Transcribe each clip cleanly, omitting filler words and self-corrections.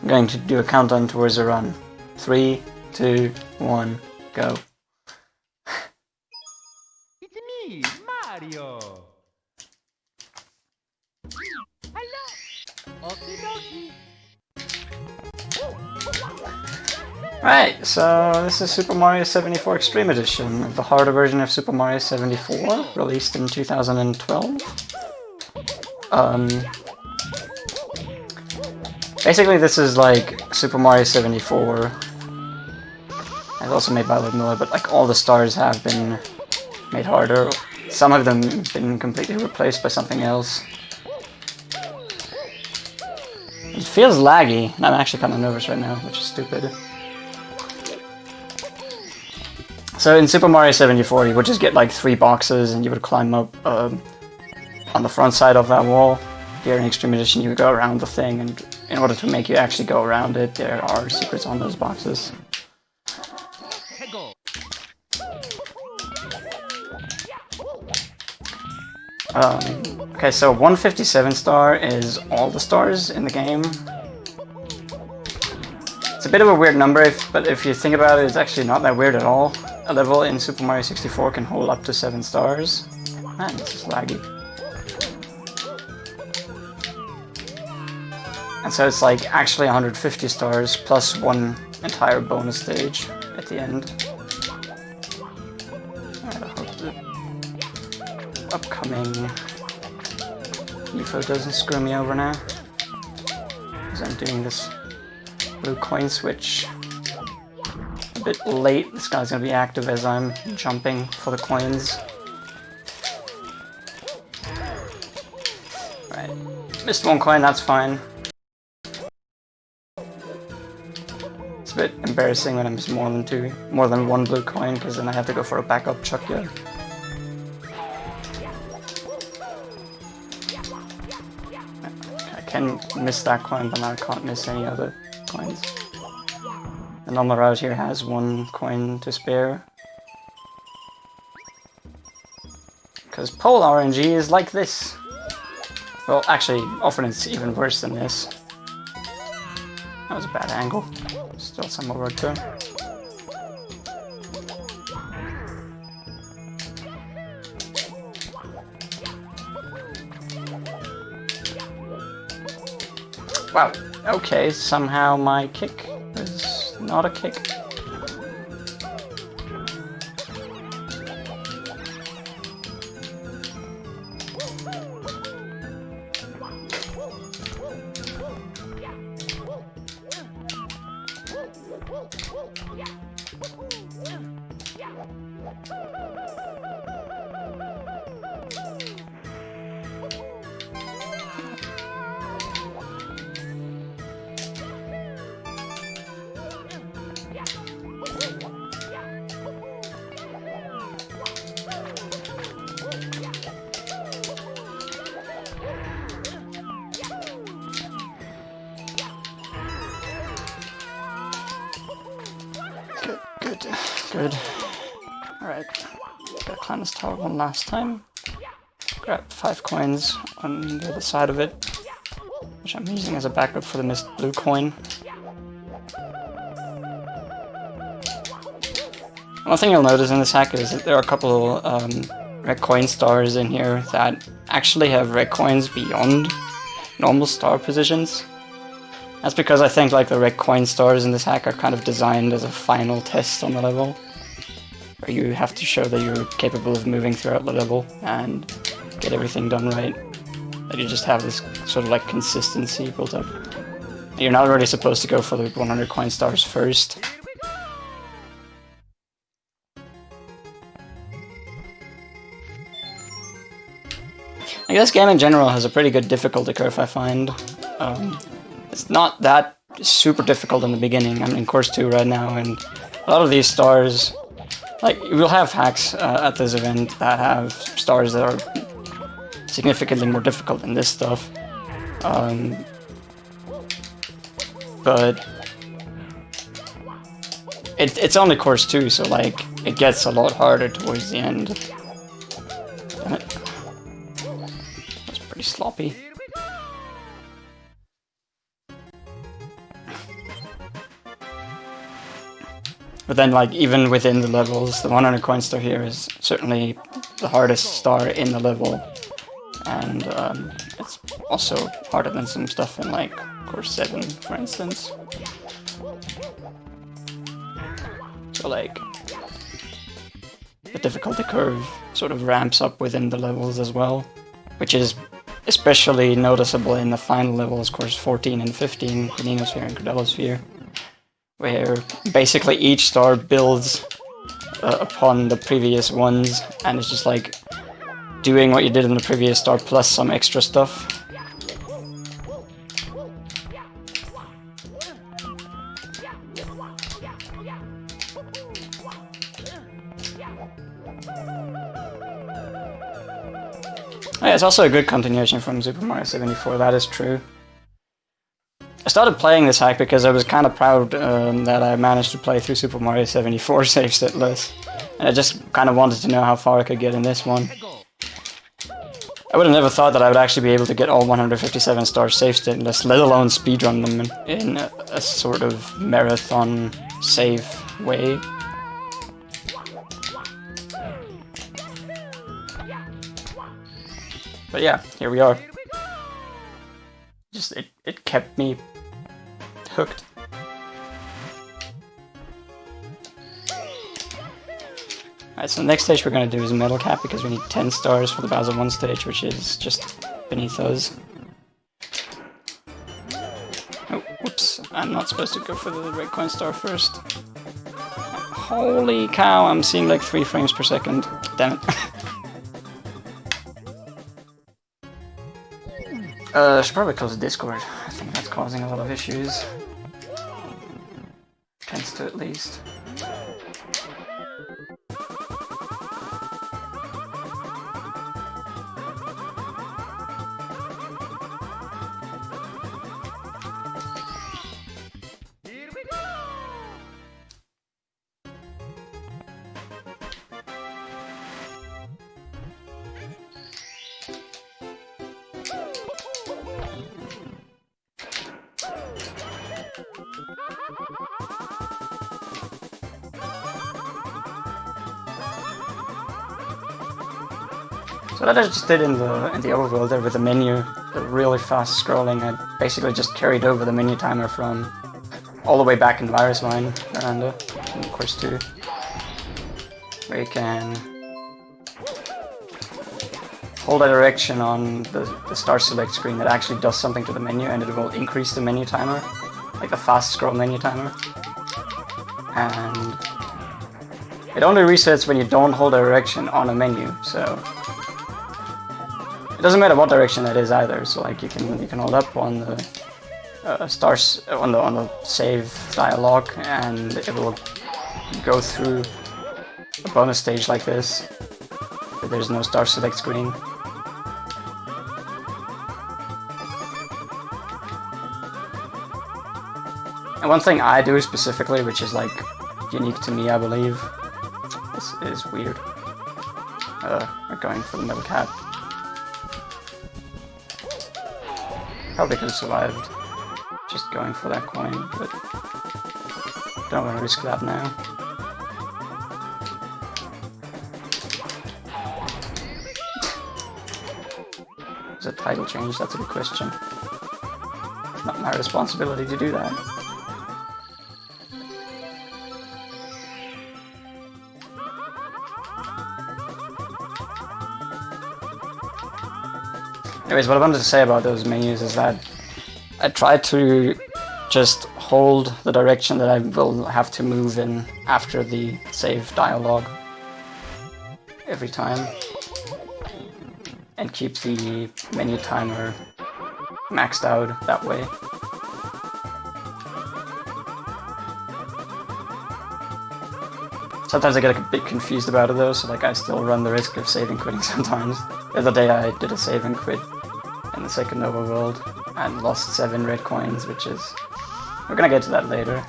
I'm going to do a countdown towards a run. 3, 2, 1, go. It's me, Mario. Hello. Okie dokie. Right, so this is Super Mario 74 Extreme Edition, the harder version of Super Mario 74, released in 2012. Basically this is like Super Mario 74. It's also made by Lloyd Miller, but like all the stars have been made harder. Some of them have been completely replaced by something else. It feels laggy, and I'm actually kind of nervous right now, which is stupid. So in Super Mario 74, you would just get like 3 boxes, and you would climb up on the front side of that wall. Here in Extreme Edition, you would go around the thing, and in order to make you actually go around it, there are secrets on those boxes. Okay, so 157 star is all the stars in the game. It's a bit of a weird number, but if you think about it, it's actually not that weird at all. A level in Super Mario 64 can hold up to 7 stars. Man, this is laggy. And so it's like actually 150 stars plus 1 entire bonus stage at the end. Alright, I hope the upcoming UFO doesn't screw me over now, because I'm doing this blue coin switch a bit late. This guy's gonna be active as I'm jumping for the coins. Right, missed 1 coin, that's fine. It's a bit embarrassing when I miss more than 1 blue coin, because then I have to go for a backup chuck yet. I can miss that coin, but now I can't miss any other coins. The normal route here has 1 coin to spare. Because pole RNG is like this. Well, actually, often it's even worse than this. That was a bad angle. Still some more road to. Wow, okay, somehow my kick is not a kick. Good. Alright, gotta climb this tower one last time. Grab 5 coins on the other side of it, which I'm using as a backup for the missed blue coin. One thing you'll notice in this hack is that there are a couple red coin stars in here that actually have red coins beyond normal star positions. That's because I think like the red coin stars in this hack are kind of designed as a final test on the level, where you have to show that you're capable of moving throughout the level and get everything done right. That you just have this sort of like consistency built up. You're not really supposed to go for the 100 coin stars first. Like, this game in general has a pretty good difficulty curve, I find. It's not that super difficult in the beginning. I'm in course 2 right now, and a lot of these stars, like, we'll have hacks at this event that have stars that are significantly more difficult than this stuff. But it's only course 2, so like it gets a lot harder towards the end. Damn it. That's pretty sloppy. But then, like, even within the levels, the 100 coin star here is certainly the hardest star in the level. And it's also harder than some stuff in, like, course 7, for instance. So, like, the difficulty curve sort of ramps up within the levels as well, which is especially noticeable in the final levels, course 14 and 15, Gordellosphere and Gordellosphere, where basically each star builds upon the previous ones, and it's just like doing what you did in the previous star plus some extra stuff. Yeah, it's also a good continuation from Super Mario 74, that is true. I started playing this hack because I was kind of proud that I managed to play through Super Mario 74 save statless, and I just kind of wanted to know how far I could get in this one. I would have never thought that I would actually be able to get all 157 stars save statless, let alone speedrun them in a sort of marathon save way. But yeah, here we are. Just, it kept me hooked. Alright, so the next stage we're going to do is Metal Cap, because we need 10 stars for the Bowser 1 stage, which is just beneath us. Oh, whoops, I'm not supposed to go for the red coin star first. Holy cow, I'm seeing like 3 frames per second. Damn it. I should probably close Discord. I think that's causing a lot of issues. Tends to, at least. So that I just did in the overworld there with the menu, the really fast scrolling. I basically just carried over the menu timer from all the way back in Virus Vine, Miranda, in course 2, where you can hold a direction on the star select screen that actually does something to the menu, and it will increase the menu timer, like the fast scroll menu timer. And it only resets when you don't hold a direction on a menu, so it doesn't matter what direction that is either. So like you can hold up on the stars on the save dialog, and it will go through a bonus stage like this, where there's no star select screen. And one thing I do specifically, which is like unique to me, I believe, this is weird. We're going for the Metal Cap. Probably could have survived just going for that coin, but don't want to risk that now. Is it title change? That's a good question. Not my responsibility to do that. Anyways, what I wanted to say about those menus is that I try to just hold the direction that I will have to move in after the save dialogue every time, and keep the menu timer maxed out that way. Sometimes I get a bit confused about it though, so like I still run the risk of save and quitting sometimes. The other day I did a save and quit in the second overworld and lost 7 red coins, which is... we're gonna get to that later.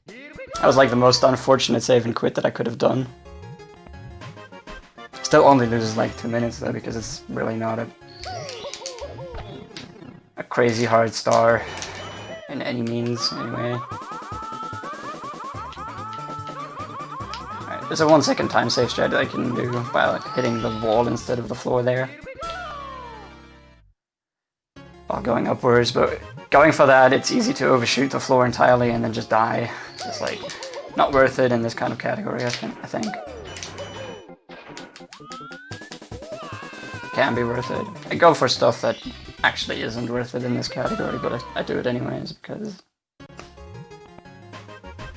That was like the most unfortunate save and quit that I could have done. Still only loses like 2 minutes though, because it's really not a crazy hard star in any means, anyway. There's a 1-second time save strat that I can do by like hitting the wall instead of the floor there. While going upwards, but going for that, it's easy to overshoot the floor entirely and then just die. It's just like, not worth it in this kind of category, I think. Can be worth it. I go for stuff that actually isn't worth it in this category, but I do it anyways because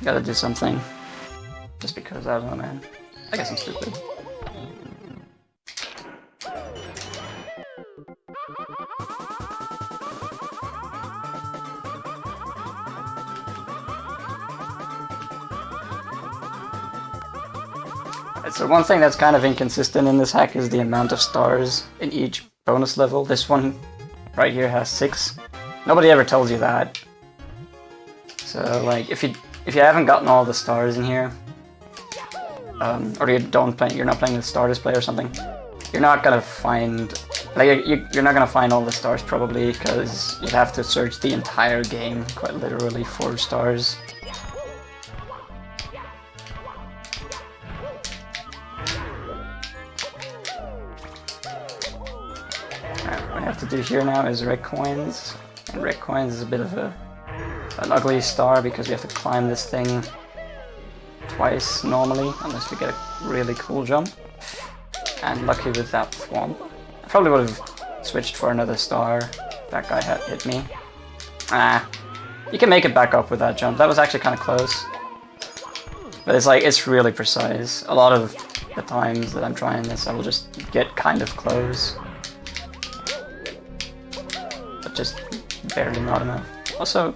gotta do something. Just because, I don't know, man. I guess I'm stupid. So one thing that's kind of inconsistent in this hack is the amount of stars in each bonus level. This one right here has 6. Nobody ever tells you that. So like if you haven't gotten all the stars in here, or you're not playing with star display or something, you're not gonna find you're not gonna find all the stars probably, because you'd have to search the entire game quite literally for stars. What I have to do here now is red coins, and red coins is a bit of an ugly star because we have to climb this thing twice normally, unless we get a really cool jump. And lucky with that thwomp. I probably would have switched for another star. That guy had hit me. You can make it back up with that jump. That was actually kind of close. But it's like, it's really precise. A lot of the times that I'm trying this, I will just get kind of close. But just barely not enough. Also,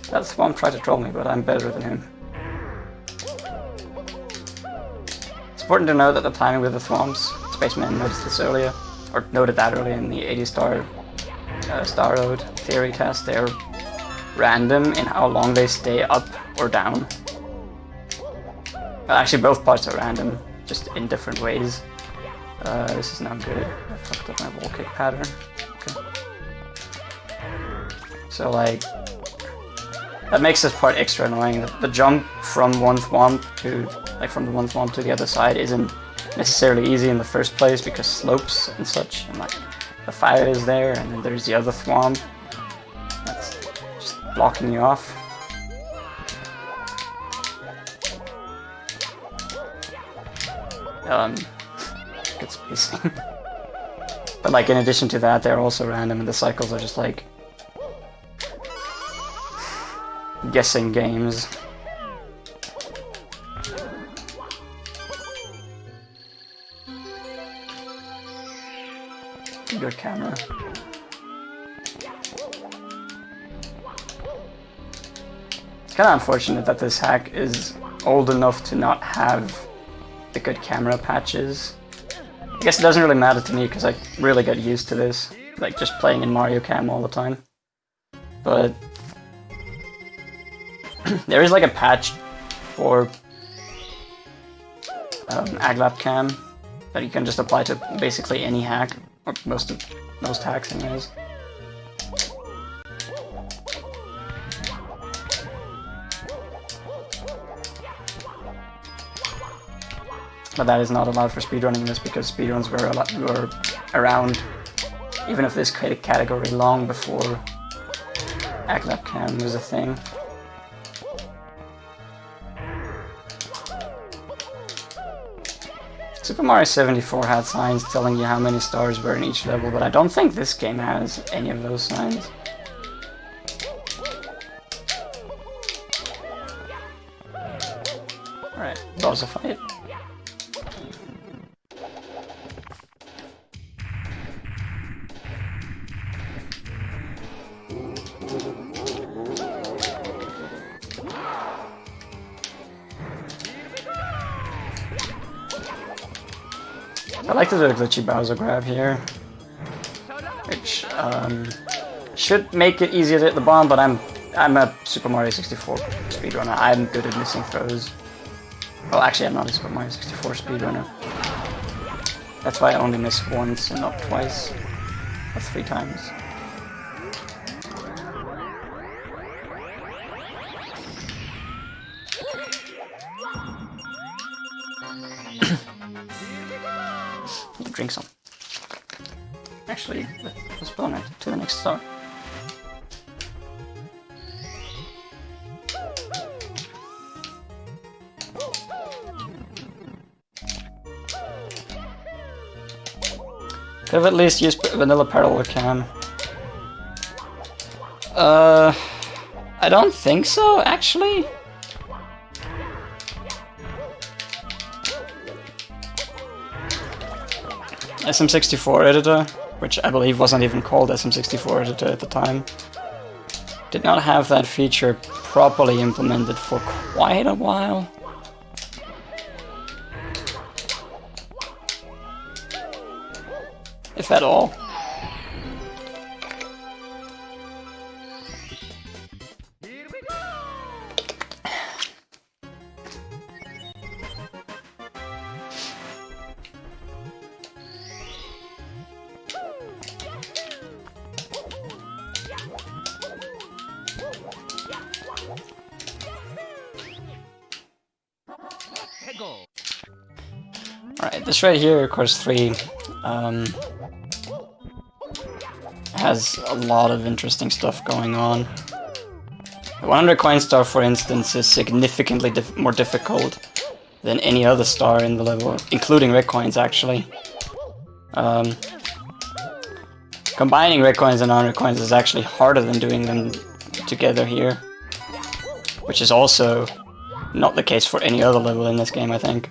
that thwomp tried to troll me, but I'm better than him. It's important to note that the timing with the thwomps, Spaceman noticed this earlier, or noted that earlier in the 80 star road theory test, they're random in how long they stay up or down. Well, actually both parts are random, just in different ways. This is not good. I fucked up my wall kick pattern. Okay. So like, that makes this part extra annoying. The jump from one thwomp to, from the one thwomp to the other side isn't necessarily easy in the first place because slopes and such, and like the fire is there, and then there's the other thwomp that's just blocking you off. Good spacing. But like in addition to that, they're also random, and the cycles are just like guessing games. Good camera. It's kind of unfortunate that this hack is old enough to not have the good camera patches. I guess it doesn't really matter to me because I really got used to this, like just playing in Mario Cam all the time. But there is like a patch for Aglap Cam that you can just apply to basically any hack, or most hacks anyways. But that is not allowed for speedrunning this because speedruns were around, even if this category, long before Aglap Cam was a thing. Super Mario 74 had signs telling you how many stars were in each level, but I don't think this game has any of those signs. Alright, boss fight. I like to do a glitchy Bowser grab here, which should make it easier to hit the bomb, but I'm a Super Mario 64 speedrunner. I'm good at missing throws. Well, actually, I'm not a Super Mario 64 speedrunner. That's why I only miss once and not twice, or 3 times. drink some. Actually, let's postpone it to the next star. Could have at least used vanilla parallel cam. I don't think so, actually. SM64 editor, which I believe wasn't even called SM64 editor at the time, did not have that feature properly implemented for quite a while. If at all. Here we go! Alright, this right here, course 3, has a lot of interesting stuff going on. The 100 coin star, for instance, is significantly more difficult than any other star in the level, including red coins, actually. Combining red coins and non-red coins is actually harder than doing them together here, which is also not the case for any other level in this game, I think.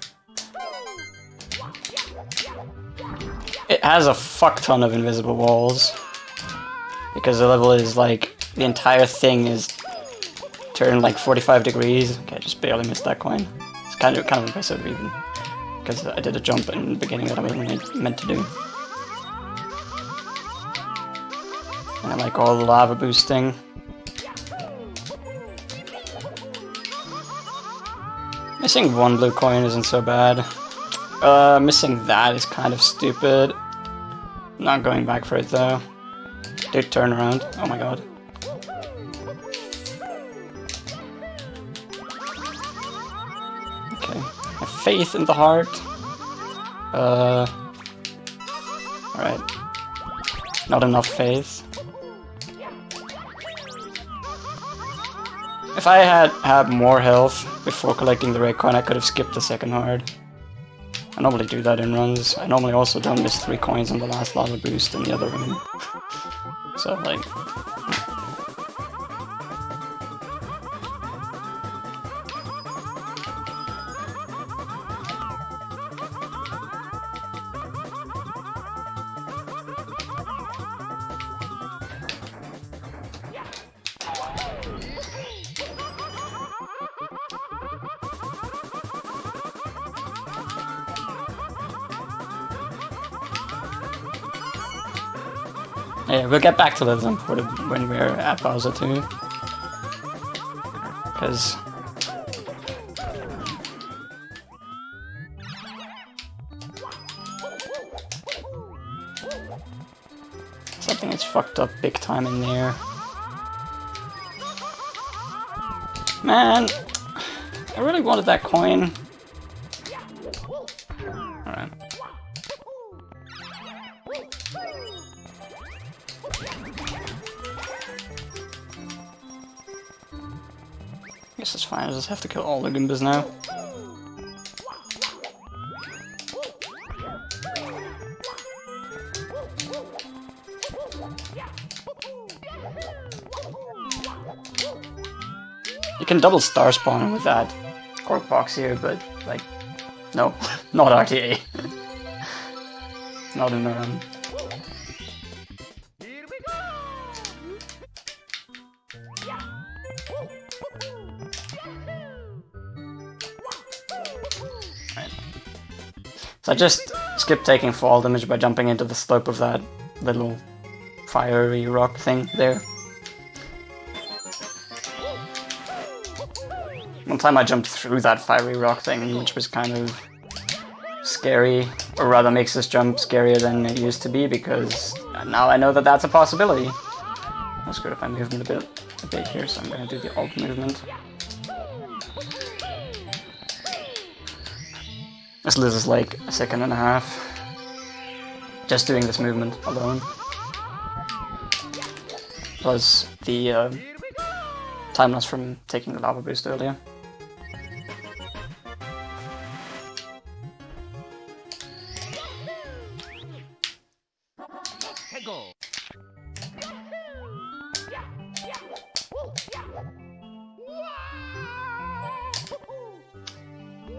It has a fuck ton of invisible walls, because the level is like, the entire thing is turned like 45 degrees. Okay, I just barely missed that coin. It's kind of impressive even, because I did a jump in the beginning that I wasn't meant to do. And I like all the lava boosting. Missing one blue coin isn't so bad. Missing that is kind of stupid. Not going back for it though. Dude, turn around. Oh my god. Okay. Have faith in the heart. Alright. Not enough faith. If I had more health before collecting the red coin, I could have skipped the second hard. I normally do that in runs. I normally also don't miss 3 coins on the last lava boost in the other room. So, like... Yeah, we'll get back to this when we're at Bowser 2. Because... something is fucked up big time in there. Man! I really wanted that coin. Alright. I guess it's fine, I just have to kill all the Goombas now. You can double star spawn with that cork box here, but like, no, not RTA. Not in the run. So I just skipped taking fall damage by jumping into the slope of that little fiery rock thing there. One time I jumped through that fiery rock thing, which was kind of scary, or rather makes this jump scarier than it used to be, because now I know that that's a possibility. That's good if I move a bit here, so I'm gonna do the alt movement. This loses like a second and a half. Just doing this movement alone. Plus the time loss from taking the lava boost earlier.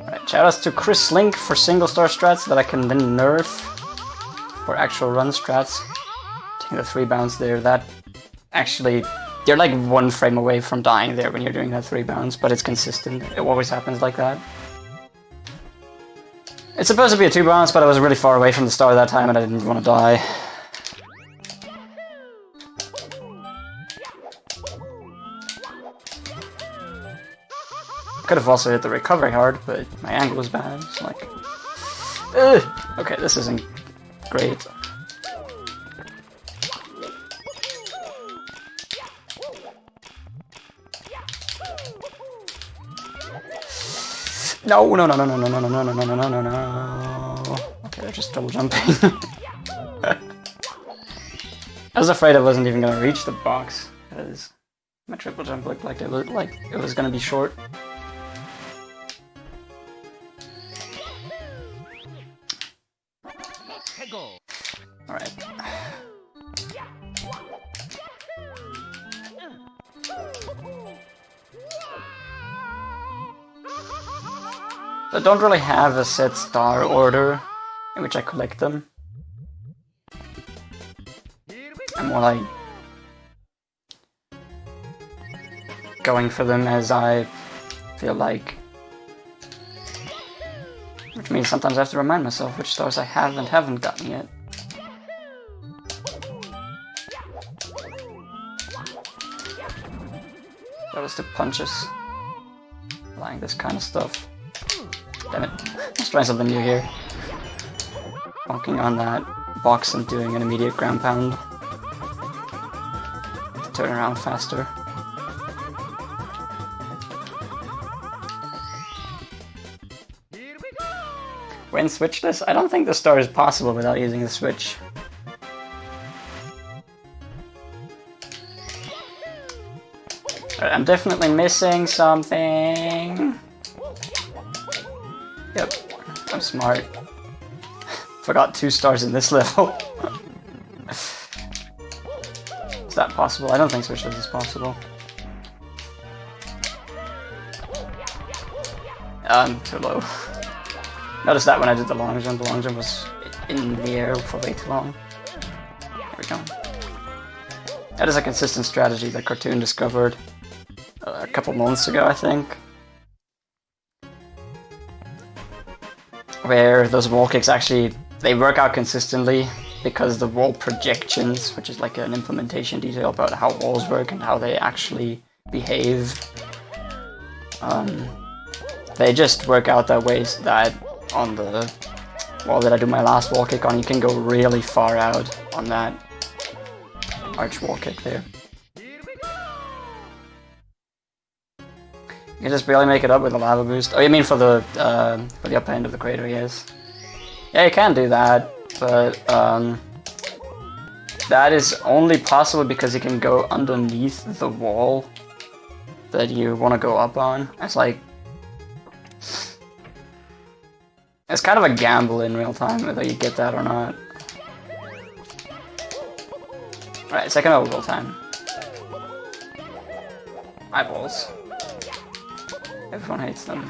Alright, shoutouts to Chris Link for single star strats that I can then nerf for actual run strats. Taking the 3 bounce there, that actually, you're like 1 frame away from dying there when you're doing that 3 bounce, but it's consistent. It always happens like that. It's supposed to be a 2 bounce, but I was really far away from the star that time and I didn't want to die. Could have also hit the recovery hard, but my angle was bad. It's like, ugh. Okay, this isn't great. No, no, no, no, no, no, no, no, no, no, no, no, no, no. Okay, they're just double jumping. I was afraid I wasn't even gonna reach the box because my triple jump looked like it was gonna be short. Alright. I don't really have a set star order in which I collect them. I'm more like going for them as I feel like. Which means sometimes I have to remind myself which stars I have and haven't gotten yet. That was the punches. Lying this kind of stuff. Damn it. Let's try something new here. Walking on that box and doing an immediate ground pound. To turn around faster. When switch this? I don't think the star is possible without using the switch. Alright, I'm definitely missing something. Yep, I'm smart. Forgot 2 stars in this level. Is that possible? I don't think switch this is possible. I'm too low. Notice that when I did the long jump was in the air for way too long. There we go. That is a consistent strategy that Cartoon discovered a couple months ago, I think. Where those wall kicks actually, they work out consistently because the wall projections, which is like an implementation detail about how walls work and how they actually behave, they just work out that way so that on the wall that I do my last wall kick on, you can go really far out on that arch wall kick there. You can just barely make it up with a lava boost. Oh, you mean for the upper end of the crater, yes. Yeah, you can do that, but that is only possible because you can go underneath the wall that you want to go up on. It's like, it's kind of a gamble in real time whether you get that or not. Alright, second overall time. Eyeballs. Everyone hates them.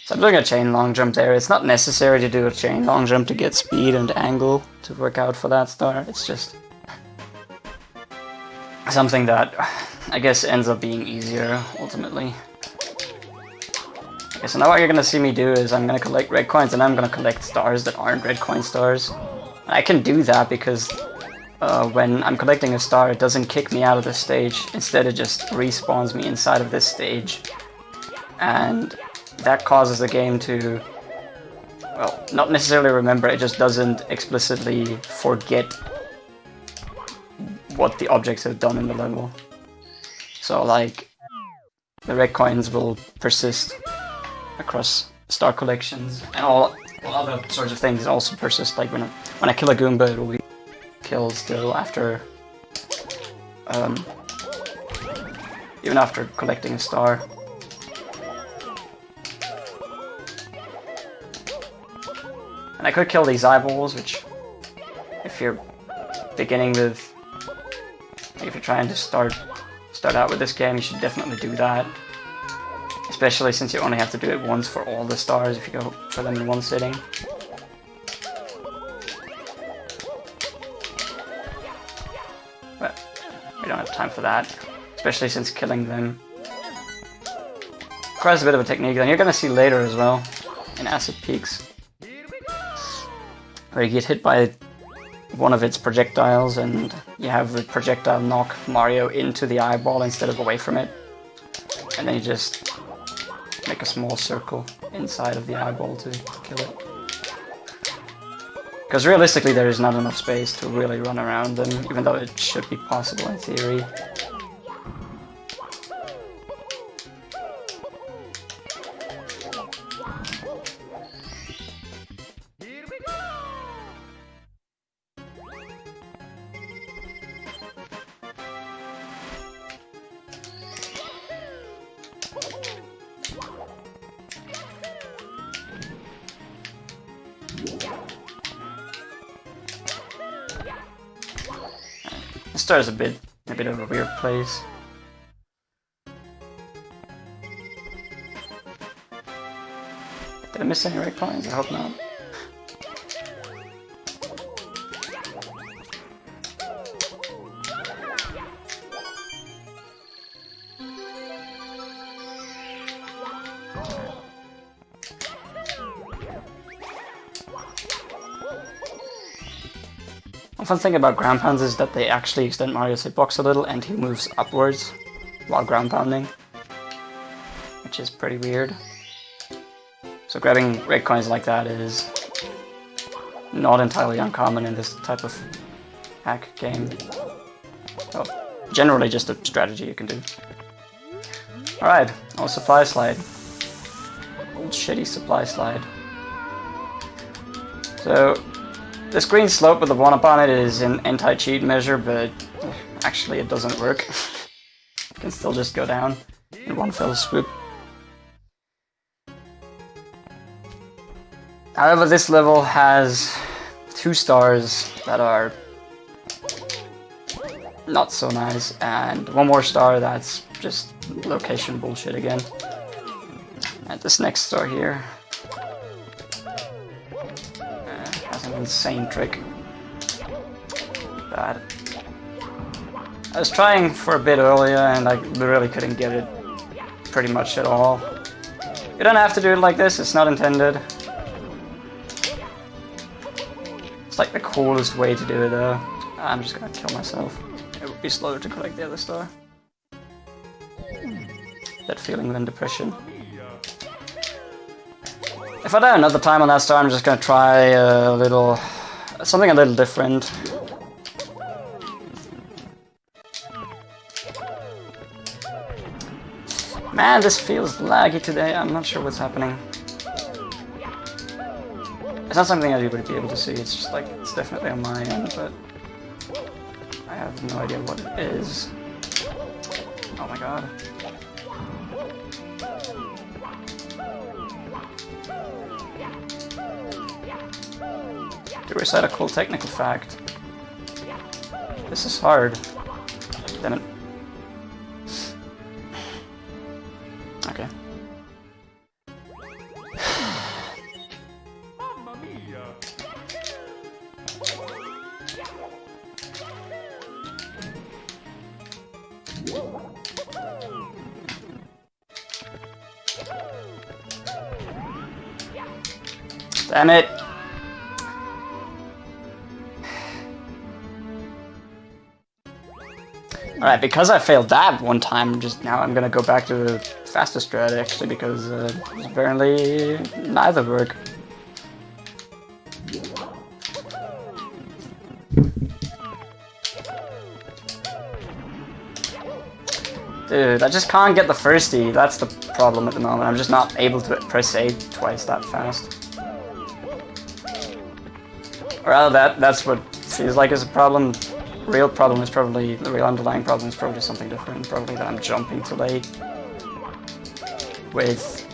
So I'm doing a chain long jump there. It's not necessary to do a chain long jump to get speed and angle to work out for that star. It's just something that I guess ends up being easier ultimately. Okay, so now what you're gonna see me do is I'm gonna collect red coins and I'm gonna collect stars that aren't red coin stars. I can do that because when I'm collecting a star, it doesn't kick me out of the stage. Instead, it just respawns me inside of this stage. And that causes the game to, well, not necessarily remember, it just doesn't explicitly forget what the objects have done in the level. So like the red coins will persist across star collections, and all other sorts of things also persist. Like when I kill a Goomba, it will be killed still after, even after collecting a star. And I could kill these eyeballs, which, if you're beginning with, if you're trying to start out with this game, you should definitely do that. Especially since you only have to do it once for all the stars if you go for them in one sitting. But we don't have time for that, especially since killing them requires a bit of a technique. And you're gonna see later as well in Acid Peaks, where you get hit by one of its projectiles and you have the projectile knock Mario into the eyeball instead of away from it. And then you just make a small circle inside of the eyeball to kill it. Because realistically there is not enough space to really run around them, even though it should be possible in theory. This star is a bit of a weird place. Did I miss any red coins? I hope not. One fun thing about ground pounds is that they actually extend Mario's hitbox a little and he moves upwards while ground pounding, which is pretty weird. So grabbing red coins like that is not entirely uncommon in this type of hack game. Well, generally just a strategy you can do. Alright, oh, supply slide. Old shitty supply slide. So this green slope with the 1-up on it is an anti-cheat measure, but actually it doesn't work. You can still just go down in one fell swoop. However, this level has 2 stars that are not so nice, and 1 more star that's just location bullshit again. And this next star here has an insane trick. Bad. I was trying for a bit earlier and I literally couldn't get it pretty much at all. You don't have to do it like this, it's not intended. It's like the coolest way to do it though. I'm just gonna kill myself. It would be slower to collect the other star. That feeling of depression. If I die another time on that star, I'm just gonna try something a little different. Man, this feels laggy today. I'm not sure what's happening. It's not something I would be able to see. It's just like it's definitely on my end, but I have no idea what it is. Oh my god. To recite a cool technical fact. This is hard. Damn it. Okay. Damn it! Alright, because I failed that one time, just now I'm gonna go back to the fastest strat actually, because apparently neither work. Dude, I just can't get the firstie. That's the problem at the moment. I'm just not able to press A twice that fast. Or rather, that's what feels like is a problem. The real underlying problem is probably something different. Probably that I'm jumping too late with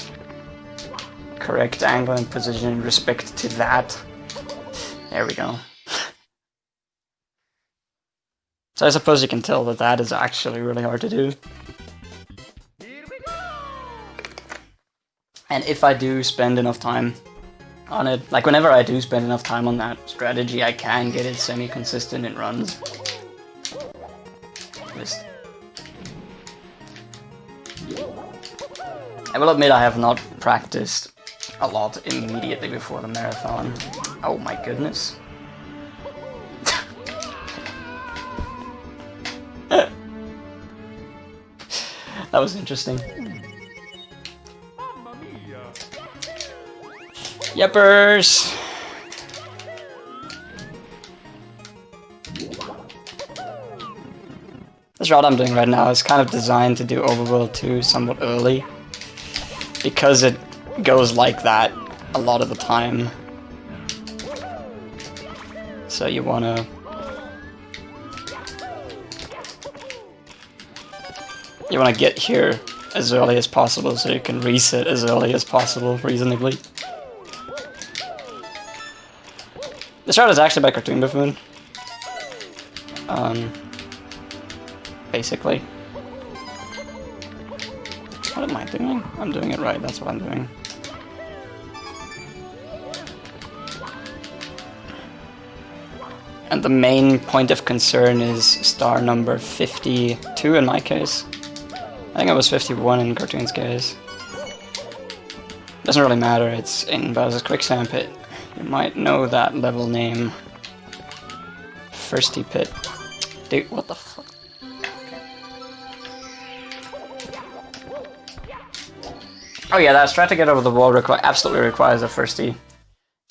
correct angle and position in respect to that. There we go. So I suppose you can tell that that is actually really hard to do. And if I do spend enough time on it, like whenever I do spend enough time on that strategy, I can get it semi-consistent in runs. I will admit I have not practiced a lot immediately before the marathon. Oh my goodness. That was interesting. Yeppers! This route I'm doing right now is kind of designed to do Overworld 2 somewhat early, because it goes like that a lot of the time. So you wanna... get here as early as possible so you can reset as early as possible, reasonably. This route is actually by Cartoon Buffoon. Basically. What am I doing? I'm doing it right, that's what I'm doing. And the main point of concern is star number 52 in my case. I think it was 51 in Cartoon's case. Doesn't really matter, it's in Bowser's Quicksand Pit. You might know that level name. Firstie Pit. Dude, what the fuck? Oh yeah, that strat to get over the wall absolutely requires a firstie.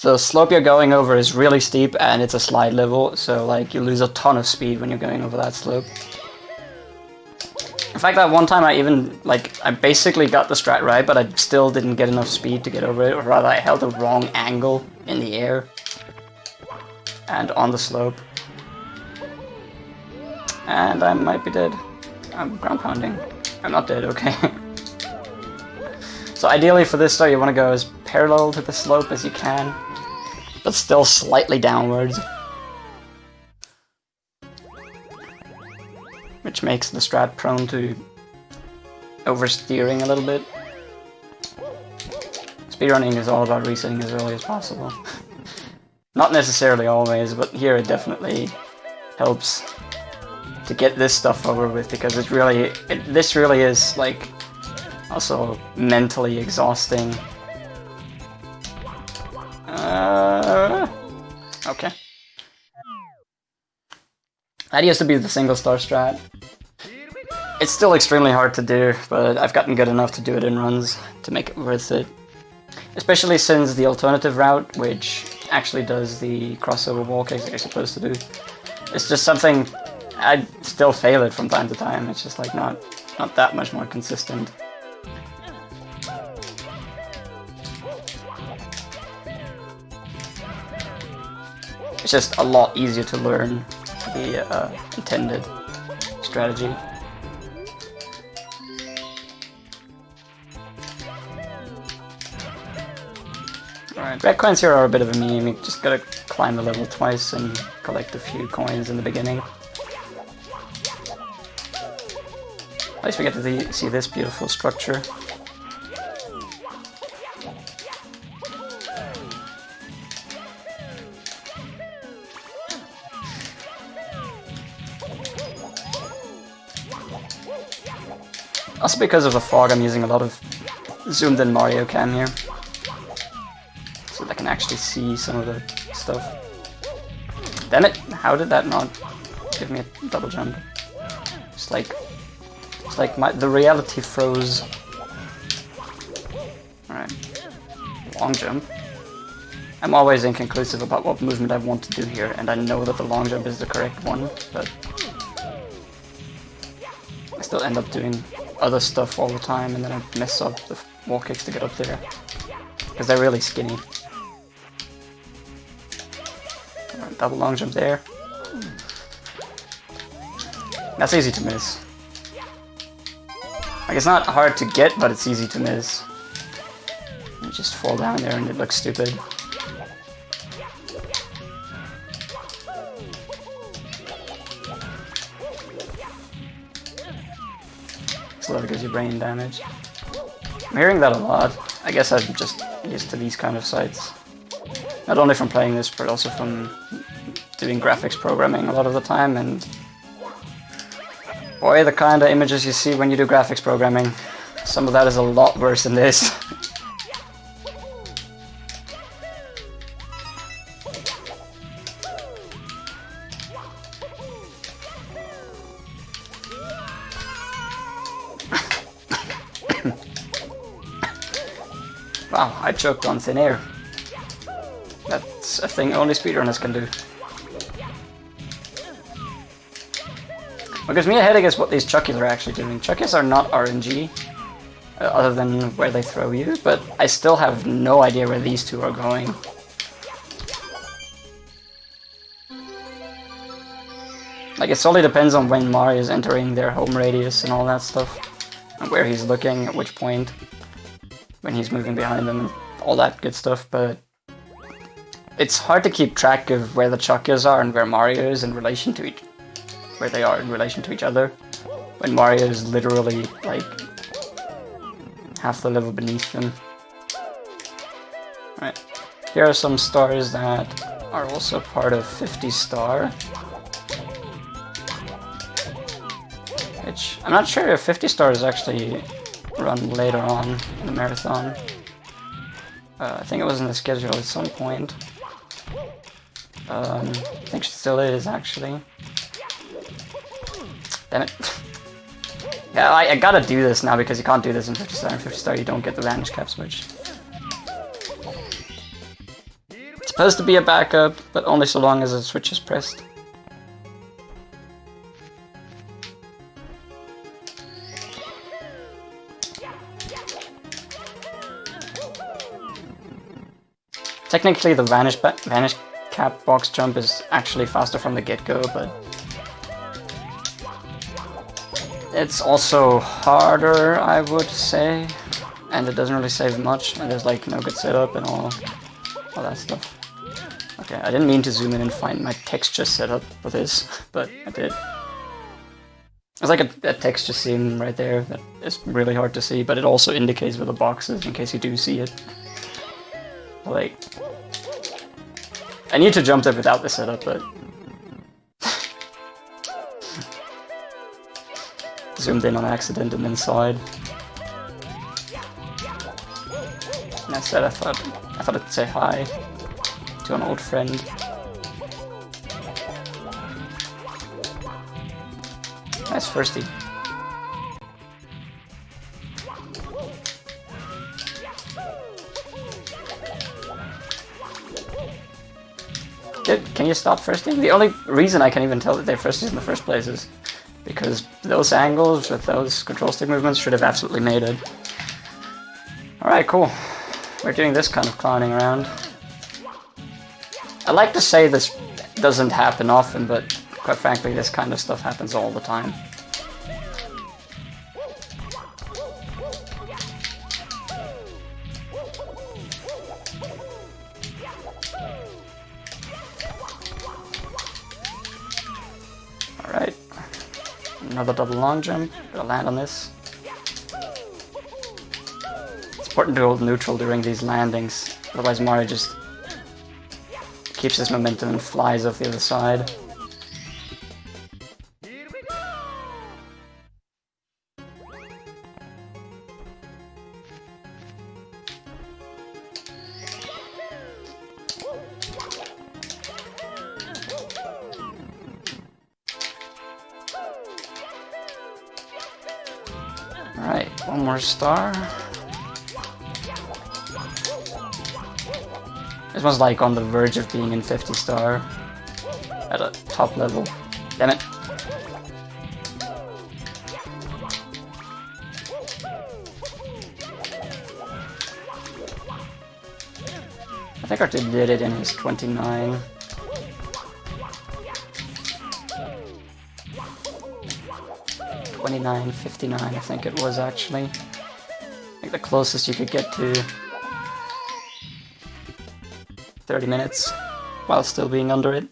The slope you're going over is really steep and it's a slide level, so like you lose a ton of speed when you're going over that slope. In fact, that one time I basically got the strat right, but I still didn't get enough speed to get over it, or rather I held the wrong angle in the air and on the slope. And I might be dead. I'm ground pounding. I'm not dead, okay. So ideally for this star you want to go as parallel to the slope as you can, but still slightly downwards. Which makes the strat prone to oversteering a little bit. Speedrunning is all about resetting as early as possible. Not necessarily always, but here it definitely helps to get this stuff over with, because this really is like also mentally exhausting. Okay. That used to be the single star strat. It's still extremely hard to do, but I've gotten good enough to do it in runs to make it worth it. Especially since the alternative route, which actually does the crossover wall kicks like you're supposed to do, it's just something I still fail it from time to time. It's just like not that much more consistent. It's just a lot easier to learn the intended strategy. Alright, red coins here are a bit of a meme. You just gotta climb the level twice and collect a few coins in the beginning. At least we get to see this beautiful structure. Also because of the fog, I'm using a lot of zoomed in Mario Cam here, so that I can actually see some of the stuff. Damn it! How did that not give me a double jump? It's like the reality froze. Alright. Long jump. I'm always inconclusive about what movement I want to do here, and I know that the long jump is the correct one, but I still end up doing other stuff all the time, and then I mess up the wall kicks to get up there. Because they're really skinny. Alright, double long jump there. That's easy to miss. Like, it's not hard to get, but it's easy to miss. You just fall down there and it looks stupid. Slow gives you brain damage. I'm hearing that a lot. I guess I'm just used to these kind of sites. Not only from playing this, but also from doing graphics programming a lot of the time, and boy, the kind of images you see when you do graphics programming, some of that is a lot worse than this. Wow, I choked on thin air. That's a thing only speedrunners can do. What gives me a headache is what these Chuckies are actually doing. Chuckies are not RNG, other than where they throw you, but I still have no idea where these two are going. Like, it solely depends on when Mario is entering their home radius and all that stuff, and where he's looking, at which point, when he's moving behind them, all that good stuff, but it's hard to keep track of where the Chuckies are and where Mario is in relation to where they are in relation to each other, when Mario is literally, like, half the level beneath them. Alright, here are some stars that are also part of 50 star. Which, I'm not sure if 50 star is actually run later on in the marathon. I think it was in the schedule at some point. I think it still is, actually. Damn it. Yeah, I gotta do this now because you can't do this in 50 star. In 50 star you don't get the vanish cap switch. It's supposed to be a backup, but only so long as the switch is pressed. Technically the vanish cap box jump is actually faster from the get-go, but it's also harder, I would say, and it doesn't really save much, and there's like no good setup and all that stuff. Okay, I didn't mean to zoom in and find my texture setup for this, but I did. There's like a texture seam right there that is really hard to see, but it also indicates where the box is in case you do see it. Like, I need to jump there without the setup, but zoomed in on accident and then side. And I said I thought I'd say hi to an old friend. Nice firstie. Can you stop firsting? The only reason I can even tell that they're firsties in the first place is because those angles with those control stick movements should have absolutely made it. Alright, cool. We're doing this kind of clowning around. I like to say this doesn't happen often, but quite frankly this kind of stuff happens all the time. Alright, another double long jump, gotta land on this. It's important to hold neutral during these landings, otherwise Mario just keeps his momentum and flies off the other side. Alright, one more star. This one's like on the verge of being in 50 star at a top level. Damn it. I think Arthur did it in his 29. $29.59, I think it was actually. I think the closest you could get to 30 minutes while still being under it.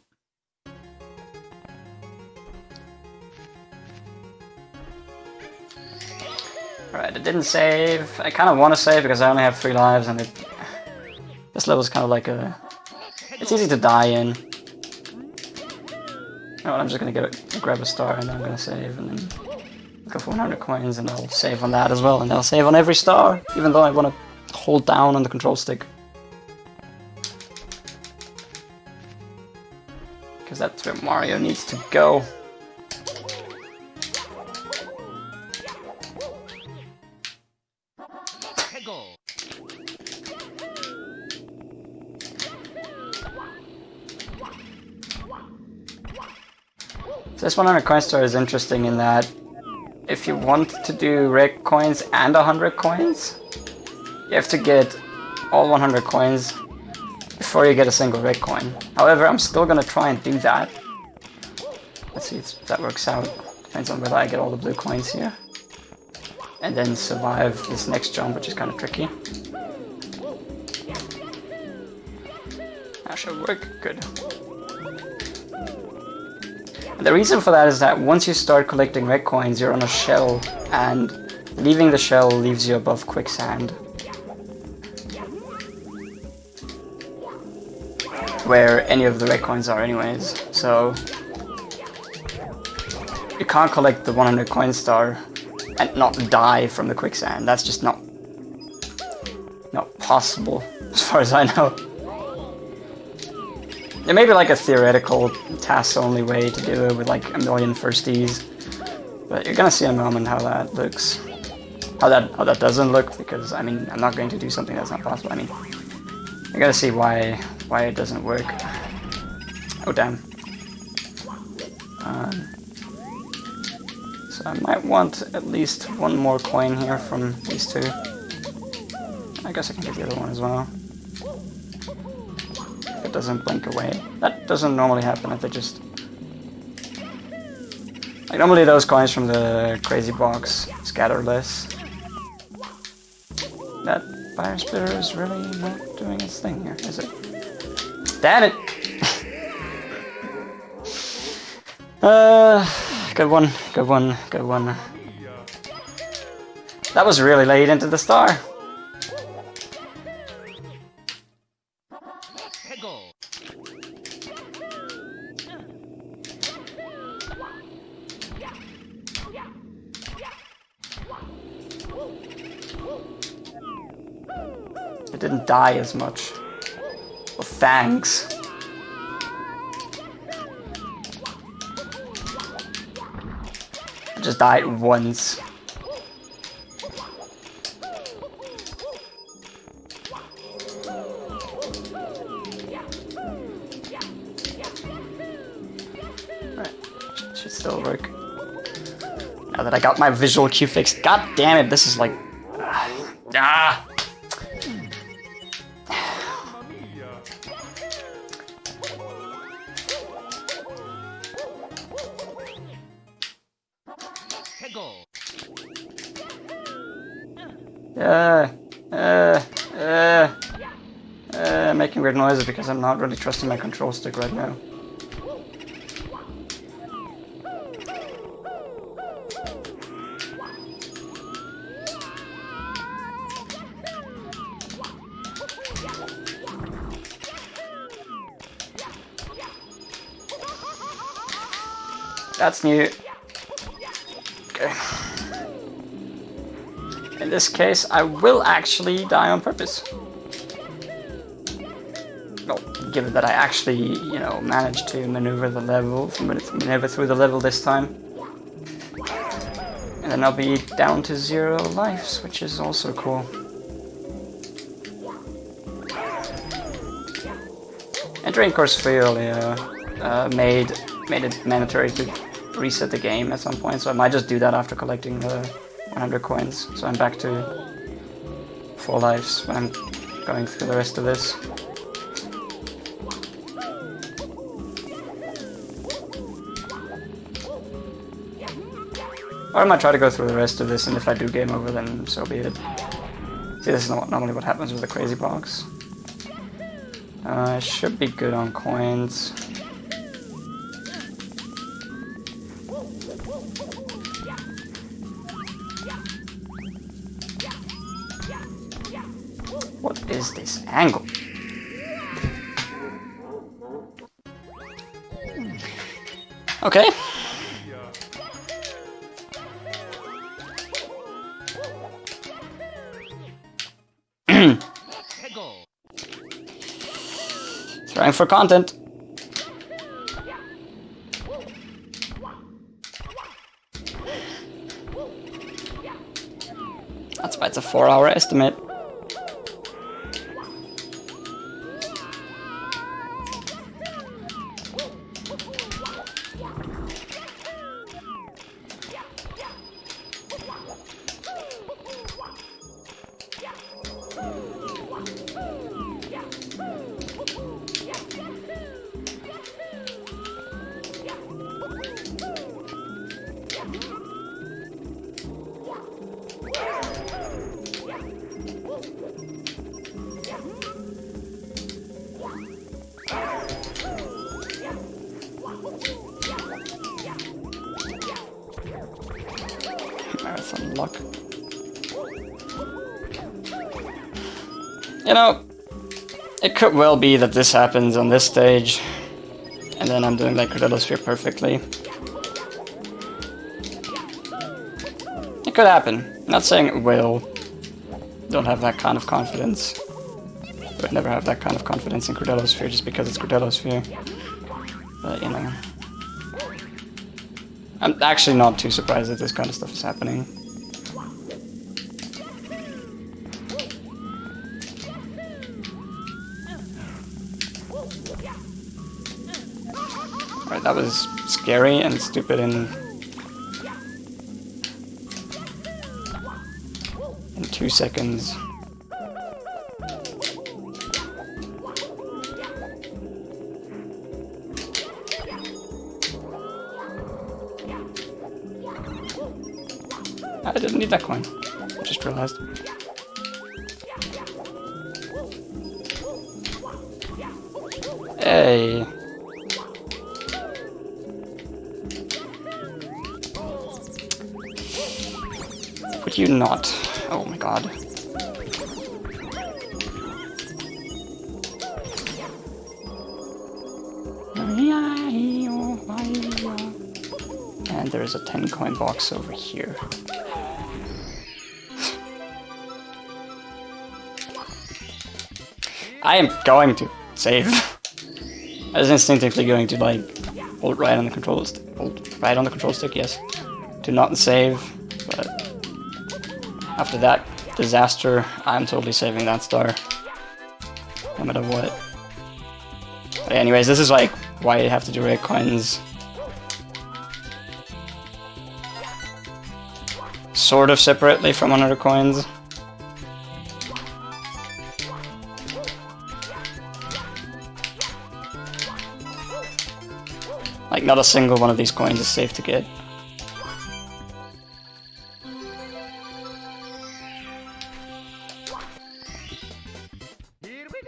Alright, it didn't save. I kind of want to save because I only have 3 lives and this level's kind of like a... It's easy to die in. You know what, I'm just gonna grab a star and then I'm gonna save and then go for 100 coins and I'll save on that as well, and I'll save on every star, even though I want to hold down on the control stick. Because that's where Mario needs to go. This 100 coin star is interesting in that if you want to do red coins and 100 coins, you have to get all 100 coins before you get a single red coin. However, I'm still gonna try and do that. Let's see if that works out. Depends on whether I get all the blue coins here. And then survive this next jump, which is kind of tricky. That should work. Good. And the reason for that is that once you start collecting red coins, you're on a shell, and leaving the shell leaves you above quicksand, where any of the red coins are anyways. So you can't collect the 100 coin star and not die from the quicksand. That's just not possible, as far as I know. There may be like a theoretical task-only way to do it with like a million firsties, but you're gonna see in a moment how that looks, how that doesn't look, because I mean I'm not going to do something that's not possible. I mean you're gonna see why it doesn't work. Oh damn. So I might want at least one more coin here from these two. I guess I can get the other one as well. It doesn't blink away. That doesn't normally happen if they just... Like normally those coins from the crazy box scatter less. That fire splitter is really not doing its thing here, is it? Damn it! Good one, good one, good one. That was really late into the star. It didn't die as much. Well, thanks. I just died once. Alright, should still work. Now that I got my visual cue fixed. God damn it, this is like... Ah! Making weird noises because I'm not really trusting my control stick right now. That's new. Okay. In this case, I will actually die on purpose. Well, given that I actually, you know, managed to maneuver the level, maneuver through the level this time. And then I'll be down to 0 lives, which is also cool. Entering course fail, made it mandatory to reset the game at some point, so I might just do that after collecting the 100 coins, so I'm back to 4 lives when I'm going through the rest of this. Or I might try to go through the rest of this, and if I do game over, then so be it. See, this is not normally what happens with the crazy box. I should be good on coins. What is this angle? Okay. Trying for content. That's why it's a 4-hour estimate. Marathon luck. You know, it could well be that this happens on this stage, and then I'm doing like Gordellosphere perfectly. It could happen. I'm not saying it will. Don't have that kind of confidence. Would never have that kind of confidence in Gordellosphere just because it's Gordellosphere. But you know. I'm actually not too surprised that this kind of stuff is happening. Alright, that was scary and stupid in 2 seconds. I didn't need that coin. I just realized. Hey. Would you not? Oh my god. And there is a 10 coin box over here. I am going to save. I was instinctively going to like hold right on the control stick. Hold right on the control stick, yes. To not save, but after that disaster, I'm totally saving that star. No matter what. But anyways, this is like why you have to do red coins. Sort of separately from other coins. Like, not a single one of these coins is safe to get. Here we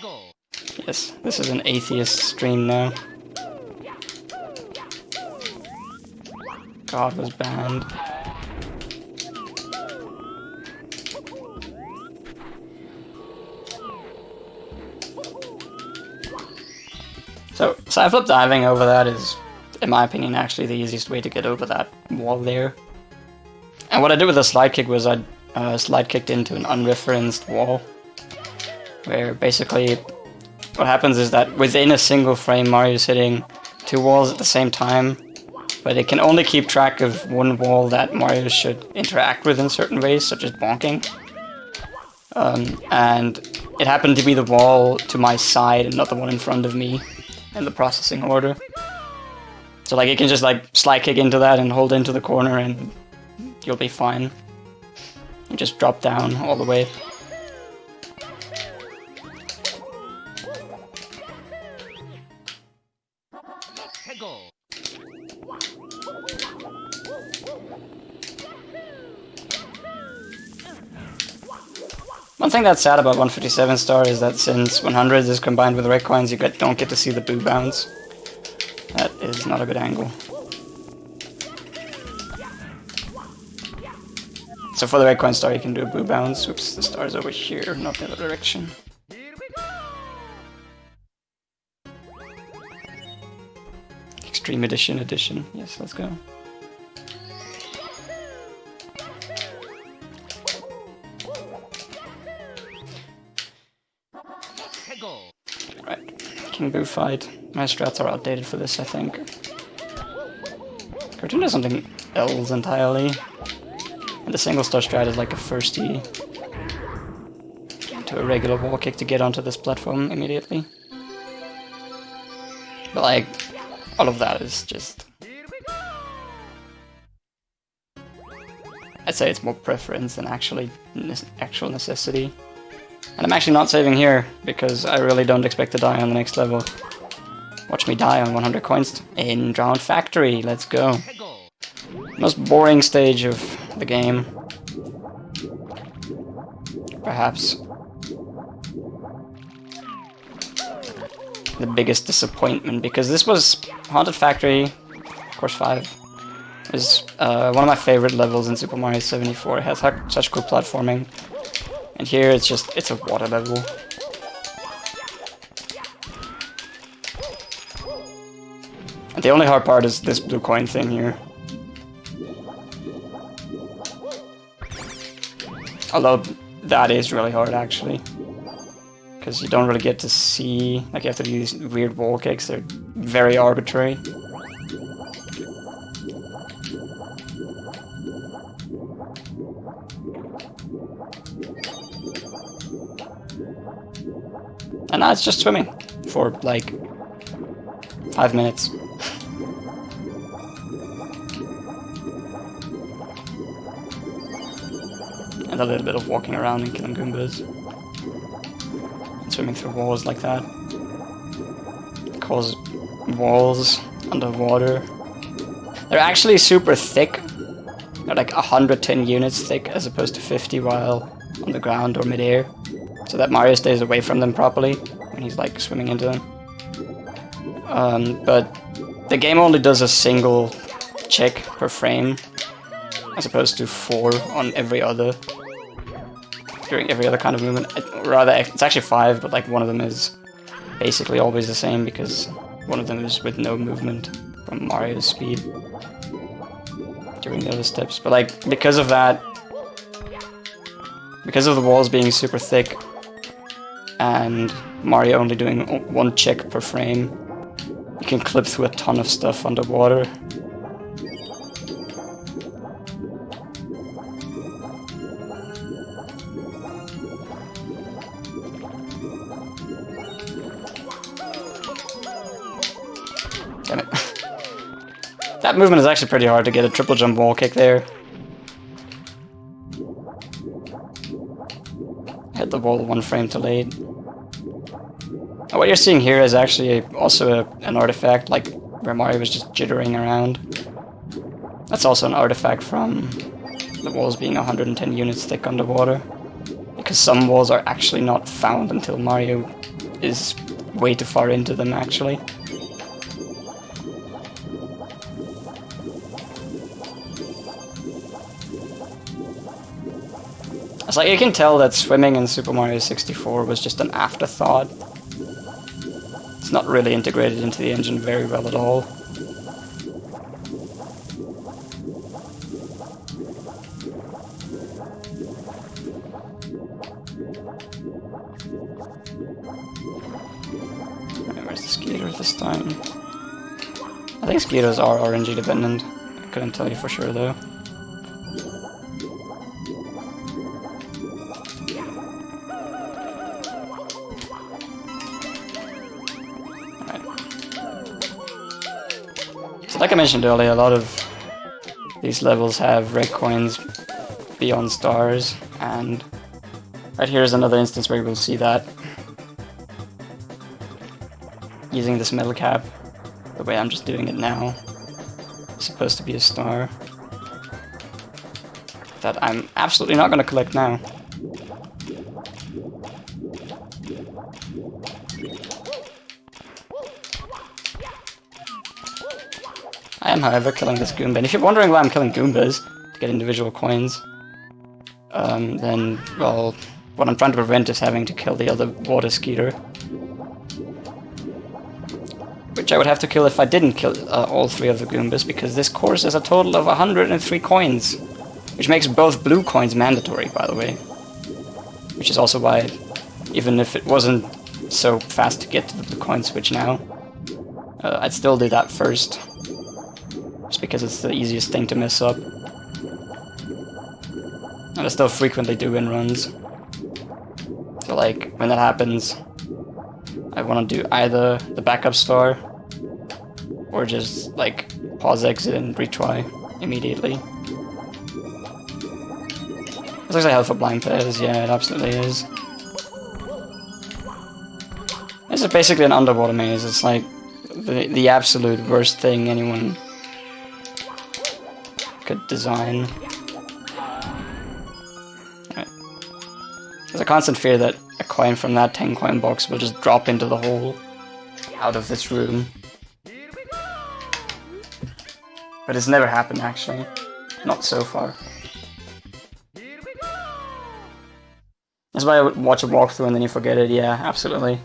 go. Yes, this is an atheist stream now. God was banned. So side flip diving over that is, in my opinion, actually the easiest way to get over that wall there. And what I did with the slide kick was I slide kicked into an unreferenced wall, where basically what happens is that within a single frame Mario's hitting 2 walls at the same time, but it can only keep track of one wall that Mario should interact with in certain ways, such as bonking. And it happened to be the wall to my side and not the one in front of me in the processing order. So like it can just like slide kick into that and hold into the corner and you'll be fine. You just drop down all the way. One thing that's sad about 157 star is that since 100 is combined with red coins, you don't get to see the boo bounce. That is not a good angle. So for the red coin star you can do a boo bounce. Oops, the star's over here, not the other direction. Extreme edition. Yes, let's go. Right, King Boo fight. My strats are outdated for this, I think. Cartoon does something else entirely. And the single star strat is like a firsty to a regular wall kick to get onto this platform immediately. But like, all of that is just... I'd say it's more preference than actual necessity. And I'm actually not saving here, because I really don't expect to die on the next level. Watch me die on 100 coins in Drowned Factory, let's go. Most boring stage of the game. Perhaps. The biggest disappointment, because this was Haunted Factory, of course 5. Is one of my favorite levels in Super Mario 74. It has such cool platforming. And here it's a water level. And the only hard part is this blue coin thing here. Although that is really hard actually. Because you don't really get to see, like you have to do these weird wall kicks, they're very arbitrary. And now it's just swimming for like 5 minutes. And a little bit of walking around and killing Goombas. And swimming through walls like that. Cause walls underwater. They're actually super thick. They're like 110 units thick as opposed to 50 while on the ground or midair. So that Mario stays away from them properly when he's like swimming into them. But the game only does a single check per frame, as opposed to 4 on every other, during every other kind of movement. Rather, it's actually 5, but like one of them is basically always the same because one of them is with no movement from Mario's speed during the other steps. But like, because of that, because of the walls being super thick, and Mario only doing 1 check per frame, you can clip through a ton of stuff underwater. Damn it. That movement is actually pretty hard to get a triple jump wall kick there. Hit the wall 1 frame too late. What you're seeing here is actually also an artifact, like where Mario was just jittering around. That's also an artifact from the walls being 110 units thick underwater. Because some walls are actually not found until Mario is way too far into them, actually. It's like you can tell that swimming in Super Mario 64 was just an afterthought. It's not really integrated into the engine very well at all. Where's the Skeeters this time? I think Skeeters are RNG dependent. I couldn't tell you for sure though. Like I mentioned earlier, a lot of these levels have red coins beyond stars, and right here is another instance where we'll see that. Using this metal cap, the way I'm just doing it now, it's supposed to be a star that I'm absolutely not going to collect now. I am, however, killing this Goomba, and if you're wondering why I'm killing Goombas to get individual coins, then, well, what I'm trying to prevent is having to kill the other water skeeter. Which I would have to kill if I didn't kill all 3 of the Goombas, because this course is a total of 103 coins. Which makes both blue coins mandatory, by the way. Which is also why, even if it wasn't so fast to get to the blue coin switch now, I'd still do that first. Just because it's the easiest thing to mess up. And I still frequently do in runs. So like, when that happens, I want to do either the backup star, or just like pause exit and retry immediately. This looks like helpful blind pairs, yeah, it absolutely is. This is basically an underwater maze, it's like the absolute worst thing anyone could design. Right. There's a constant fear that a coin from that 10 coin box will just drop into the hole out of this room. But it's never happened, actually. Not so far. That's why I would watch a walkthrough and then you forget it, yeah, absolutely.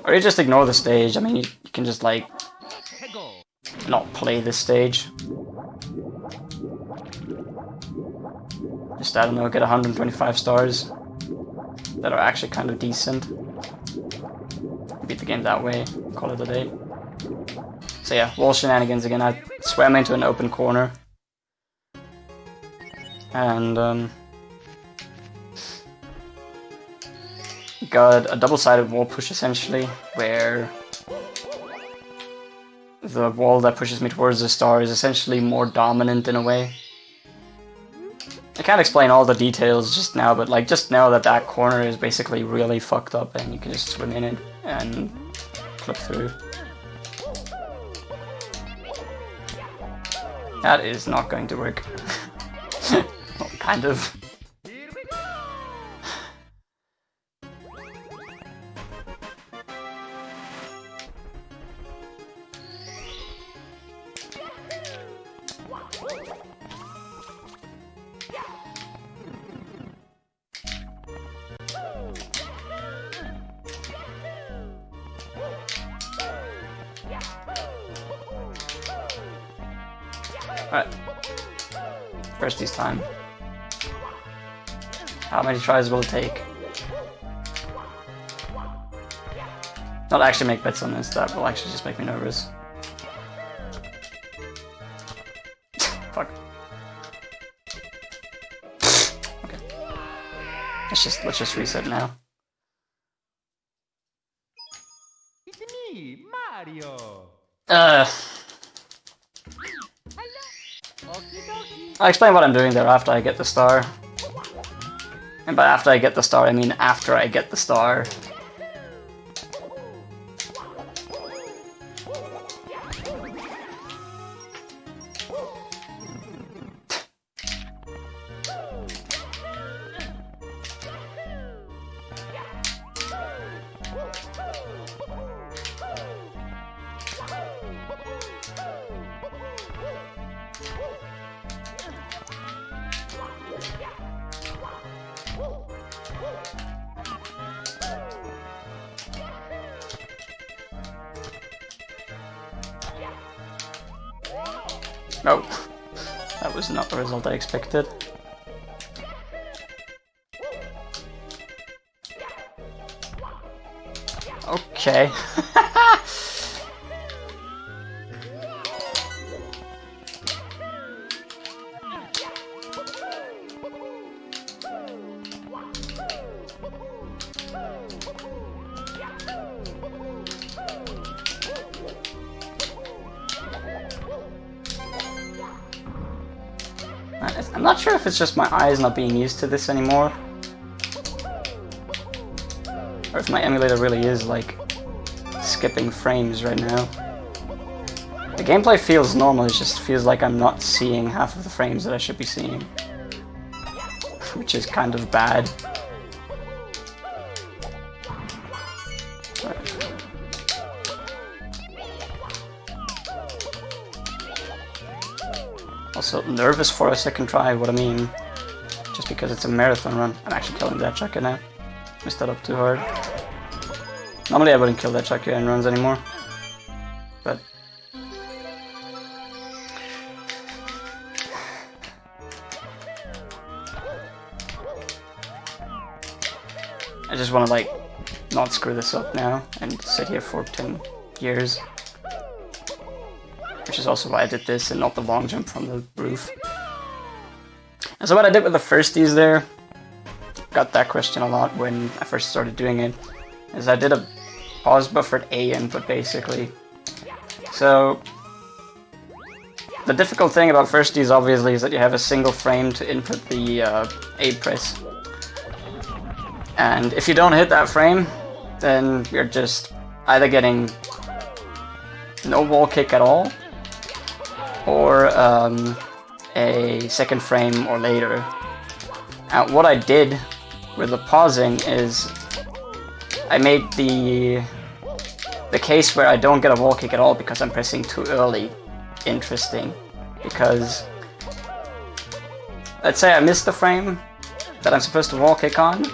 Or you just ignore the stage. I mean, you can just, like, not play this stage. Just, I don't know, get 125 stars that are actually kind of decent. Beat the game that way, call it a day. So yeah, wall shenanigans again. I swam into an open corner. And, got a double-sided wall push essentially, where the wall that pushes me towards the star is essentially more dominant in a way. I can't explain all the details just now, but like just know that that corner is basically really fucked up and you can just swim in it and flip through. That is not going to work. Well, kind of. Alright. First this time. How many tries will it take? Not actually make bets on this, that will actually just make me nervous. Fuck. Okay. Let's just reset now. It's me, Mario. I'll explain what I'm doing there after I get the star. And by after I get the star, I mean after I get the star. No, that was not the result I expected. Okay. I'm not sure if it's just my eyes not being used to this anymore, or if my emulator really is like skipping frames right now. The gameplay feels normal, it just feels like I'm not seeing half of the frames that I should be seeing, which is kind of bad. Also nervous for a second try, what I mean, just because it's a marathon run. I'm actually killing that Chucker now. Messed that up too hard. Normally I wouldn't kill that Chucker in runs anymore, but I just want to like not screw this up now and sit here for 10 years. Which is also why I did this and not the long jump from the roof. And so what I did with the firsties there, got that question a lot when I first started doing it, is I did a pause buffered A input basically. So the difficult thing about firsties obviously is that you have a single frame to input the A press. And if you don't hit that frame, then you're just either getting no wall kick at all, or a second frame or later. And what I did with the pausing is I made the case where I don't get a wall kick at all because I'm pressing too early interesting. Because let's say I missed the frame that I'm supposed to wall kick on,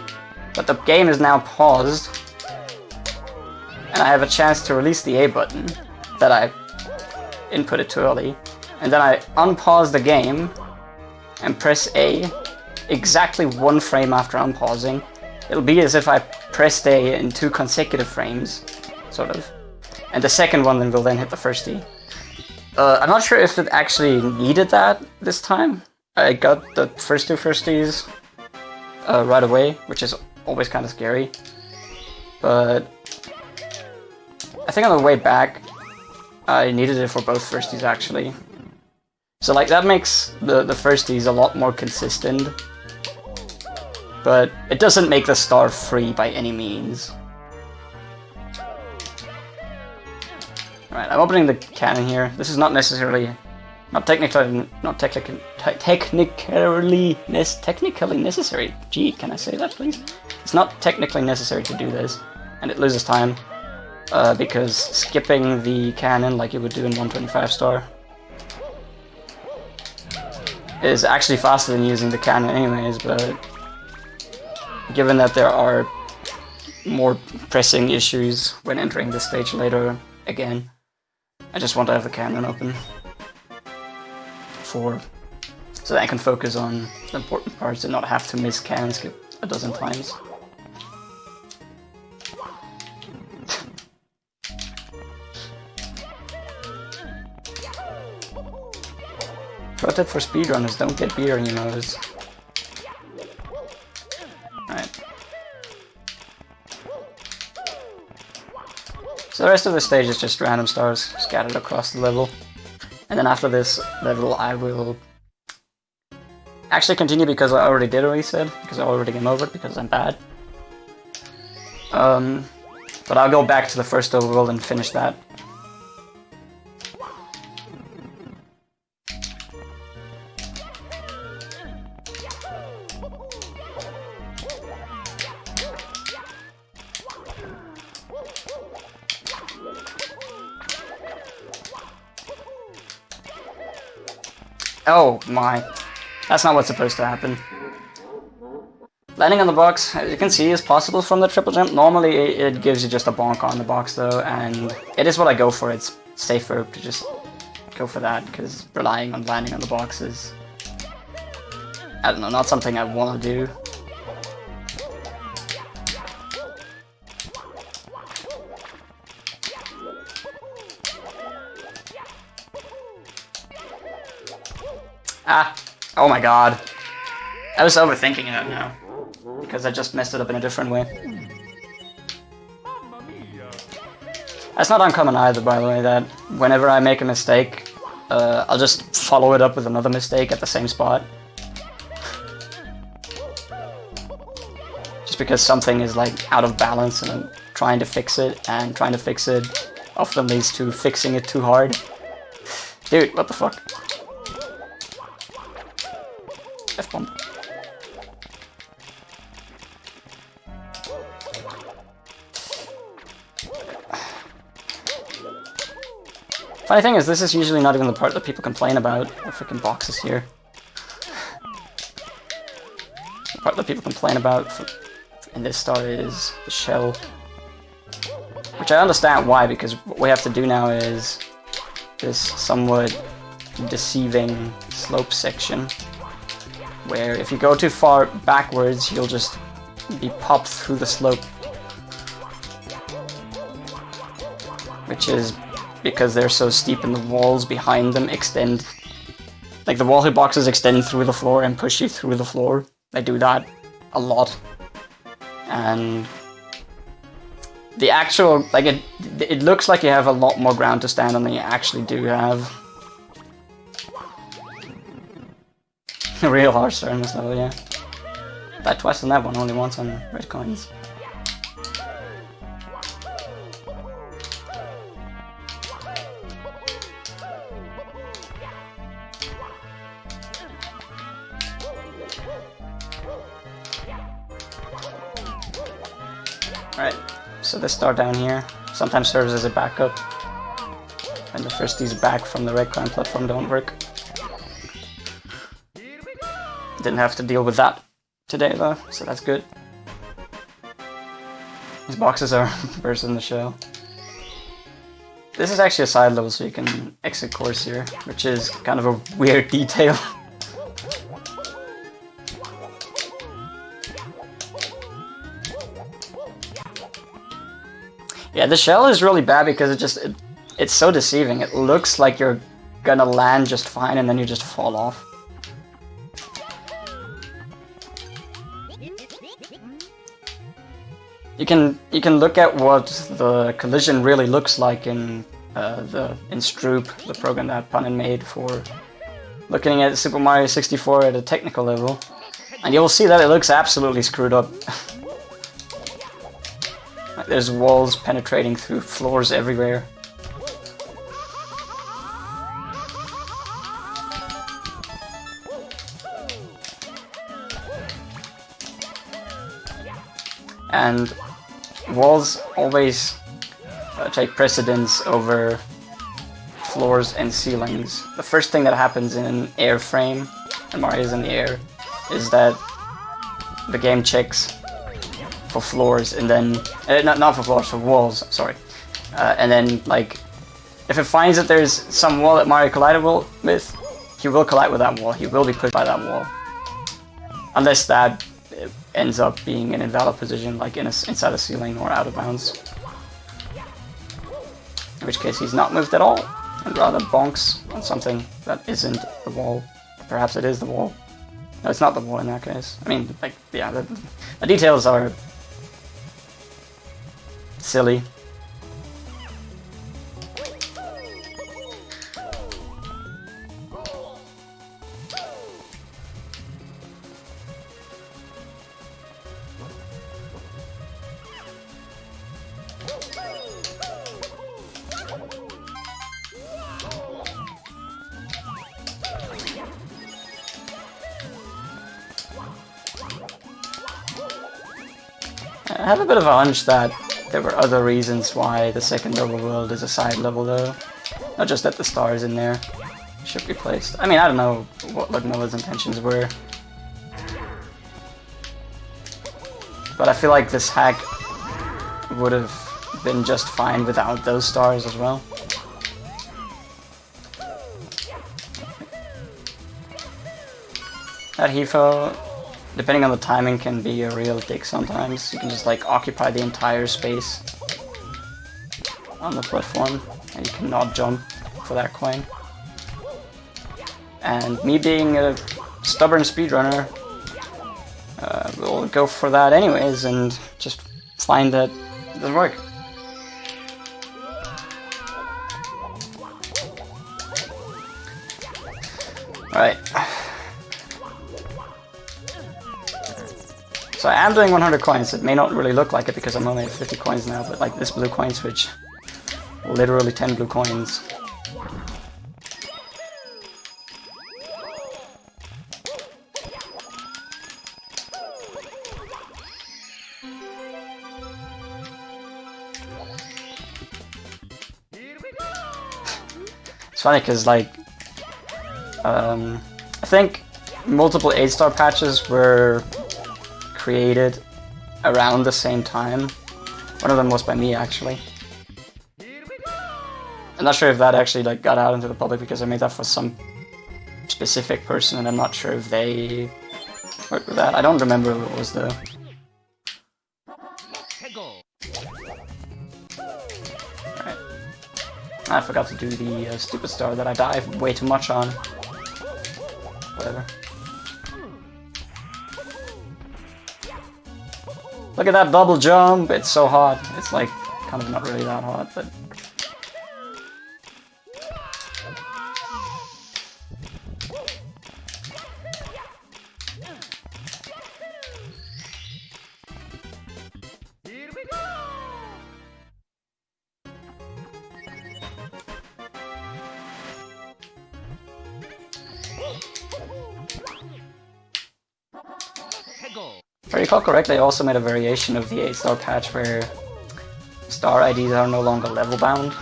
but the game is now paused and I have a chance to release the A button that I inputted too early. And then I unpause the game and press A exactly one frame after unpausing. It'll be as if I pressed A in 2 consecutive frames, sort of. And the second one will then hit the firstie. I'm not sure if it actually needed that this time. I got the first 2 firsties right away, which is always kind of scary. But I think on the way back, I needed it for both firsties actually. So like that makes the firsties a lot more consistent, but it doesn't make the star free by any means. Alright, I'm opening the cannon here. This is not necessarily, technically necessary. Gee, can I say that please? It's not technically necessary to do this, and it loses time, because skipping the cannon like you would do in 125 star is actually faster than using the cannon anyways, but given that there are more pressing issues when entering this stage later again, I just want to have the cannon open so that I can focus on the important parts and not have to miss cannon skip a dozen times. Pro tip for speedrunners, don't get beer in your nose. Alright. So the rest of the stage is just random stars scattered across the level. And then after this level I will actually continue because I already did a reset, because I already game over it, because I'm bad. But I'll go back to the first overworld and finish that. Oh my, that's not what's supposed to happen. Landing on the box, as you can see, is possible from the triple jump. Normally it gives you just a bonk on the box though, and it is what I go for. It's safer to just go for that, because relying on landing on the box is, I don't know, not something I want to do. Ah! Oh my god. I was overthinking it now, because I just messed it up in a different way. That's not uncommon either, by the way, that whenever I make a mistake, I'll just follow it up with another mistake at the same spot. because something is like out of balance and I'm trying to fix it, and trying to fix it often leads to fixing it too hard. Dude, what the fuck? F-bomb. Funny thing is, this is usually not even the part that people complain about. The freaking boxes here. The part that people complain about in this star is the shell. Which I understand why, because what we have to do now is this somewhat deceiving slope section, where if you go too far backwards, you'll just be popped through the slope. Which is because they're so steep and the walls behind them extend. Like, the wall hitboxes extend through the floor and push you through the floor. They do that a lot. And the actual, like, it looks like you have a lot more ground to stand on than you actually do have. Real harsh start in this level, yeah. Died twice on that one, only once on red coins. Alright, so this star down here sometimes serves as a backup when the firsties back from the red coin platform don't work. Didn't have to deal with that today though, so that's good. These boxes are worse than the shell. This is actually a side level, so you can exit course here, which is kind of a weird detail. Yeah, the shell is really bad because it's so deceiving. It looks like you're gonna land just fine and then you just fall off. You can look at what the collision really looks like in Stroop, the program that Panin made for looking at Super Mario 64 at a technical level, and you'll see that it looks absolutely screwed up. Like, there's walls penetrating through floors everywhere. And walls always take precedence over floors and ceilings. The first thing that happens in an airframe, and Mario's in the air, is that the game checks for floors, and then not for floors, for walls. Sorry, and then like if it finds that there's some wall that Mario collided with, he will collide with that wall. He will be pushed by that wall, unless that ends up being an invalid position, like inside a ceiling or out of bounds. In which case he's not moved at all, and rather bonks on something that isn't the wall. Perhaps it is the wall. No, it's not the wall in that case. I mean, like, yeah, the details are silly. I have a bit of a hunch that there were other reasons why the second overworld is a side level though. Not just that the stars in there should be placed. I mean, I don't know what Ludmilla's intentions were. But I feel like this hack would have been just fine without those stars as well. That Hifo, depending on the timing, can be a real dick sometimes. You can just like occupy the entire space on the platform and you cannot jump for that coin. And me being a stubborn speedrunner, will go for that anyways and just find that it doesn't work. Alright. So I am doing 100 coins. It may not really look like it because I'm only at 50 coins now, but like this blue coin switch, literally 10 blue coins. It's funny because like, I think multiple 8-star patches were created around the same time. One of them was by me, actually. I'm not sure if that actually like got out into the public because I made that for some specific person, and I'm not sure if they worked with that. I don't remember who it was though. Alright. I forgot to do the stupid star that I dive way too much on. Whatever. Look at that double jump! It's so hot. It's like, kind of not really that hot, but... If I recall correctly, I also made a variation of the 8-star patch where star IDs are no longer level bound.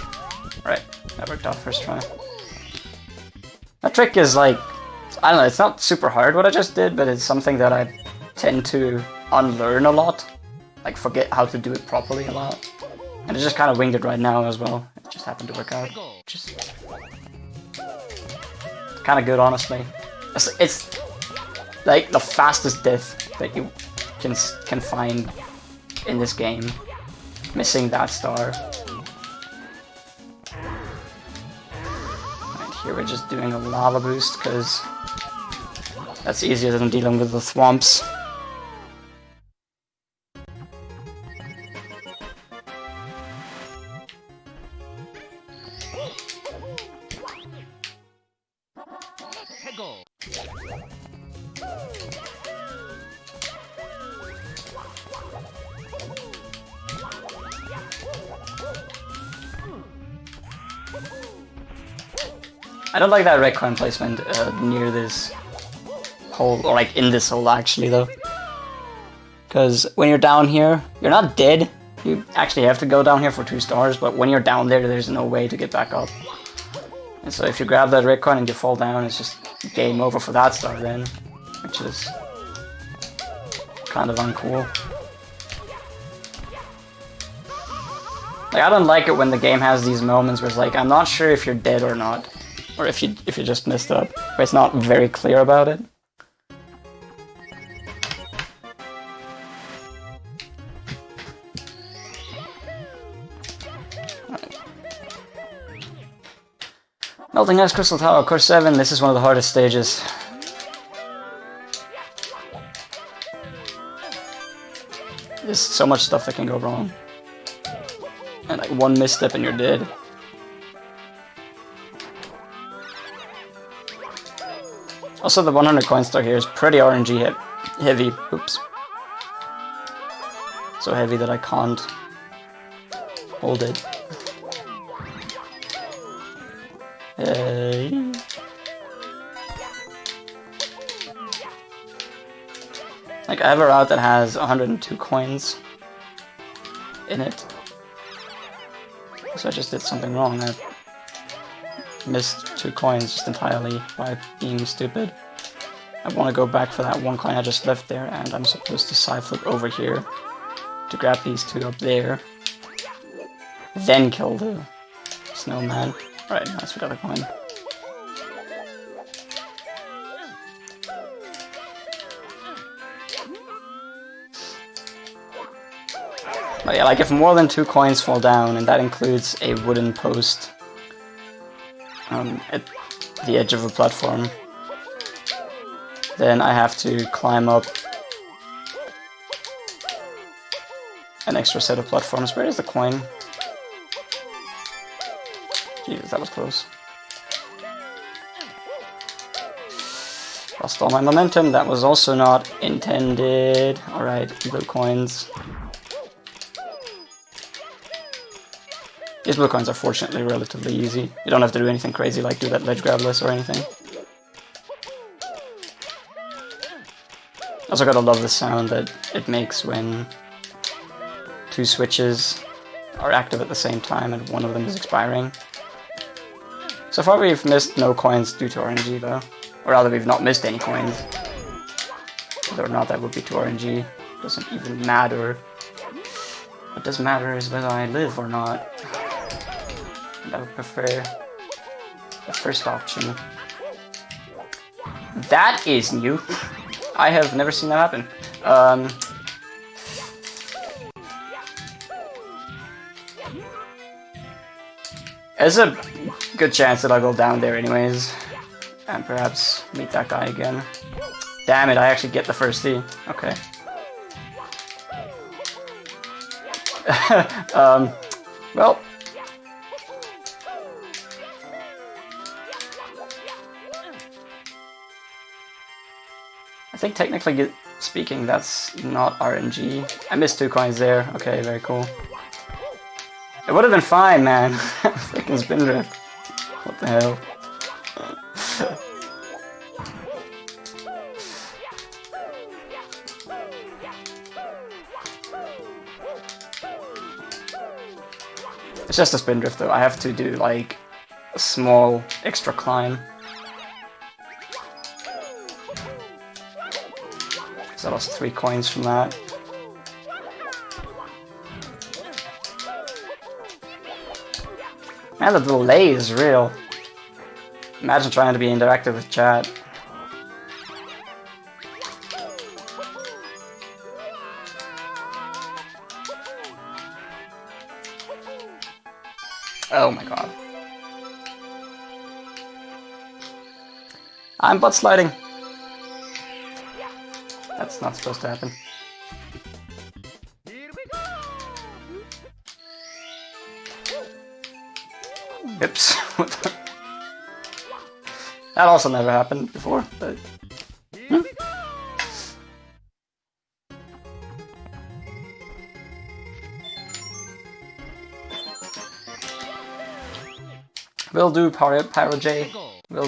Right, that worked out first try. That trick is like, I don't know, it's not super hard what I just did, but it's something that I tend to unlearn a lot. Like forget how to do it properly a lot. And I just kind of winged it right now as well. It just happened to work out. Just kind of good, honestly. It's like the fastest death that you can find in this game. Missing that star. Right, here we're just doing a lava boost because that's easier than dealing with the thwomps. I don't like that red coin placement near this hole, or like in this hole actually though. Because when you're down here, you're not dead. You actually have to go down here for 2 stars, but when you're down there, there's no way to get back up. And so if you grab that red coin and you fall down, it's just game over for that star then. Which is kind of uncool. Like, I don't like it when the game has these moments where it's like, I'm not sure if you're dead or not. Or if you just messed up, but it's not very clear about it. Right. Melting Ice Crystal Tower, course 7. This is one of the hardest stages. There's so much stuff that can go wrong. And like one misstep and you're dead. Also, the 100 coin star here is pretty RNG heavy. Oops. So heavy that I can't hold it. Hey. Like, I have a route that has 102 coins in it. So I just did something wrong. I missed 2 coins just entirely by being stupid. I want to go back for that 1 coin I just left there, and I'm supposed to side flip over here to grab these 2 up there. Then kill the snowman. Right, nice, we got a coin. But yeah, like if more than 2 coins fall down, and that includes a wooden post at the edge of a platform, then I have to climb up an extra set of platforms. Where is the coin? Jesus, that was close. Oh, Lost all my momentum. That was also not intended. Alright, blue coins. These blue coins are fortunately relatively easy. You don't have to do anything crazy like do that ledge grabless or anything. Also gotta love the sound that it makes when two switches are active at the same time and one of them is expiring. So far we've missed no coins due to RNG though. Or rather we've not missed any coins. Whether or not that would be to RNG doesn't even matter. What does matter is whether I live or not. And I would prefer the first option. That is new. I have never seen that happen. There's a good chance that I'll go down there anyways. And perhaps meet that guy again. Damn it, I actually get the first T. Okay. Well. I think technically speaking, that's not RNG. I missed 2 coins there. Okay, very cool. It would have been fine, man. Freaking spin drift. What the hell? It's just a spin drift though. I have to do like a small extra climb. So I lost 3 coins from that. Man, the delay is real. Imagine trying to be interactive with chat. Oh my god. I'm butt sliding. That's not supposed to happen. Oops. That also never happened before, but... Will do, Pyro J. Will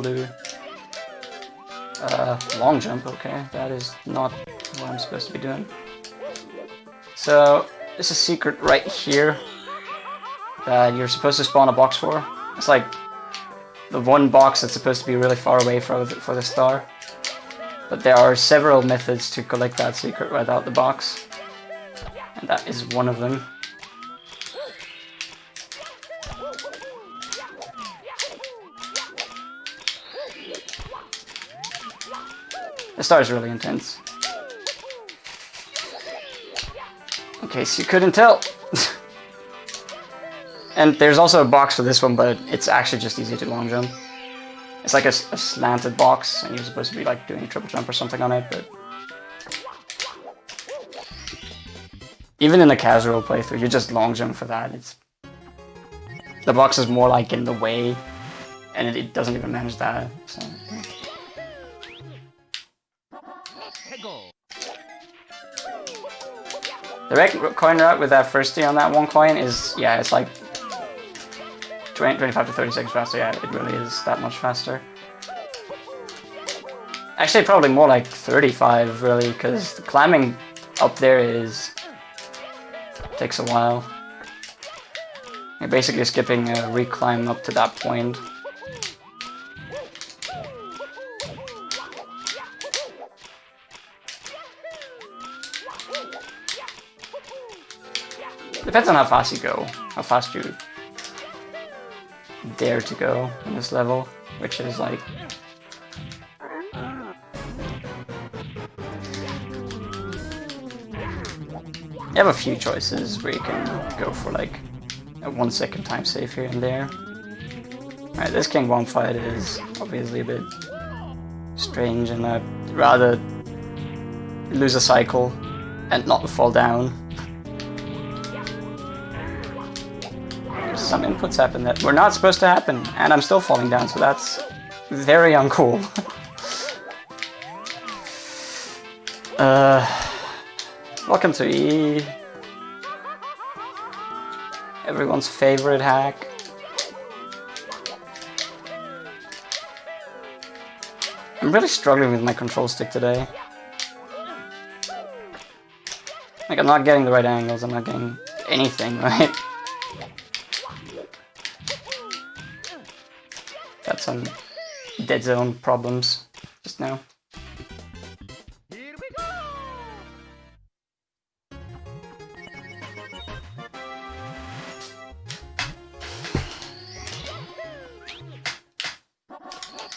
do. Long jump, okay. That is not what I'm supposed to be doing. So, there's a secret right here that you're supposed to spawn a box for. It's like the one box that's supposed to be really far away for the star. But there are several methods to collect that secret without the box. And that is one of them. The star is really intense. In case you couldn't tell. And there's also a box for this one, but it's actually just easy to long jump. It's like a slanted box, and you're supposed to be like doing a triple jump or something on it, but... Even in a casual playthrough, you just long jump for that. The box is more like in the way, and it doesn't even manage that, so... The coin route with that first T on that one coin is, yeah, it's like 25 to 30 seconds faster. Yeah, it really is that much faster. Actually, probably more like 35, really, because climbing up there takes a while. You're basically skipping a reclimb up to that point. Depends on how fast you go, how fast you dare to go in this level, which is like... You have a few choices where you can go for like a 1 second time save here and there. Alright, this King Bomb fight is obviously a bit strange, and I'd rather lose a cycle and not fall down. Some inputs happen that were not supposed to happen, and I'm still falling down, so that's very uncool. Welcome to E. Everyone's favorite hack. I'm really struggling with my control stick today. Like, I'm not getting the right angles, I'm not getting anything right. Got some dead zone problems just now. Here we go.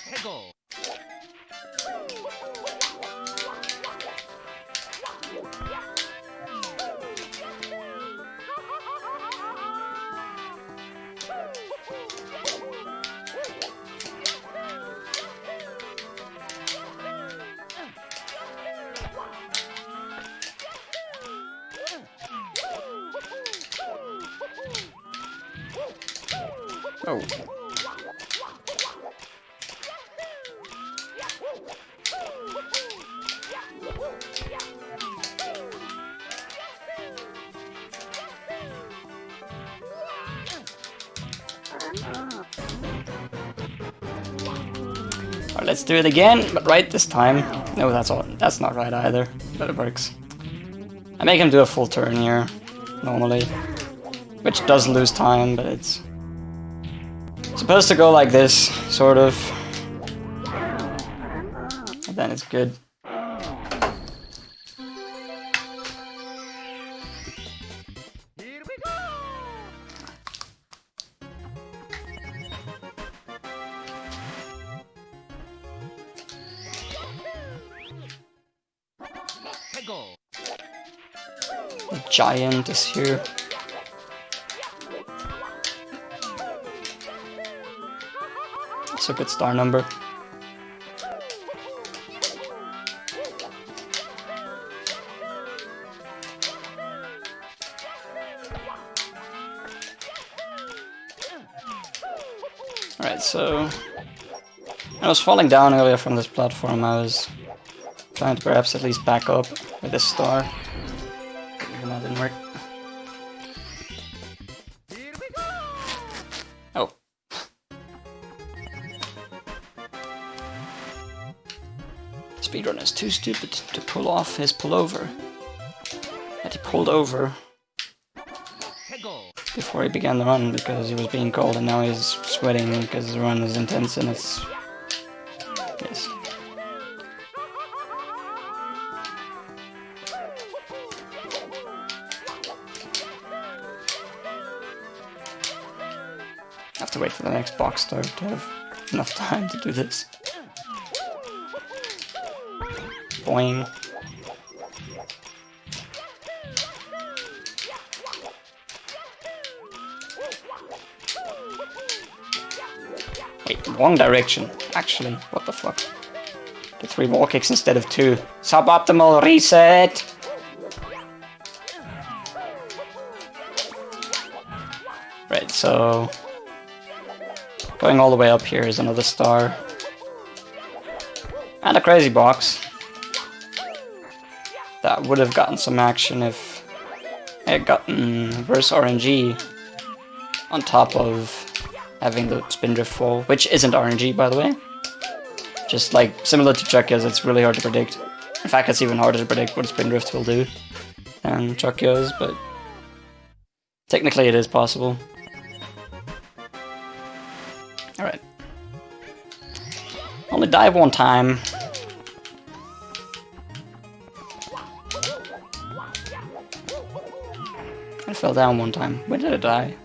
Hey, go. Oh. Alright, let's do it again, but right this time. No, that's not right either, but it works. I make him do a full turn here, normally. Which does lose time, but it's supposed to go like this, sort of. And then it's good. Here we go. Hey, go. The giant is here. It's a good star number. Alright, so I was falling down earlier from this platform. I was trying to perhaps at least back up with this star. Even that didn't work. Oh. Speedrunner's too stupid to pull off his pullover. That he pulled over before he began the run because he was being cold, and now he's sweating because the run is intense and it's... Yes. I have to wait for the next box start to have enough time to do this. Boing. Wait, wrong direction. Actually, what the fuck? The 3 wall kicks instead of 2. Suboptimal reset! Right, so... going all the way up here is another star. And a crazy box. That would have gotten some action if I had gotten reverse RNG on top of having the Spindrift fall, which isn't RNG, by the way. Just like, similar to Chuckya's, it's really hard to predict. In fact, it's even harder to predict what Spindrift will do than Chuckya's, but technically it is possible. Alright. Only dive one time. I fell down one time. Where did I die?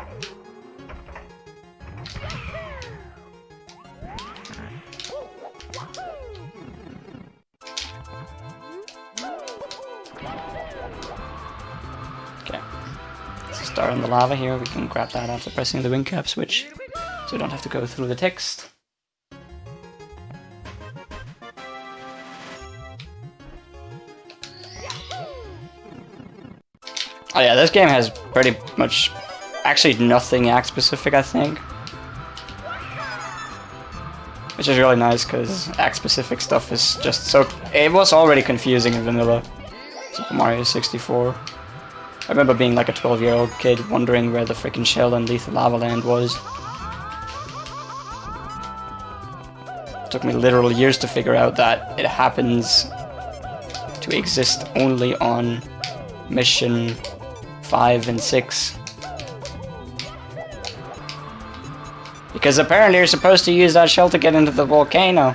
Okay. There's a star in the lava here. We can grab that after pressing the wing cap switch, so we don't have to go through the text. Oh yeah, this game has pretty much, actually nothing act specific, I think. Which is really nice, because act-specific stuff is just so... It was already confusing in vanilla Super Mario 64. I remember being like a 12-year-old kid wondering where the frickin' shell in Lethal Lava Land was. It took me literal years to figure out that it happens to exist only on mission 5 and 6. Because apparently you're supposed to use that shell to get into the volcano.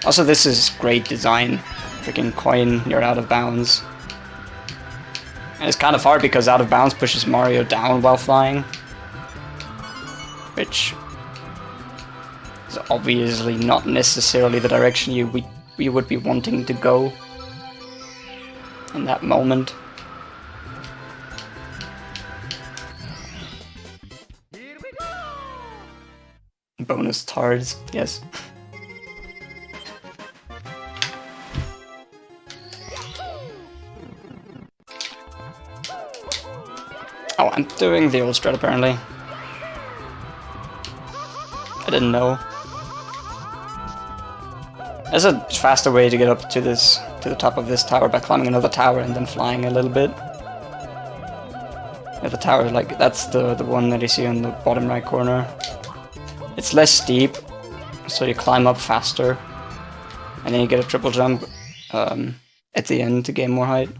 Also, this is great design. Freaking coin, you're out of bounds. And it's kind of hard because out of bounds pushes Mario down while flying. Which is obviously not necessarily the direction you would be wanting to go in that moment. Bonus tards, yes. Oh, I'm doing the old strat apparently. I didn't know. There's a faster way to get up to the top of this tower by climbing another tower and then flying a little bit. Yeah, the tower, like, that's the one that you see on the bottom right corner. It's less steep, so you climb up faster, and then you get a triple jump at the end to gain more height.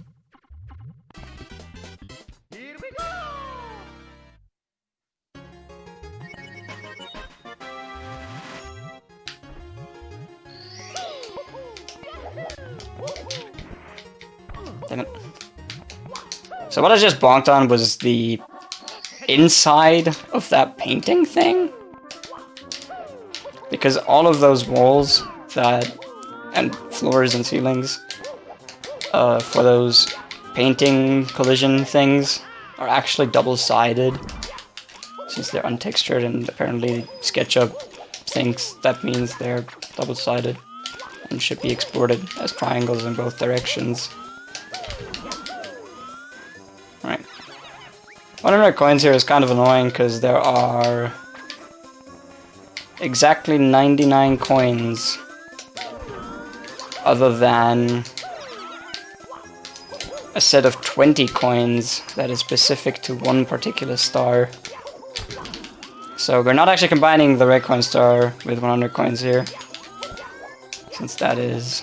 Damn it. So what I just bonked on was the inside of that painting thing. Because all of those walls and floors and ceilings for those painting collision things are actually double-sided. Since they're untextured and apparently SketchUp thinks that means they're double-sided and should be exported as triangles in both directions. Right. 100 coins here is kind of annoying because there are exactly 99 coins other than a set of 20 coins that is specific to one particular star. So we're not actually combining the red coin star with 100 coins here, since that is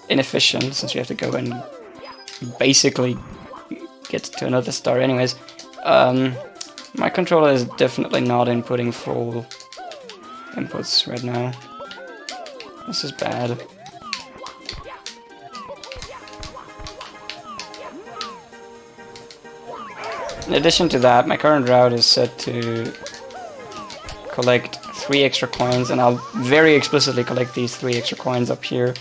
inefficient, since we have to go and basically get to another star anyways. My controller is definitely not inputting full inputs right now. This is bad. In addition to that, my current route is set to collect 3 extra coins, and I'll very explicitly collect these 3 extra coins up here.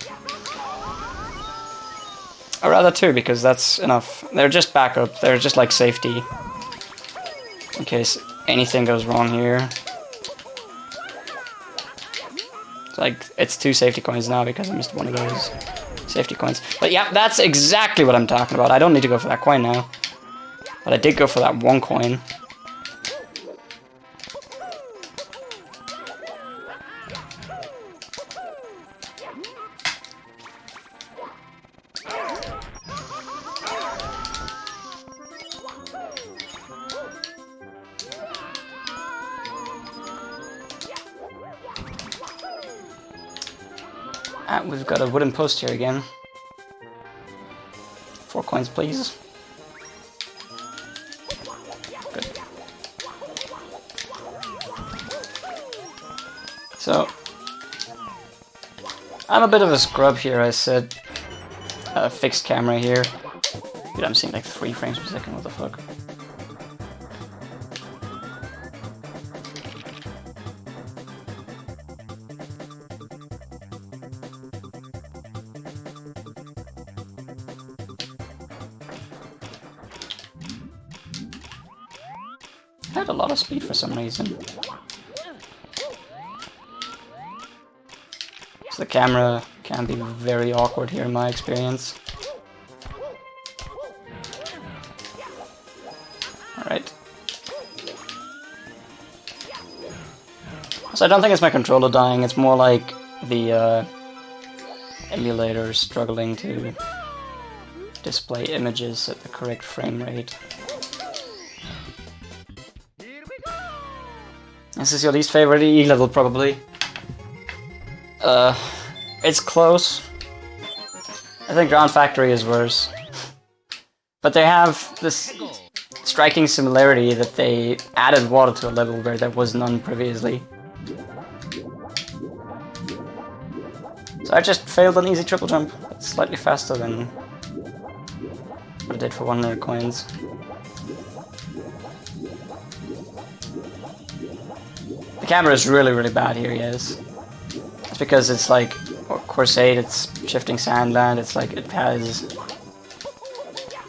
Or rather 2, because that's enough. They're just backup, they're just like safety. In case anything goes wrong here. It's like, it's 2 safety coins now because I missed one of those safety coins. But yeah, that's exactly what I'm talking about. I don't need to go for that coin now. But I did go for that 1 coin. And we've got a wooden post here again. 4 coins, please. Good. So, I'm a bit of a scrub here. I set a fixed camera here. Dude, I'm seeing like 3 frames per second. What the fuck? I had a lot of speed for some reason. So the camera can be very awkward here in my experience. Alright. So I don't think it's my controller dying, it's more like the emulator struggling to display images at the correct frame rate. This is your least favorite E level, probably. It's close. I think Ground Factory is worse. But they have this striking similarity that they added water to a level where there was none previously. So I just failed an easy triple jump. It's slightly faster than what I did for 100 coins. The camera is really bad here, yes. It's because it's like Course 8, it's shifting sandland, it's like it has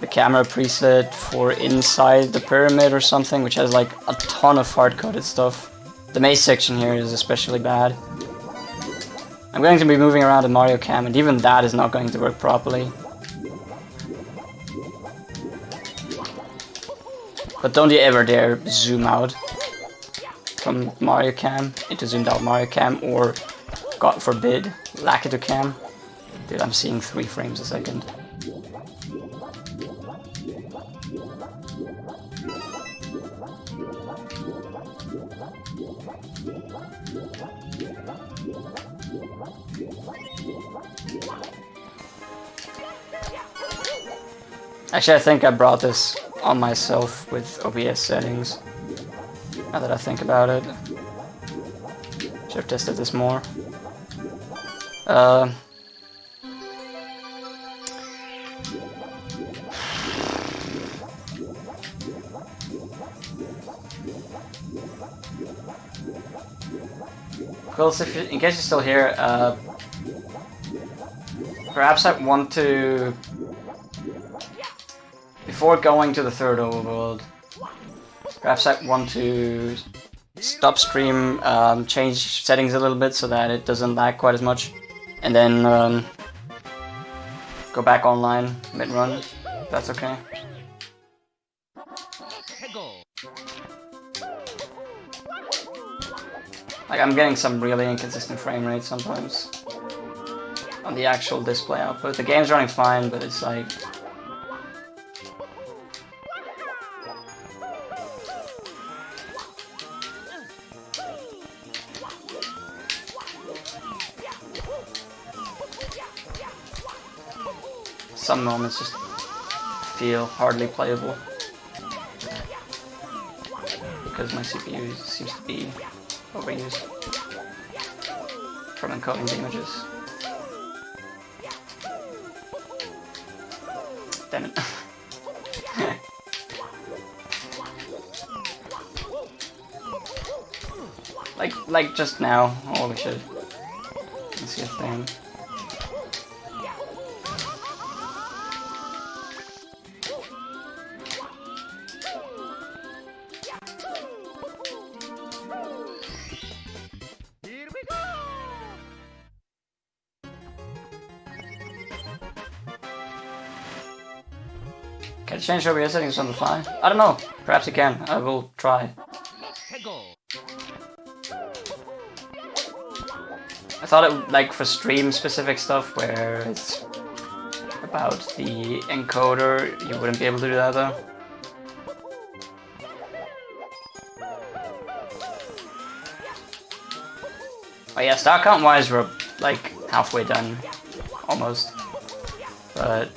the camera preset for inside the pyramid or something, which has like a ton of hard-coded stuff. The maze section here is especially bad. I'm going to be moving around in Mario Cam, and even that is not going to work properly. But don't you ever dare zoom out from Mario Cam into zoomed out Mario Cam, or God forbid, Lakitu Cam. Dude, I'm seeing 3 frames a second. Actually, I think I brought this on myself with OBS settings. Now that I think about it. Should have tested this more. Well, so if you, in case you're still here, perhaps I want to, before going to the third overworld, perhaps I want to stop stream, change settings a little bit so that it doesn't lag quite as much, and then go back online mid-run, if that's okay. Like, I'm getting some really inconsistent frame rates sometimes on the actual display output. The game's running fine, but it's like... some moments just feel hardly playable because my CPU seems to be overused from encoding the images. Damn it. like just now. Holy shit. I can see a thing. Can I change OBS settings on the fly? I don't know. Perhaps you can. I will try. I thought it, like, for stream-specific stuff where it's about the encoder, you wouldn't be able to do that though. Oh yeah, star count-wise, we're like halfway done, almost. But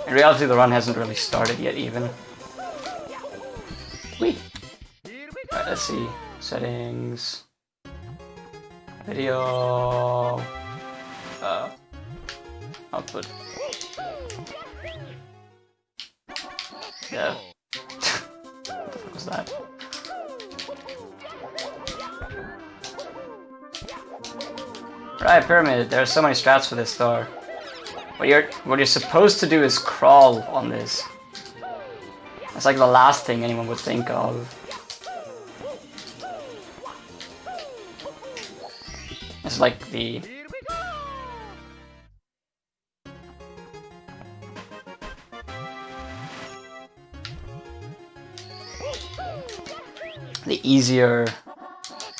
in reality, the run hasn't really started yet, even. Whee! Alright, let's see. Settings. Video. Output. Yeah. What the fuck was that? Right, pyramid. There are so many strats for this star. What you're supposed to do is crawl on this. That's like the last thing anyone would think of. It's like the... the easier,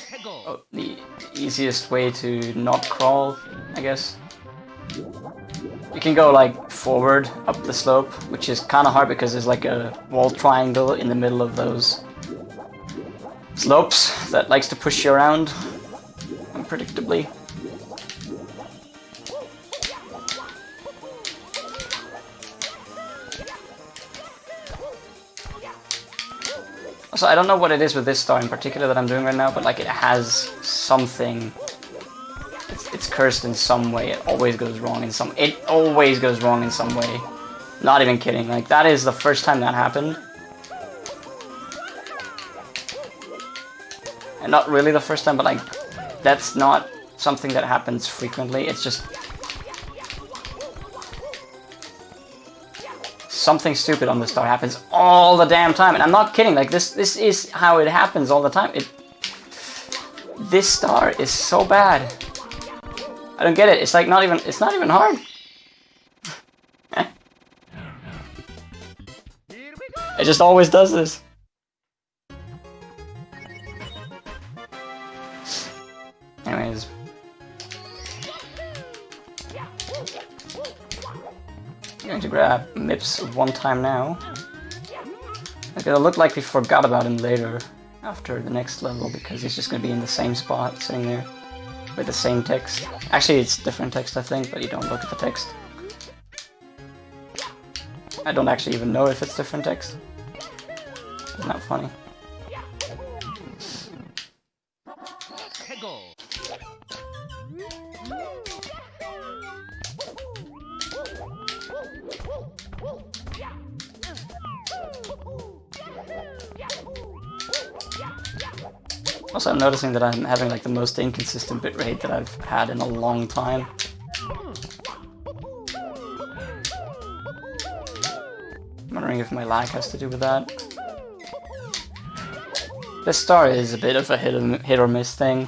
해골. the easiest way to not crawl, I guess. You can go like forward up the slope, which is kind of hard because there's like a wall triangle in the middle of those slopes that likes to push you around unpredictably. So I don't know what it is with this star in particular that I'm doing right now, but like it has something. It's cursed in some way. It always goes wrong in some. It always goes wrong in some way. Not even kidding. Like that is the first time that happened, and not really the first time, but like that's not something that happens frequently. It's just something stupid on the star happens all the damn time, and I'm not kidding. Like this is how it happens all the time. This star is so bad. I don't get it. It's like it's not even hard. It just always does this. Anyways. I'm going to grab Mips one time now. It'll look like we forgot about him later, after the next level, because he's just going to be in the same spot, sitting there, with the same text. Actually, it's different text, I think, but you don't look at the text. I don't actually even know if it's different text. Isn't that funny? 해골. Also, I'm noticing that I'm having like the most inconsistent bitrate that I've had in a long time. I'm wondering if my lag has to do with that. This star is a bit of a hit or miss thing.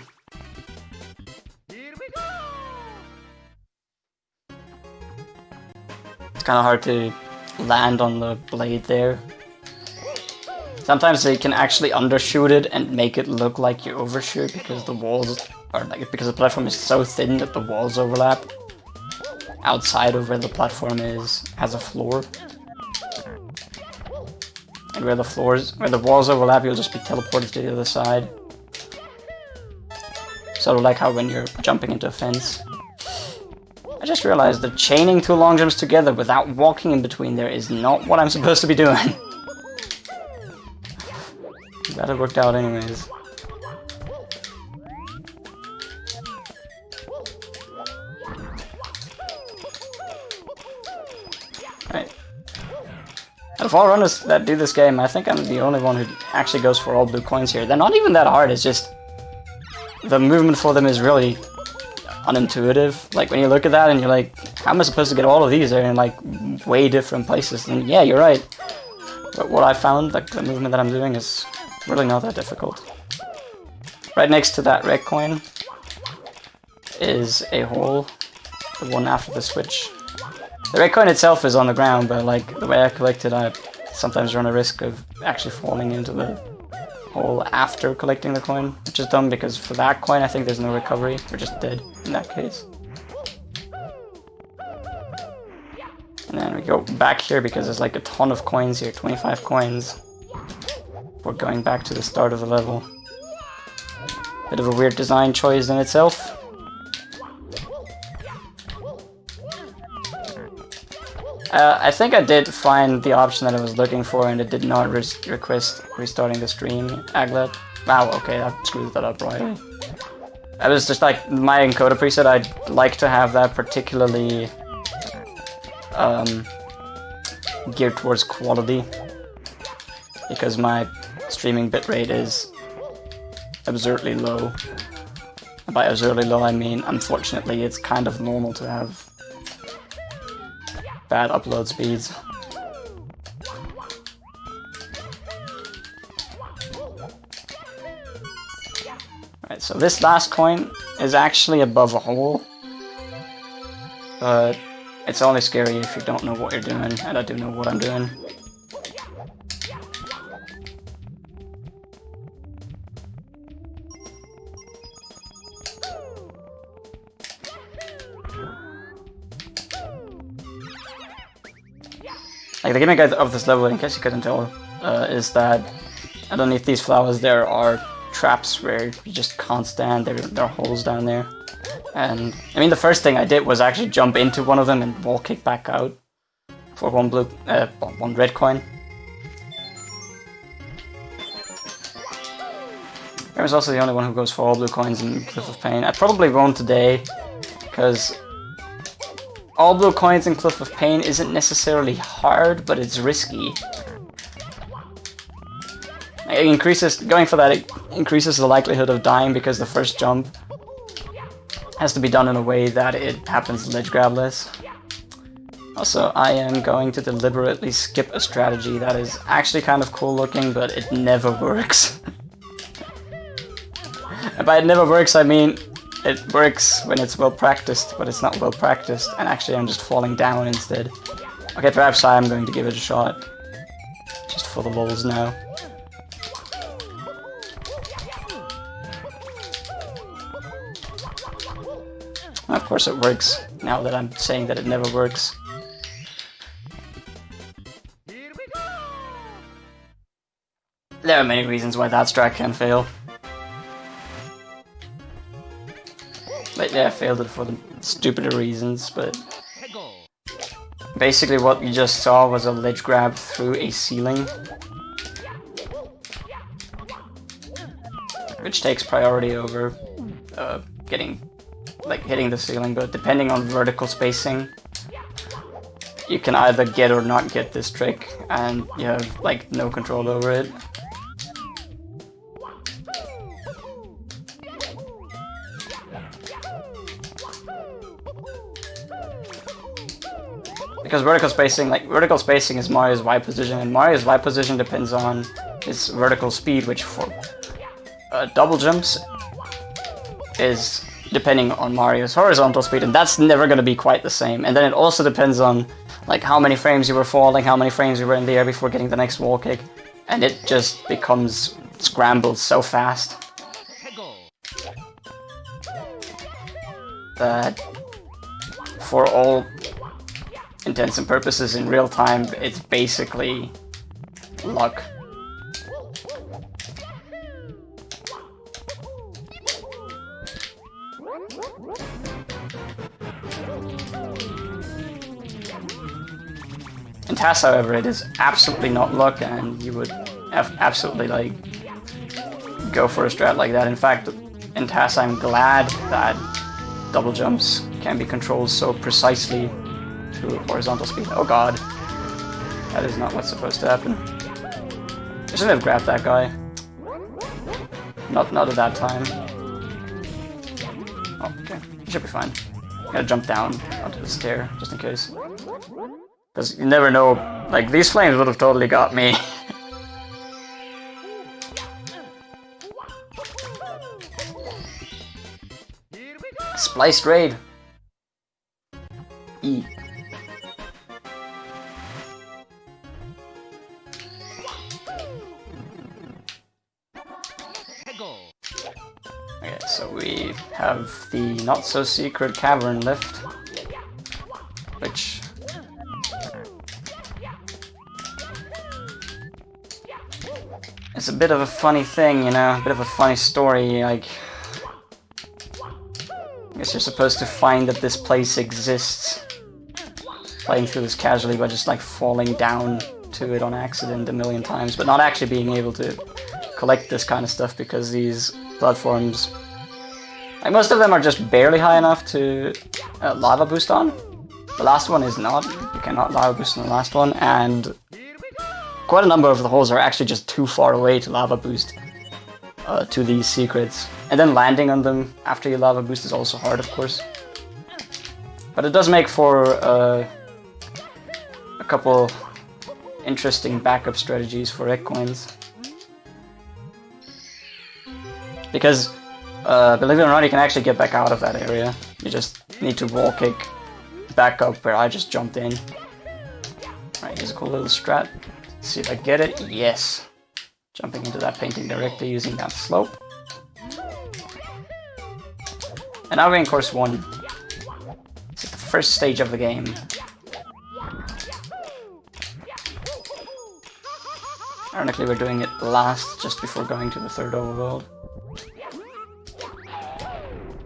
It's kind of hard to land on the blade there. Sometimes they can actually undershoot it and make it look like you overshoot because the walls are like, because the platform is so thin that the walls overlap outside of where the platform has a floor. And where the walls overlap, you'll just be teleported to the other side. Sort of like how when you're jumping into a fence. I just realized that chaining two long jumps together without walking in between there is not what I'm supposed to be doing. Glad it worked out anyways. Right. Out of all runners that do this game, I think I'm the only one who actually goes for all blue coins here. They're not even that hard, it's just the movement for them is really unintuitive. Like when you look at that and you're like, how am I supposed to get all of these? They're in like way different places. And yeah, you're right. But what I found, like the movement that I'm doing is really not that difficult. Right next to that red coin is a hole, the one after the switch. The red coin itself is on the ground, but like the way I collect it, I sometimes run a risk of actually falling into the hole after collecting the coin, which is dumb because for that coin I think there's no recovery. We're just dead in that case. And then we go back here because there's like a ton of coins here, 25 coins. We're going back to the start of the level. Bit of a weird design choice in itself. I think I did find the option that I was looking for and it did not request restarting the stream, Aglet. Wow, okay, that screws that up right. I was just like, my encoder preset, I'd like to have that particularly geared towards quality. Because my streaming bitrate is absurdly low. By absurdly low I mean, unfortunately, it's kind of normal to have bad upload speeds. Right, so this last coin is actually above a hole. But it's only scary if you don't know what you're doing, and I do know what I'm doing. Like the gimmick of this level, in case you couldn't tell, is that underneath these flowers there are traps where you just can't stand. There are holes down there. And I mean, the first thing I did was actually jump into one of them and wall kick back out for one red coin. I was also the only one who goes for all blue coins in Cliff of Pain. I probably won't today, because all blue coins in Cliff of Pain isn't necessarily hard, but it's risky. It increases, going for that, it increases the likelihood of dying because the first jump has to be done in a way that it happens ledge grabless. Also, I am going to deliberately skip a strategy that is actually kind of cool looking, but it never works. And by it never works, I mean it works when it's well practiced, but it's not well practiced, and actually I'm just falling down instead. Okay, perhaps I am going to give it a shot. Just for the lulz now. Of course it works, now that I'm saying that it never works. There are many reasons why that strat can fail. But yeah, I failed it for the stupider reasons, but... Basically what you just saw was a ledge grab through a ceiling. Which takes priority over hitting the ceiling, but depending on vertical spacing, you can either get or not get this trick, and you have like no control over it. Because vertical spacing is Mario's Y position, and Mario's Y position depends on his vertical speed, which for double jumps is depending on Mario's horizontal speed, and that's never going to be quite the same. And then it also depends on like how many frames you were falling, how many frames you were in the air before getting the next wall kick, and it just becomes scrambled so fast that for all intents and purposes in real time, it's basically luck. In TAS, however, it is absolutely not luck, and you would absolutely like go for a strat like that. In fact, in TAS, I'm glad that double jumps can be controlled so precisely through horizontal speed. Oh god, that is not what's supposed to happen. I shouldn't have grabbed that guy. Not at that time. Oh, okay, should be fine. Gotta jump down onto the stair just in case. Because you never know, like, these flames would have totally got me. Spliced raid. E. Okay, so we have the not-so-secret cavern lift, which... it's a bit of a funny thing, you know, a bit of a funny story, like... I guess you're supposed to find that this place exists, playing through this casually by just like falling down to it on accident a million times, but not actually being able to collect this kind of stuff because these platforms, like most of them are just barely high enough to lava boost on. The last one is not, you cannot lava boost on the last one, and quite a number of the holes are actually just too far away to lava boost to these secrets. And then landing on them after you lava boost is also hard, of course. But it does make for a couple interesting backup strategies for egg coins. Because, believe it or not, you can actually get back out of that area. You just need to wall kick back up where I just jumped in. Alright, here's a cool little strat. Let's see if I get it. Yes! Jumping into that painting directly using that slope. And now we're in course 1. This is the first stage of the game. Ironically, we're doing it last, just before going to the third overworld.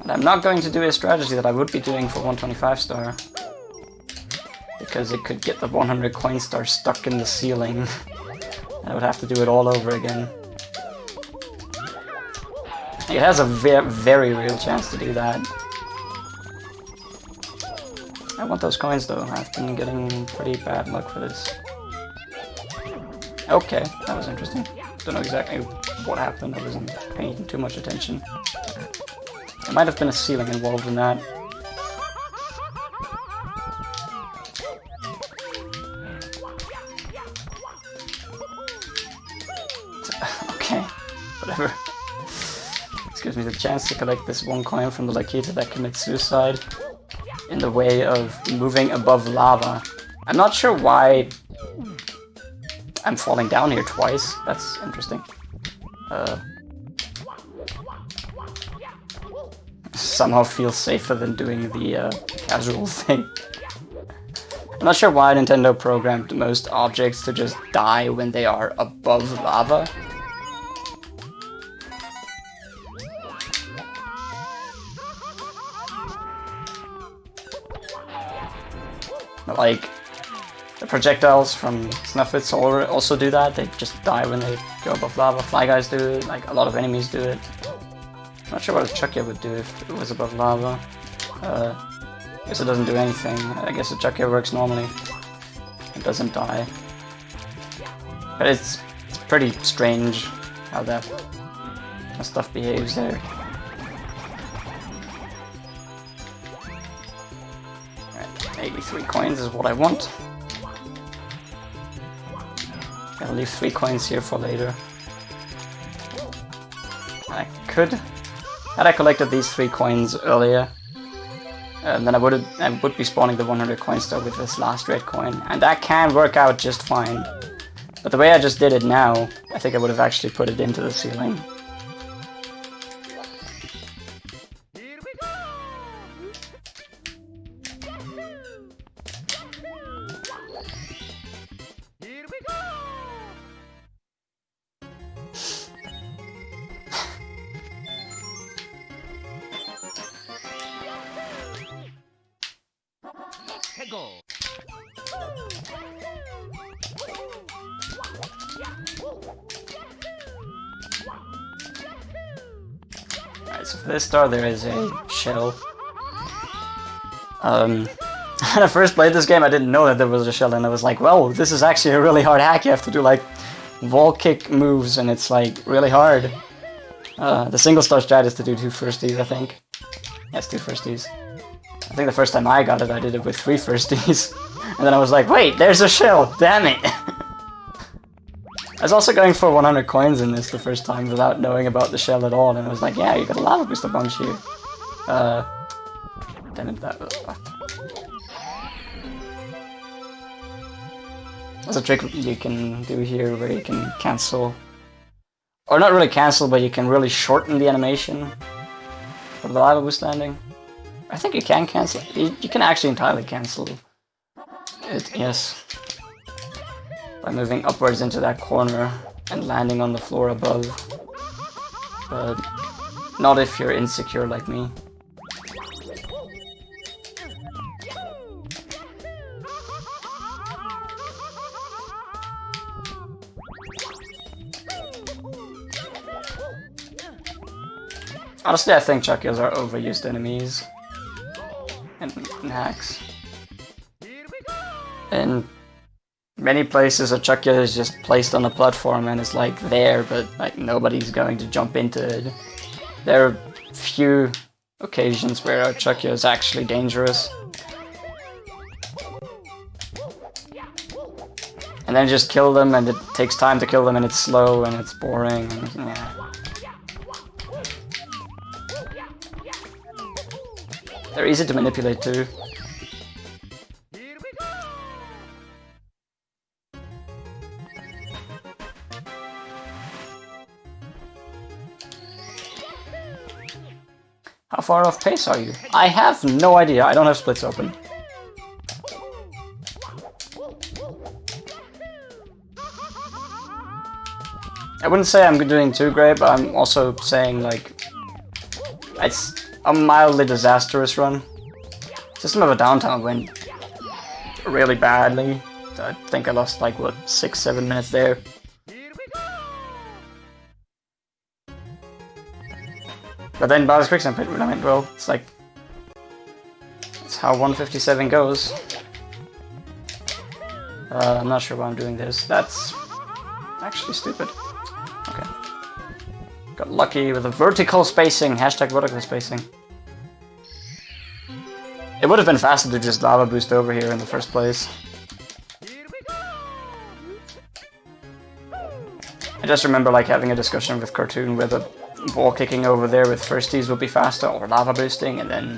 And I'm not going to do a strategy that I would be doing for 125 star. Because it could get the 100 coin star stuck in the ceiling. And I would have to do it all over again. It has a very real chance to do that. I want those coins though. I've been getting pretty bad luck for this. Okay, that was interesting. Don't know exactly what happened. I wasn't paying too much attention. There might have been a ceiling involved in that. Okay, whatever. This gives me the chance to collect this one coin from the Lakita that commits suicide in the way of moving above lava. I'm not sure why I'm falling down here twice. That's interesting. Somehow feels safer than doing the casual thing. I'm not sure why Nintendo programmed most objects to just die when they are above lava. Like, the projectiles from Snuffits also do that. They just die when they go above lava. Fly Guys do it, like a lot of enemies do it. I'm not sure what a Chuckya would do if it was above lava. I guess it doesn't do anything. I guess a Chuckya works normally. It doesn't die. But it's pretty strange how that stuff behaves there. Alright, 83 coins is what I want. I'll leave 3 coins here for later. I could... Had I collected these 3 coins earlier, then I would be spawning the 100 coin star with this last red coin, and that can work out just fine. But the way I just did it now, I think I would have actually put it into the ceiling. Alright, so for this star there is a shell. When I first played this game I didn't know that there was a shell, and I was like, well, this is actually a really hard hack. You have to do like wall kick moves and it's like really hard. The single star strat is to do 2 firsties, I think. Yes, 2 firsties. I think the first time I got it, I did it with 3 firsties. And then I was like, wait, there's a shell, damn it! I was also going for 100 coins in this the first time without knowing about the shell at all, and I was like, yeah, you got a lava boost a bunch here. Damn it, that was... There's a trick you can do here where you can cancel... Or not really cancel, but you can really shorten the animation of the lava boost landing. I think you can cancel... You can actually entirely cancel it, yes. By moving upwards into that corner and landing on the floor above. But not if you're insecure like me. Honestly, I think Chuckyas are overused enemies. And hacks. In many places a Chuckya is just placed on a platform and it's like there, but like nobody's going to jump into it. There are few occasions where a Chuckya is actually dangerous. And then just kill them, and it takes time to kill them, and it's slow and it's boring, and yeah. They're easy to manipulate too. How far off pace are you? I have no idea, I don't have splits open. I wouldn't say I'm doing too great, but I'm also saying, like, it's a mildly disastrous run. System of a Downtown went really badly. I think I lost, like, what, 6-7 minutes there. But then Bowser's Quicksand Pit, I mean, well, it's like, it's how 157 goes. I'm not sure why I'm doing this. That's actually stupid. Okay. Got lucky with the vertical spacing. Hashtag vertical spacing. It would have been faster to just lava boost over here in the first place. I just remember like having a discussion with Cartoon where the wall kicking over there with firsties would be faster, or lava boosting, and then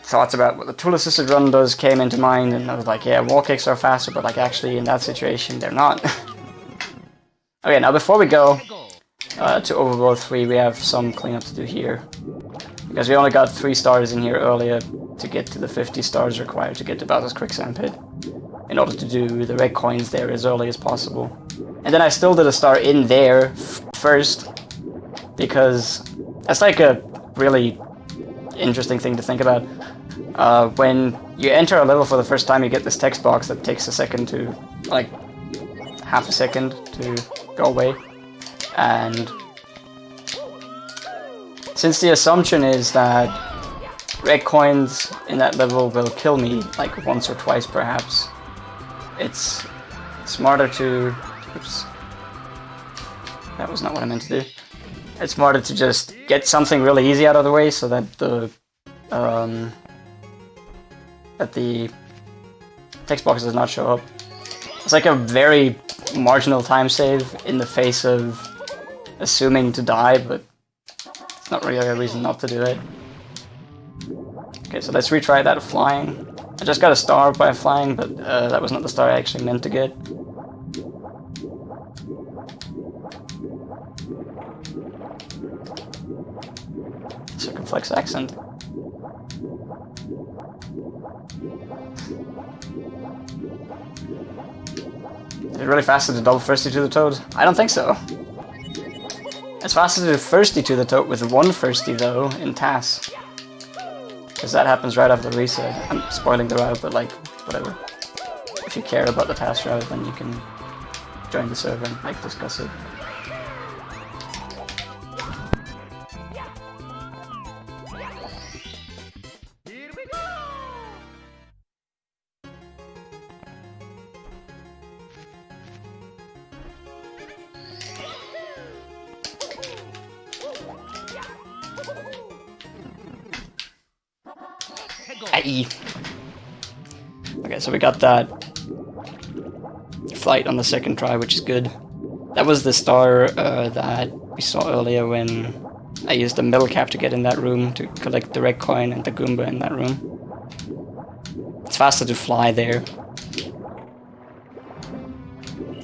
thoughts about what the tool assisted run does came into mind, and I was like, yeah, wall kicks are faster, but like actually in that situation they're not. Okay, now before we go to Overworld 3, we have some cleanup to do here. Because we only got 3 stars in here earlier to get to the 50 stars required to get to Bowser's Quicksand Pit, in order to do the red coins there as early as possible. And then I still did a star in there first, because that's like a really interesting thing to think about. When you enter a level for the first time, you get this text box that takes a second to, like, half a second to go away. And since the assumption is that red coins in that level will kill me, like, once or twice perhaps, it's smarter to... Oops. That was not what I meant to do. It's smarter to just get something really easy out of the way so that the text box does not show up. It's like a very marginal time save in the face of assuming to die, but it's not really a reason not to do it. Okay, so let's retry that flying. I just got a star by flying, but that was not the star I actually meant to get. Circumflex accent. Is it really faster to double firsty to the toad? I don't think so. It's faster to do firsty to the toad with 1 firsty though in TAS. Because that happens right after the reset. I'm spoiling the route, but like, whatever. If you care about the TAS route, then you can join the server and like discuss it. Aye. Okay, so we got that flight on the second try, which is good. That was the star that we saw earlier when I used the middle cap to get in that room to collect the red coin and the Goomba in that room. It's faster to fly there.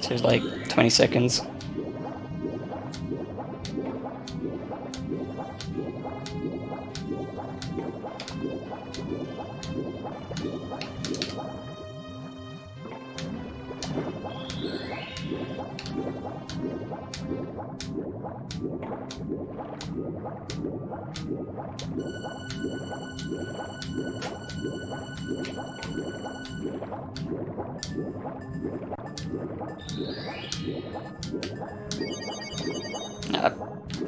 So it's like 20 seconds.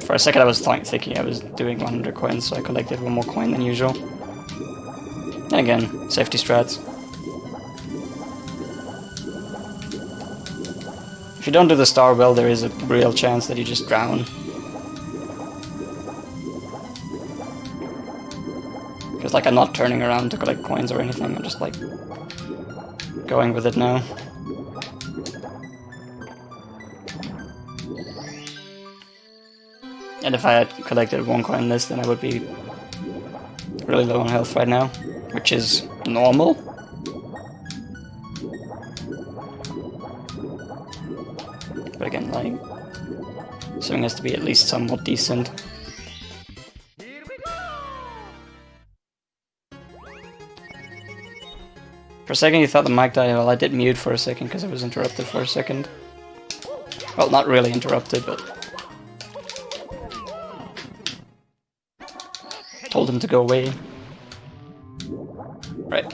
For a second I was thinking I was doing 100 coins, so I collected 1 more coin than usual. And again, safety strats. If you don't do the star well, there is a real chance that you just drown. Because like I'm not turning around to collect coins or anything, I'm just like going with it now. And if I had collected 1 coin less, then I would be really low on health right now, which is normal. But again, like, something has to be at least somewhat decent. For a second you thought the mic died. Well, I did mute for a second because I was interrupted for a second. Well, not really interrupted, but told him to go away. Right.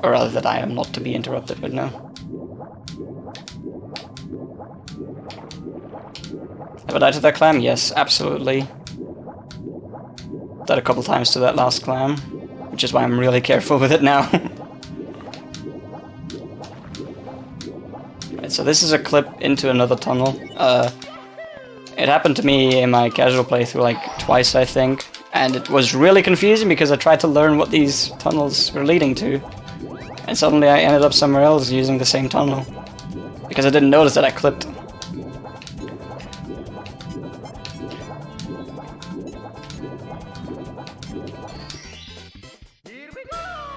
Or rather that I am not to be interrupted, but no. Have I died to that clam? Yes, absolutely. Died a couple times to that last clam, which is why I'm really careful with it now. Right, so this is a clip into another tunnel. It happened to me in my casual playthrough like twice, I think, and it was really confusing because I tried to learn what these tunnels were leading to, and suddenly I ended up somewhere else using the same tunnel, because I didn't notice that I clipped.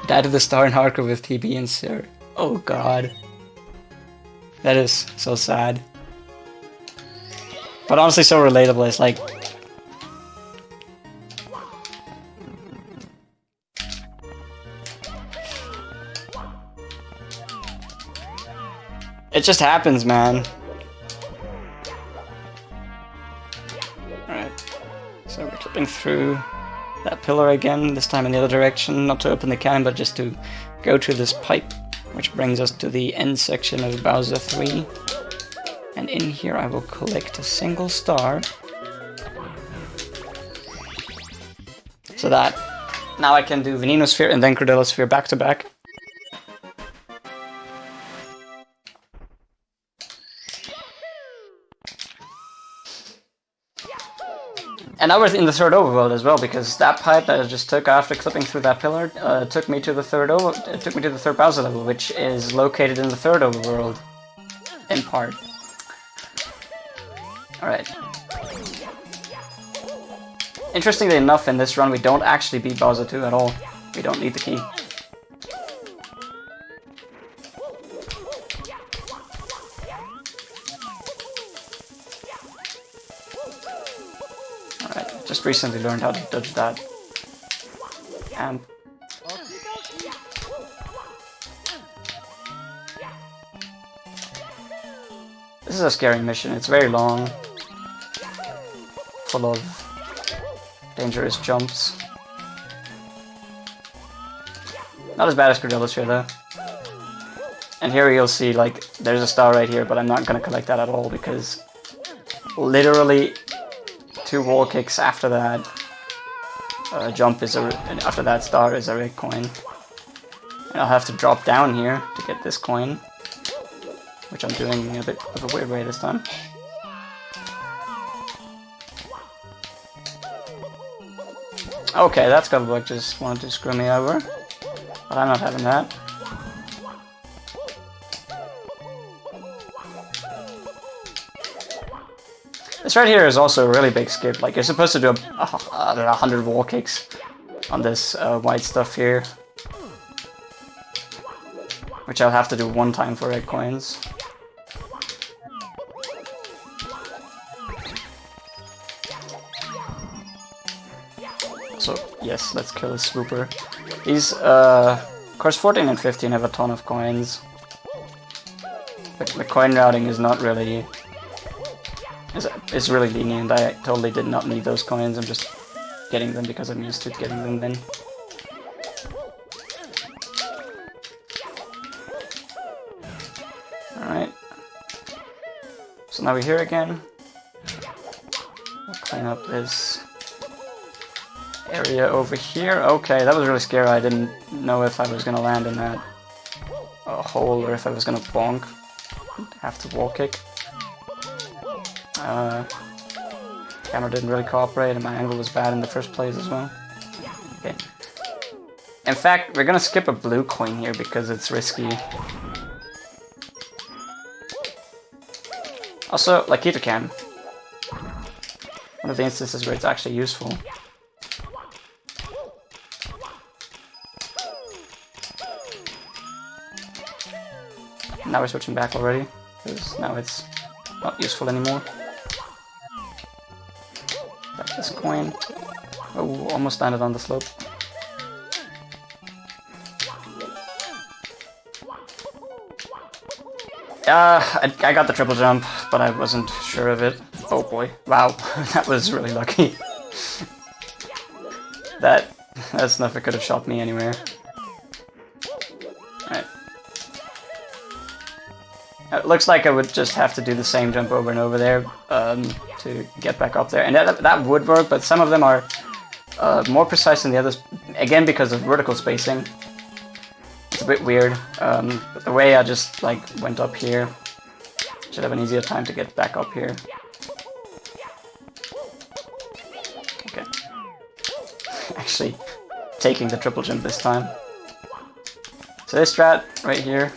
Died to the star in hardcore with TB and Sir. Oh god. That is so sad. But honestly so relatable, it's like... It just happens, man. Alright. So we're clipping through that pillar again, this time in the other direction, not to open the cannon, but just to go to this pipe, which brings us to the end section of Bowser 3. And in here I will collect a single star. So that now I can do Venenosphere and then Gordellosphere back to back. And now we're in the third overworld as well, because that pipe that I just took after clipping through that pillar took me to the third Bowser level, which is located in the third overworld, in part. Alright. Interestingly enough, in this run we don't actually beat Bowser 2 at all. We don't need the key. Alright, just recently learned how to dodge that amp. This is a scary mission, it's very long, full of dangerous jumps. Not as bad as Gordellosphere though. And here you'll see, like, there's a star right here, but I'm not gonna collect that at all because literally 2 wall kicks after that jump is after that star is a red coin. And I'll have to drop down here to get this coin, which I'm doing in a bit of a weird way this time. Okay, that Scuttlebuck just wanted to screw me over, but I'm not having that. This right here is also a really big skip. Like, you're supposed to do 100 wall kicks on this white stuff here, which I'll have to do 1 time for red coins. So, yes, let's kill this swooper. These, course 14 and 15 have a ton of coins. But the coin routing is not really... It's really lenient. I totally did not need those coins, I'm just getting them because I'm used to getting them then. Alright. So now we're here again. We'll clean up this area over here. Okay, that was really scary. I didn't know if I was gonna land in that hole or if I was gonna bonk. Have to wall kick. Camera didn't really cooperate and my angle was bad in the first place as well. Okay. In fact, we're gonna skip a blue coin here because it's risky. Also, like Keto Cam. One of the instances where it's actually useful. Now we're switching back already, because now it's not useful anymore. Back this coin. Oh, almost landed on the slope. I got the triple jump, but I wasn't sure of it. Oh boy, wow, that was really lucky. That stuff could have shot me anywhere. Alright. It looks like I would just have to do the same jump over and over there to get back up there. And that would work, but some of them are more precise than the others, again because of vertical spacing. It's a bit weird, but the way I just like went up here, should have an easier time to get back up here. Okay. Actually, taking the triple jump this time. So this strat right here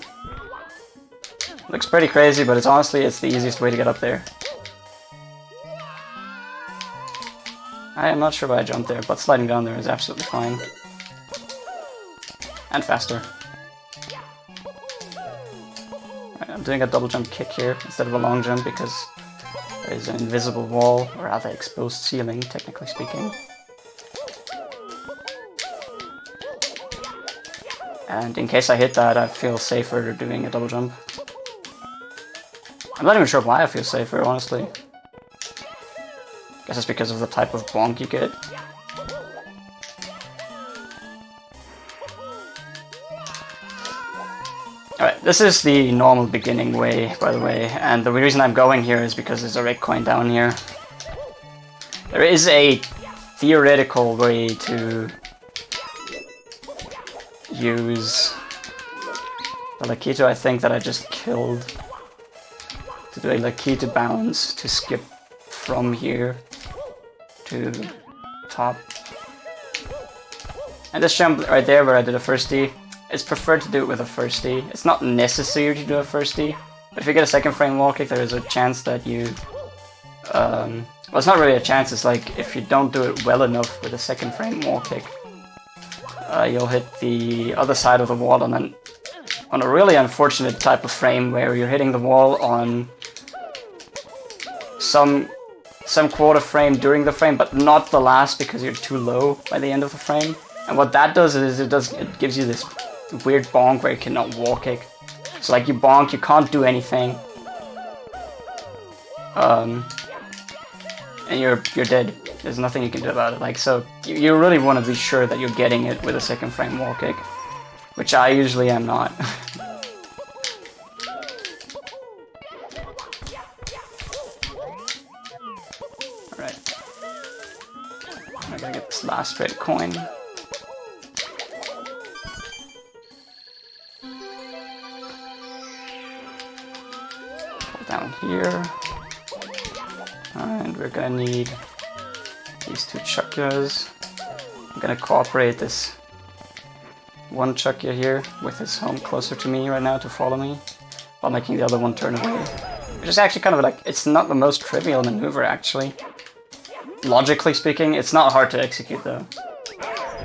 looks pretty crazy, but it's honestly the easiest way to get up there. I am not sure why I jumped there, but sliding down there is absolutely fine. And faster. Right, I'm doing a double jump kick here instead of a long jump because there is an invisible wall, or rather exposed ceiling, technically speaking. And in case I hit that, I feel safer doing a double jump. I'm not even sure why I feel safer, honestly. Guess it's because of the type of bonk you get. Alright, this is the normal beginning way, by the way, and the reason I'm going here is because there's a red coin down here. There is a theoretical way to use the Lakitu, I think, that I just killed. To do a Lakitu bounce to skip from here to top. And this jump right there where I did a first D, it's preferred to do it with a first D. It's not necessary to do a first D, but if you get a second frame wall kick, there is a chance that you... well, it's not really a chance, it's like if you don't do it well enough with a second frame wall kick, you'll hit the other side of the wall on a really unfortunate type of frame where you're hitting the wall on some quarter frame during the frame, but not the last because you're too low by the end of the frame. And what that does is it gives you this weird bonk where you cannot wall kick. So like you bonk, you can't do anything, and you're dead. There's nothing you can do about it. Like, so you really want to be sure that you're getting it with a second frame wall kick, which I usually am not. Alright. I gotta get this last red coin. Pull down here. And we're gonna need these two Chakyas. I'm gonna cooperate this one Chakya here with his home closer to me right now to follow me, while making the other one turn away. Which is actually kind of like, it's not the most trivial maneuver actually. Logically speaking, it's not hard to execute though.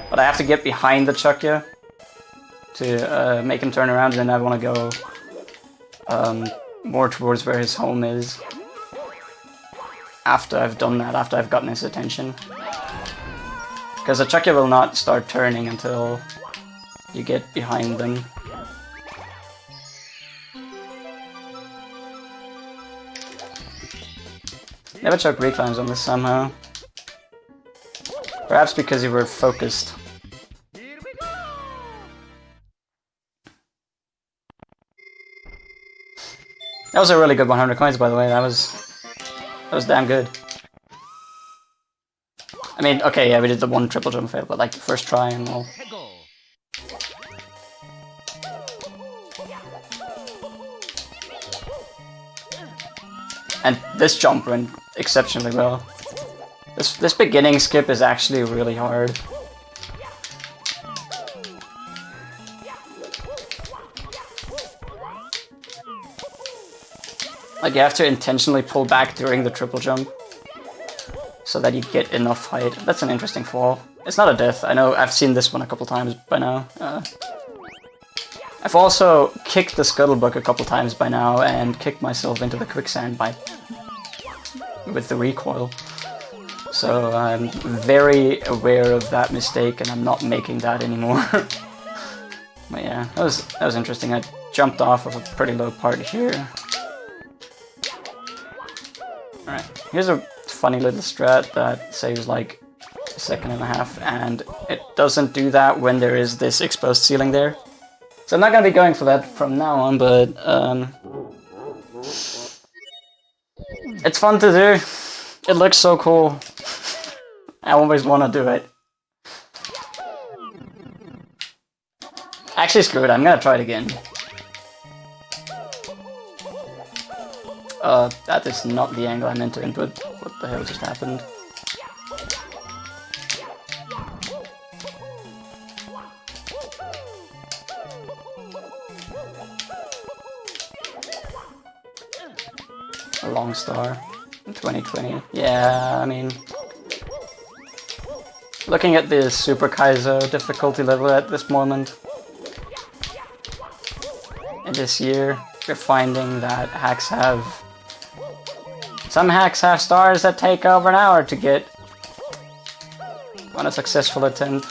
But I have to get behind the Chakya to make him turn around, and then I want to go more towards where his home is. After I've done that, after I've gotten his attention. Because the Chakya will not start turning until you get behind them. Never chuck reclaims on this somehow. Perhaps because you were focused. That was a really good 100 coins, by the way. That was damn good. I mean, okay, yeah, we did the one triple jump fail, but like the first try and all. And this jump went exceptionally well. This beginning skip is actually really hard. Like, you have to intentionally pull back during the triple jump so that you get enough height. That's an interesting fall. It's not a death. I know I've seen this one a couple times by now. I've also kicked the Scuttlebug a couple times by now and kicked myself into the quicksand with the recoil. So I'm very aware of that mistake and I'm not making that anymore. But yeah, that was interesting. jumped off of a pretty low part here. Alright, here's a funny little strat that saves like a second and a half, and it doesn't do that when there is this exposed ceiling there. So I'm not going to be going for that from now on, but it's fun to do. It looks so cool. I always want to do it. Actually, screw it, I'm going to try it again. That is not the angle I meant to input. What the hell just happened? A long star in 2020. Yeah, I mean, looking at the Super Kaizo difficulty level at this moment in this year, we're finding that some hacks have stars that take over an hour to get on a successful attempt.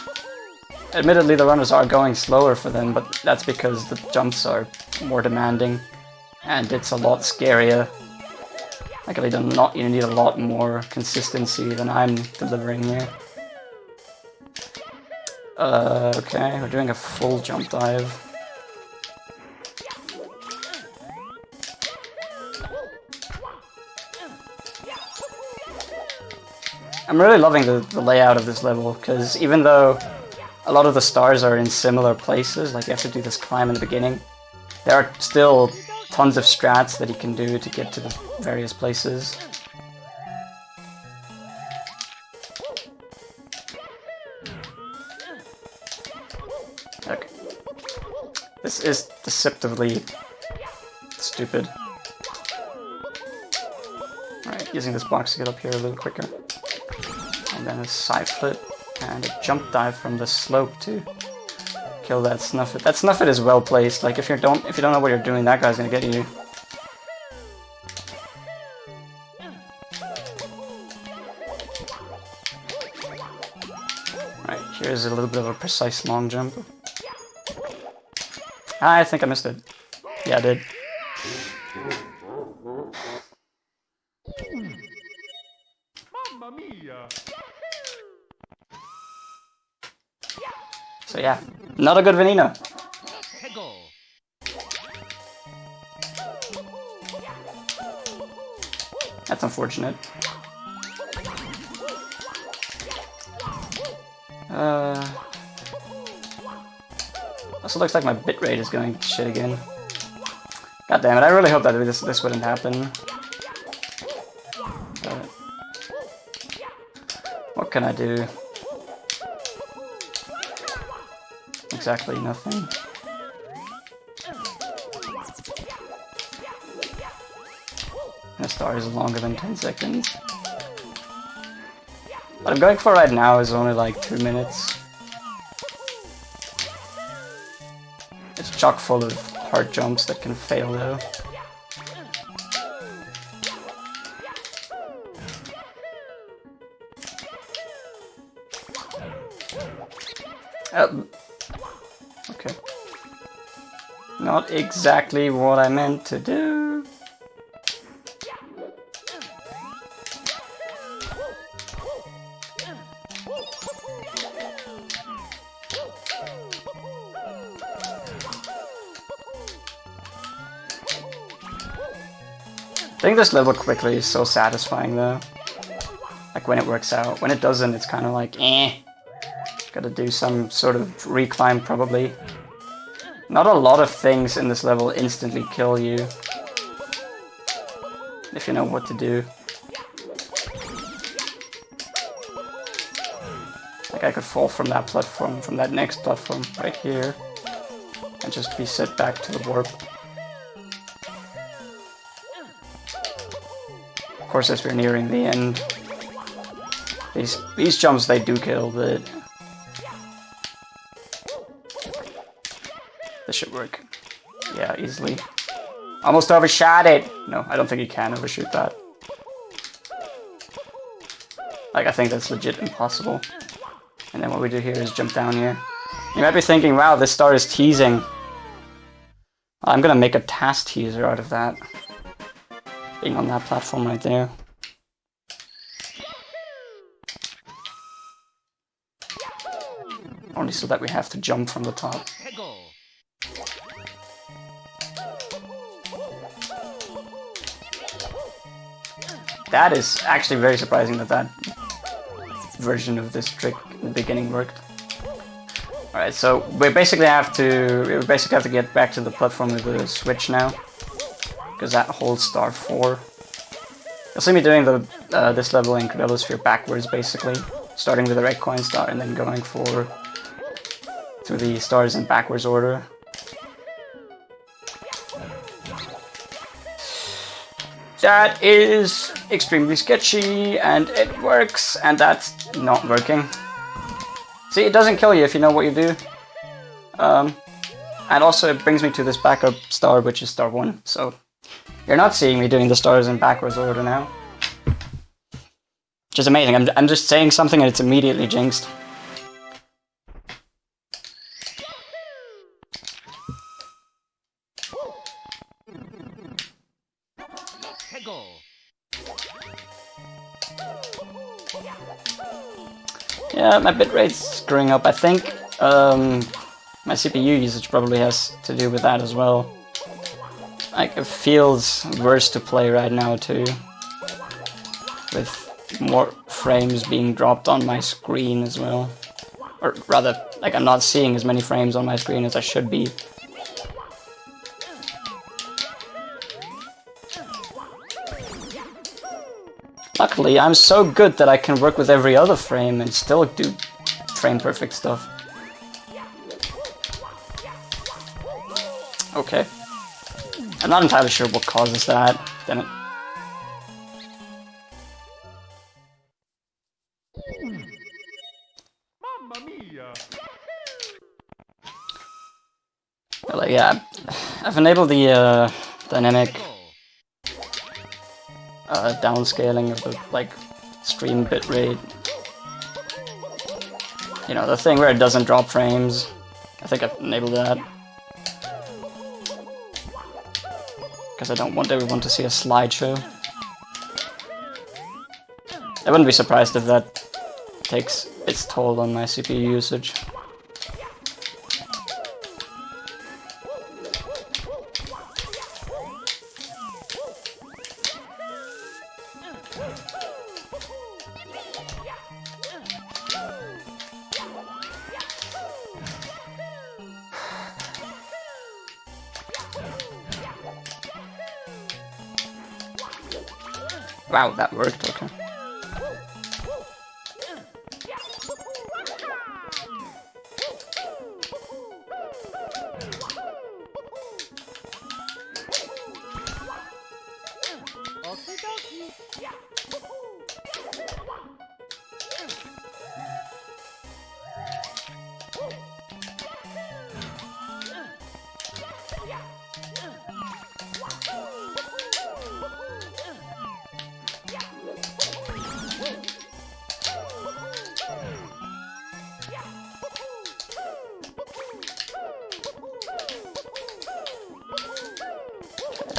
Admittedly, the runners are going slower for them, but that's because the jumps are more demanding and it's a lot scarier. Luckily, you need a lot more consistency than I'm delivering here. Okay, we're doing a full jump dive. I'm really loving the layout of this level, because even though a lot of the stars are in similar places, like you have to do this climb in the beginning, there are still tons of strats that you can do to get to the various places. Look. This is deceptively stupid. Alright, using this box to get up here a little quicker. And then a side flip and a jump dive from the slope to kill that Snuffit. That Snuffit is well placed. Like if you don't know what you're doing, that guy's gonna get you. Right, here's a little bit of a precise long jump. I think I missed it. Yeah, I did. Mamma mia! So yeah, not a good Veneno. That's unfortunate. Also looks like my bitrate is going to shit again. God damn it, I really hope that this wouldn't happen. But what can I do? Exactly nothing. And a star is longer than 10 seconds. What I'm going for right now is only like 2 minutes. It's chock full of hard jumps that can fail though. Okay. Not exactly what I meant to do. Doing this level quickly is so satisfying though. Like when it works out. When it doesn't, it's kind of like, eh. Gotta do some sort of reclimb probably. Not a lot of things in this level instantly kill you. If you know what to do. Like I could fall from that platform, from that next platform right here. And just be set back to the warp. Of course, as we're nearing the end, these jumps they do kill, but this should work. Yeah, easily. Almost overshot it! No, I don't think you can overshoot that. Like, I think that's legit impossible. And then what we do here is jump down here. You might be thinking, wow, this star is teasing. I'm gonna make a task teaser out of that. Being on that platform right there. Only so that we have to jump from the top. That is actually very surprising that that version of this trick in the beginning worked. Alright, so we basically have to get back to the platform with the switch now. Because that holds star 4. You'll see me doing the this level in Gordellosphere backwards basically. Starting with the red coin star and then going through the stars in backwards order. That is extremely sketchy, and it works, and that's not working. See, it doesn't kill you if you know what you do. And also it brings me to this backup star, which is star 1, so you're not seeing me doing the stars in backwards order now. Which is amazing, I'm just saying something and it's immediately jinxed. Yeah, my bitrate's screwing up. I think my CPU usage probably has to do with that as well. Like, it feels worse to play right now too, with more frames being dropped on my screen as well. Or rather, like, I'm not seeing as many frames on my screen as I should be. Luckily, I'm so good that I can work with every other frame and still do frame perfect stuff. Okay. I'm not entirely sure what causes that. Damn it. Mamma mia! But, yeah, I've enabled the dynamic downscaling of the, like, stream bitrate. You know, the thing where it doesn't drop frames. I think I've enabled that. Because I don't want everyone to see a slideshow. I wouldn't be surprised if that takes its toll on my CPU usage. Wow, that worked, okay.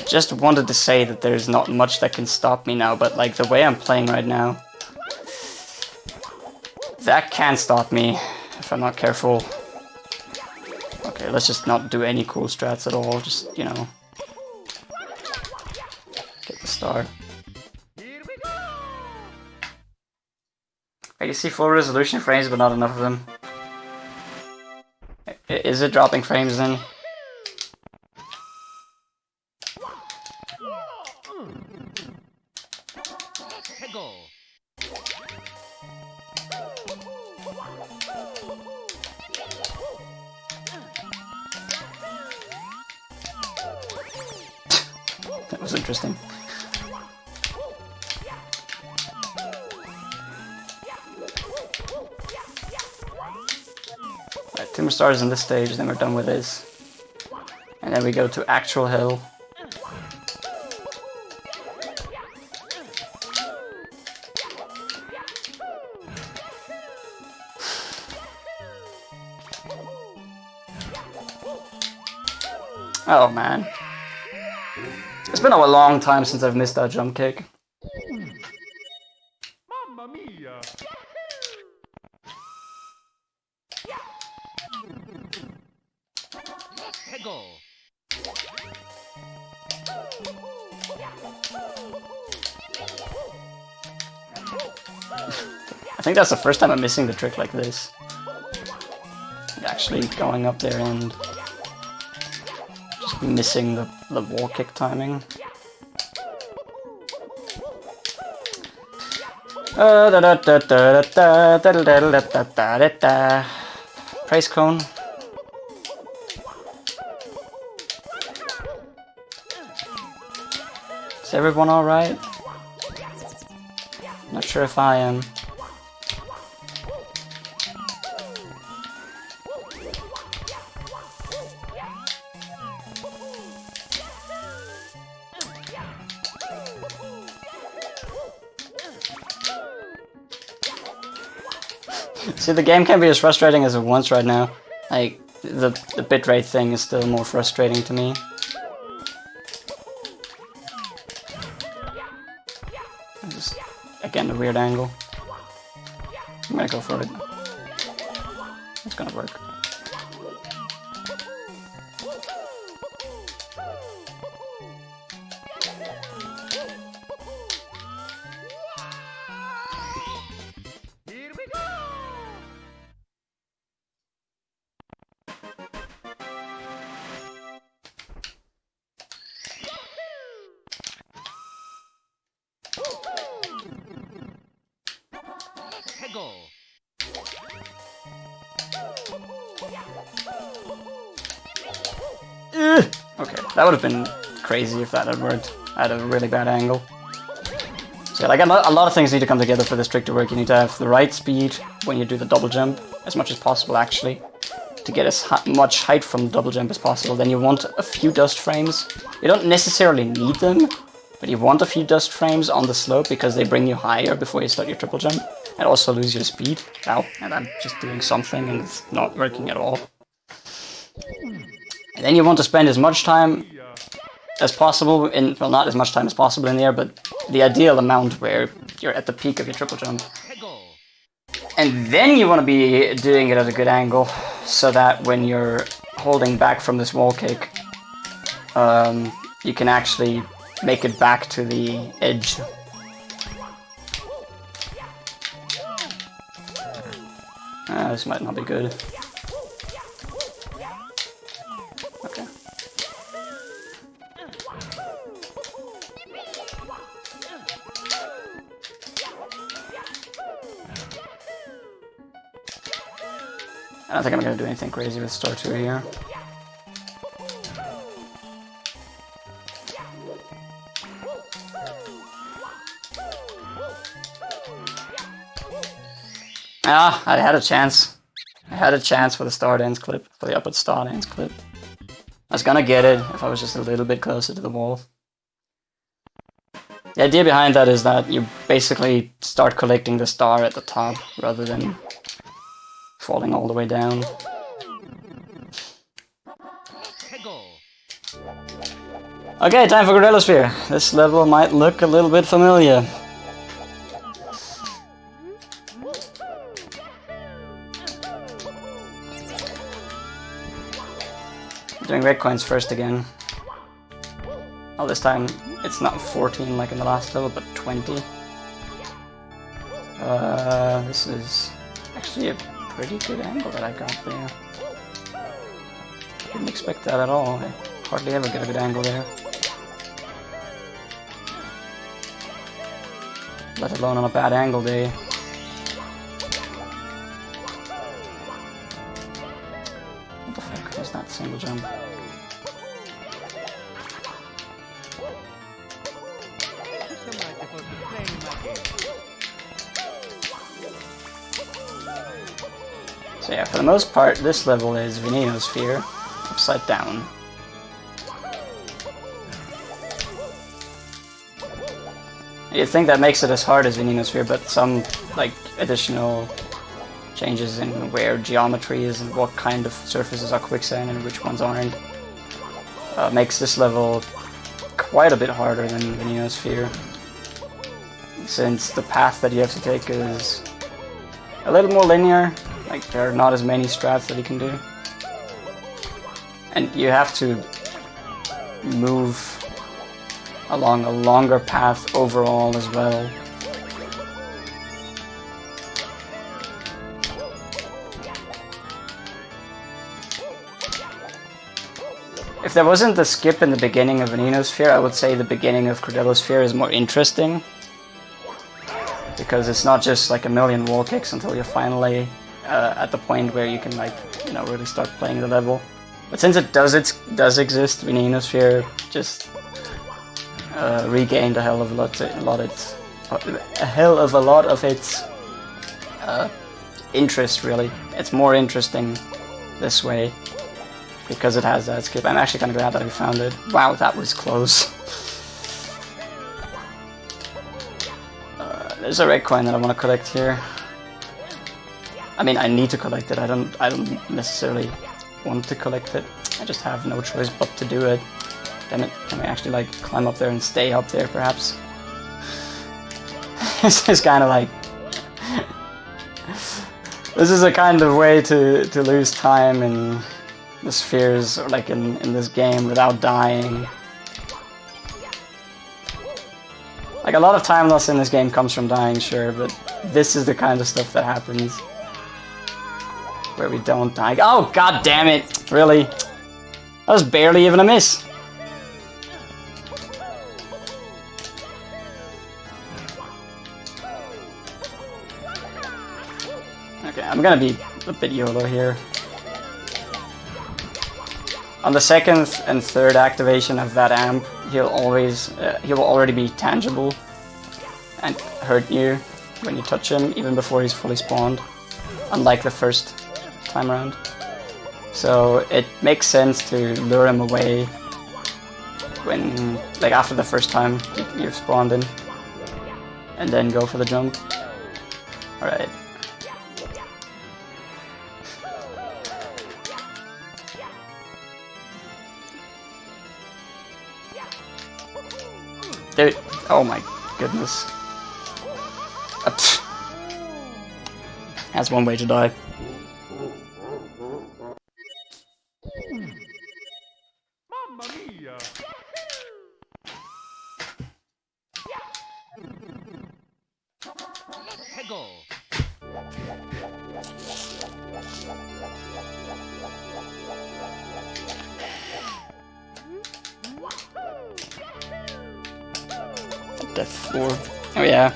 Just wanted to say that there's not much that can stop me now, but like the way I'm playing right now, that can stop me if I'm not careful. Okay, let's just not do any cool strats at all, just, you know, get the star. You see full resolution frames, but not enough of them. Is it dropping frames then? That was interesting. Right, 2 more stars in this stage, then we're done with this. And then we go to actual hell. Oh man. It's been a long time since I've missed that jump kick. Mamma mia! Go. I think that's the first time I'm missing the trick like this. Actually going up there and just missing the wall kick timing. Praise cone. Is everyone alright? Not sure if I am. See, the game can be as frustrating as it wants right now. Like, the bitrate thing is still more frustrating to me. Just, again, a weird angle. I'm gonna go for it. It's gonna work. Here we go! Go. Okay, that would have been crazy if that had worked. I had a really bad angle. So like a lot of things need to come together for this trick to work. You need to have the right speed when you do the double jump, as much as possible actually, to get as much height from the double jump as possible. Then you want a few dust frames. You don't necessarily need them, but you want a few dust frames on the slope because they bring you higher before you start your triple jump, and also lose your speed. Ow, and I'm just doing something and it's not working at all. And then you want to spend as much time as possible in, well, not as much time as possible in the air, but the ideal amount where you're at the peak of your triple jump. And then you want to be doing it at a good angle, so that when you're holding back from this wall kick, you can actually make it back to the edge. This might not be good. Okay. I don't think I'm going to do anything crazy with Star 2 here. Ah, I had a chance. I had a chance for the start ends clip, for the upward start ends clip. I was gonna get it if I was just a little bit closer to the wall. The idea behind that is that you basically start collecting the star at the top rather than falling all the way down. Okay, time for Gordellosphere. This level might look a little bit familiar. Doing red coins first again. Oh, this time it's not 14 like in the last level, but 20. This is actually a pretty good angle that I got there. Didn't expect that at all. I hardly ever get a good angle there. Let alone on a bad angle day. What the fuck was that single jump? So yeah, for the most part, this level is Venenosphere, upside down. You'd think that makes it as hard as Venenosphere, but some like additional changes in where geometry is and what kind of surfaces are quicksand and which ones aren't makes this level quite a bit harder than Gordellosphere, since the path that you have to take is a little more linear. Like, there are not as many strats that you can do, and you have to move along a longer path overall as well. If there wasn't the skip in the beginning of Gordellosphere, I would say the beginning of Gordellosphere is more interesting, because it's not just like a million wall kicks until you're finally at the point where you can, like, you know, really start playing the level. But since it does exist, Gordellosphere just regained a hell of a lot of its interest. Really, it's more interesting this way because it has that skip. I'm actually kind of glad that we found it. Wow, that was close. There's a red coin that I want to collect here. I mean, I need to collect it. I don't necessarily want to collect it. I just have no choice but to do it. Damn it! Can I actually, like, climb up there and stay up there, perhaps? This is kind of like... this is a kind of way to lose time in the spheres, or like in this game, without dying. Like, a lot of time loss in this game comes from dying, sure, but this is the kind of stuff that happens where we don't die. Oh, god damn it! Really? That was barely even a miss. Okay, I'm gonna be a bit YOLO here. On the second and third activation of that amp, he will already be tangible and hurt you when you touch him, even before he's fully spawned, unlike the first time around. So it makes sense to lure him away when, like, after the first time you've spawned in, and then go for the jump. Alright. Dude, oh my goodness. That's one way to die. Mamma mia! Go. Death floor. Oh yeah.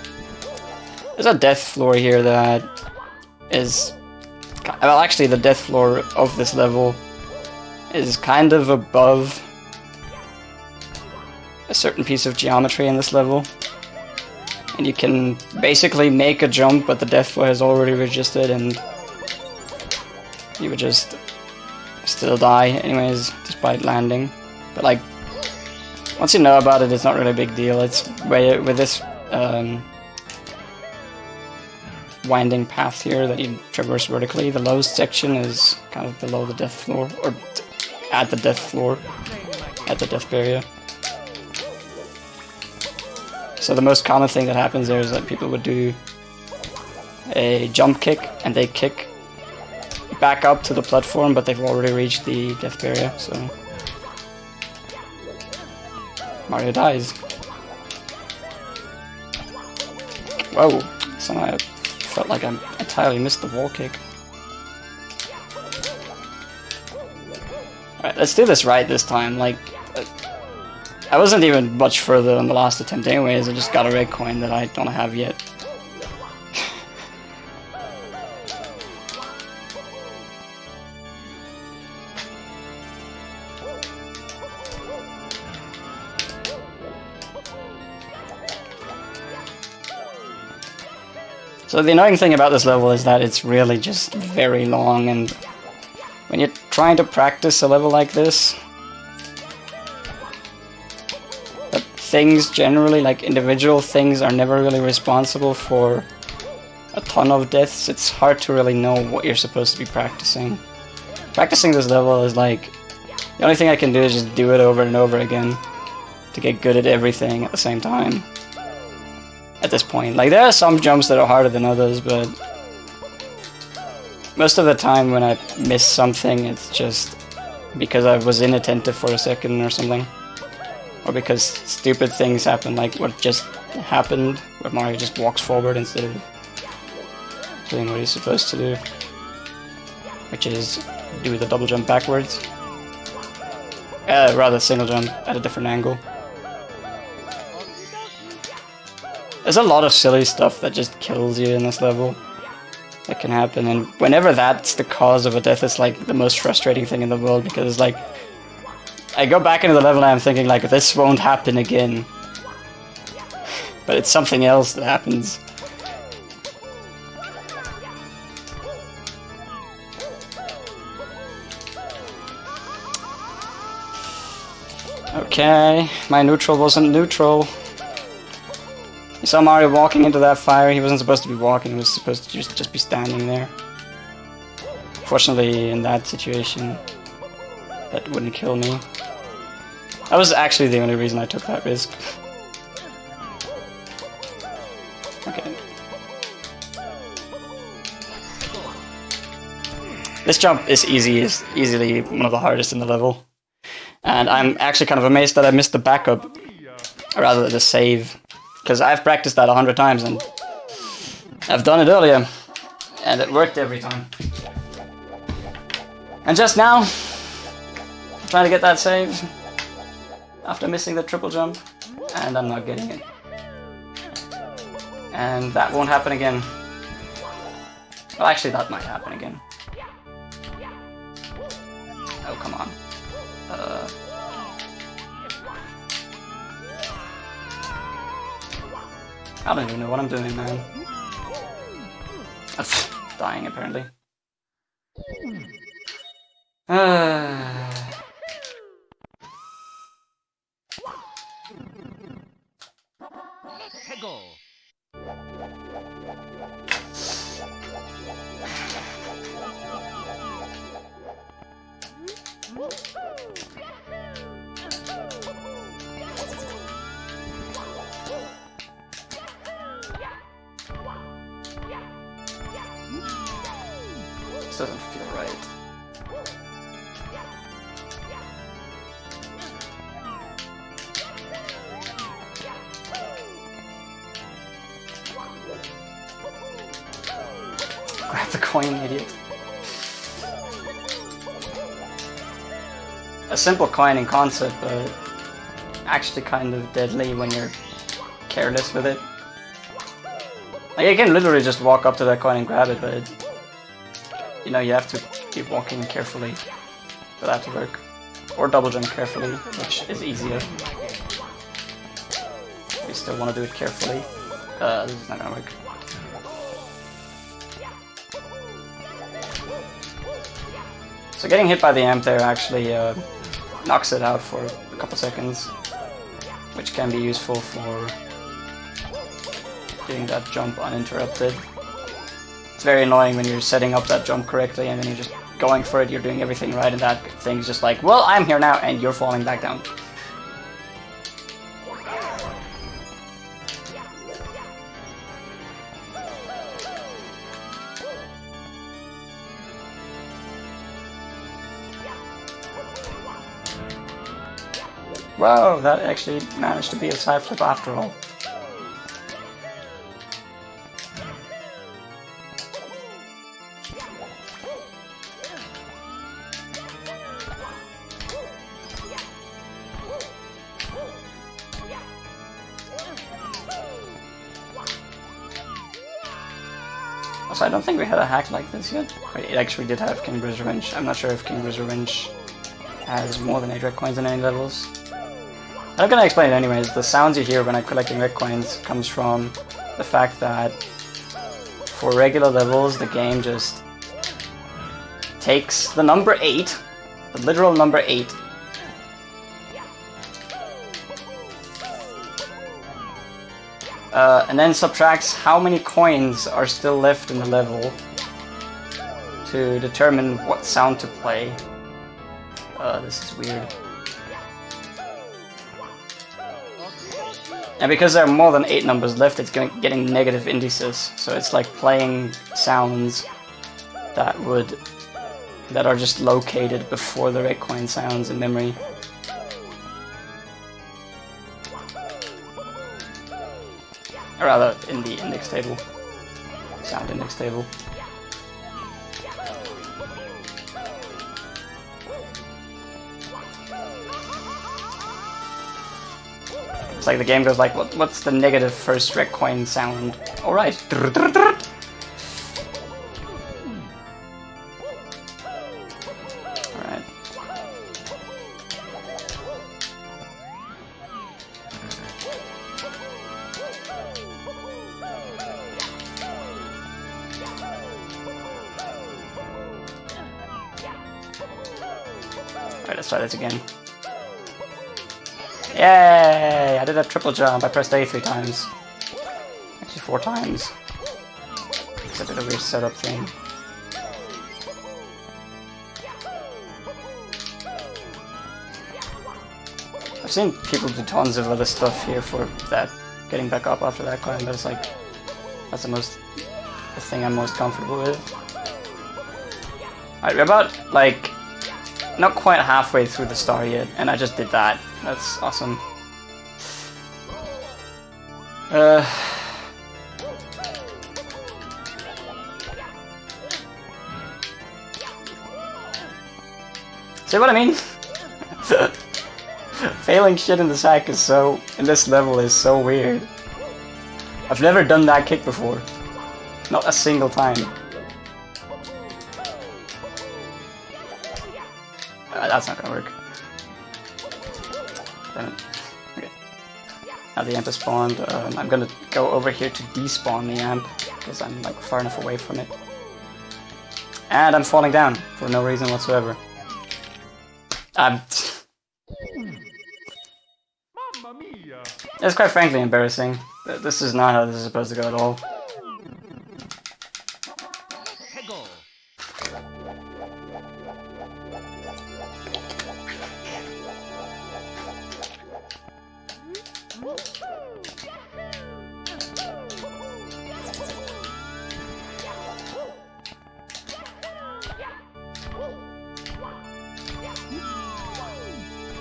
There's a death floor here that is... well, actually the death floor of this level is kind of above a certain piece of geometry in this level. And you can basically make a jump, but the death floor has already registered and you would just still die anyways, despite landing. But, like, once you know about it, it's not really a big deal. It's with this winding path here that you traverse vertically, the lowest section is kind of below the death floor, or at the death floor, at the death barrier. So the most common thing that happens there is that people would do a jump kick, and they kick back up to the platform, but they've already reached the death barrier, so Mario dies. Whoa, somehow I felt like I entirely missed the wall kick. Alright, let's do this right this time. Like, I wasn't even much further on the last attempt anyways, I just got a red coin that I don't have yet. So the annoying thing about this level is that it's really just very long, and when you're trying to practice a level like this, things generally, like individual things, are never really responsible for a ton of deaths. It's hard to really know what you're supposed to be practicing. Practicing this level is like The only thing I can do is just do it over and over again to get good at everything at the same time. At this point. Like, there are some jumps that are harder than others, but most of the time when I miss something, it's just because I was inattentive for a second or something. Or because stupid things happen, like what just happened, where Mario just walks forward instead of doing what he's supposed to do. Which is do the double jump backwards. Rather single jump at a different angle. There's a lot of silly stuff that just kills you in this level. That can happen, and whenever that's the cause of a death, it's like the most frustrating thing in the world, because it's like I go back into the level and I'm thinking like, this won't happen again. But it's something else that happens. Okay, my neutral wasn't neutral. You saw Mario walking into that fire. He wasn't supposed to be walking, he was supposed to just be standing there. Fortunately, in that situation, that wouldn't kill me. That was actually the only reason I took that risk. Okay. This jump is easily one of the hardest in the level. And I'm actually kind of amazed that I missed the backup, rather than the save. Because I've practiced that 100 times and I've done it earlier. And it worked every time. And just now, I'm trying to get that save after missing the triple jump, and I'm not getting it. And that won't happen again. Well, actually, that might happen again. Oh, come on. I don't even know what I'm doing, man. That's dying, apparently. This doesn't feel right. Grab the coin, idiot. A simple coin in concept, but actually kind of deadly when you're careless with it. Like, you can literally just walk up to that coin and grab it, but you know, you have to keep walking carefully for that to work. Or double jump carefully, which is easier. We still want to do it carefully. This is not gonna work. So getting hit by the amp there actually knocks it out for a couple seconds, which can be useful for doing that jump uninterrupted. It's very annoying when you're setting up that jump correctly and then you're just going for it, you're doing everything right, and that thing's just like, well, I'm here now, and you're falling back down. Whoa, that actually managed to be a side flip after all. Also, I don't think we had a hack like this yet. Wait, it actually did have King Brui's Revenge. I'm not sure if King Brui's Revenge has more than 8 red coins in any levels. I'm gonna explain it anyways. The sounds you hear when I'm collecting red coins comes from the fact that for regular levels, the game just takes the number 8, the literal number 8, and then subtracts how many coins are still left in the level to determine what sound to play. This is weird. And because there are more than 8 numbers left, it's getting negative indices. So it's like playing sounds that are just located before the red coin sounds in memory. Or rather, in the index table. Sound index table. It's like the game goes like, what's the negative first red coin sound? Alright. Alright, let's try this again. Yay! I did a triple jump. I pressed A 3 times. Actually 4 times. I did a weird setup thing. I've seen people do tons of other stuff here for that, getting back up after that climb, but it's like, that's the thing I'm most comfortable with. Alright, we're about, like, not quite halfway through the star yet, and I just did that. That's awesome. See what I mean? Failing shit in the sack is in this level is so weird. I've never done that kick before. Not a single time. That's not gonna work. Damn it. Okay. Now the amp is spawned. I'm gonna go over here to despawn the amp, because I'm like far enough away from it. And I'm falling down for no reason whatsoever. It's quite frankly embarrassing. This is not how this is supposed to go at all.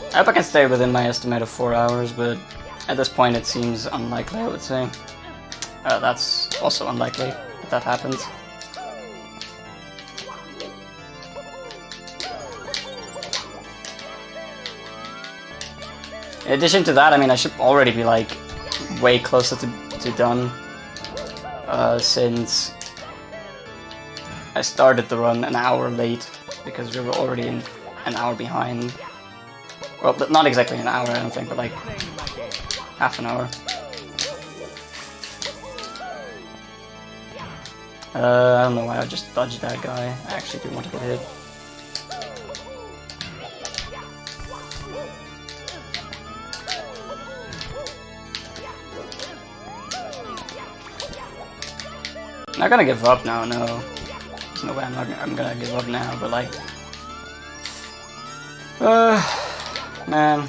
I hope I can stay within my estimate of 4 hours, but at this point it seems unlikely, I would say. That's also unlikely if that happens. In addition to that, I mean, I should already be like way closer to done, since I started the run an hour late, because we were already an hour behind. Well, not exactly an hour, I don't think, but like half an hour. I don't know why I just dodged that guy. I actually do want to get hit. I'm not gonna give up now, no. There's no way I'm gonna give up now, but like... man.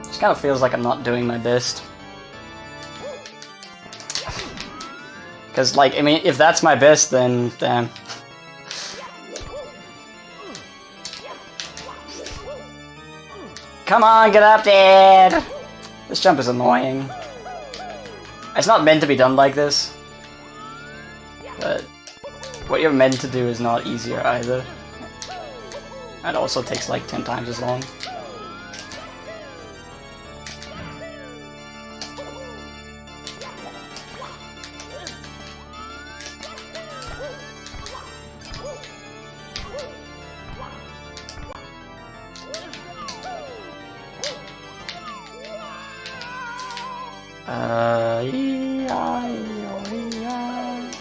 Just kind of feels like I'm not doing my best. Because, like, I mean, if that's my best, then damn. Come on, get up there! This jump is annoying. It's not meant to be done like this. But what you're meant to do is not easier either. It also takes like 10 times as long.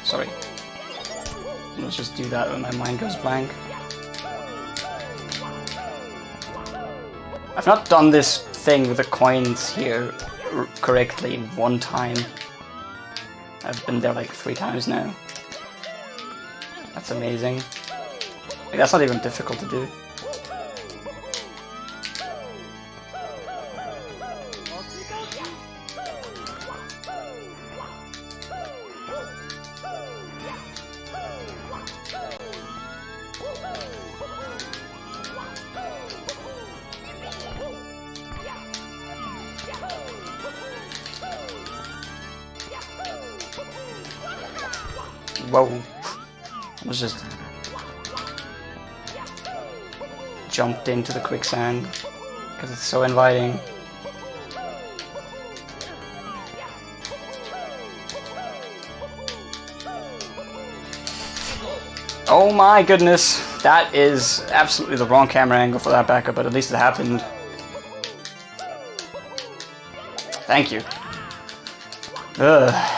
Sorry. Let's just do that when my mind goes blank. I've not done this thing with the coins here correctly one time. I've been there like 3 times now. That's amazing. Like, that's not even difficult to do. Whoa. I was just jumped into the quicksand because it's so inviting. Oh my goodness, that is absolutely the wrong camera angle for that backup, but at least it happened. Thank you. Ugh.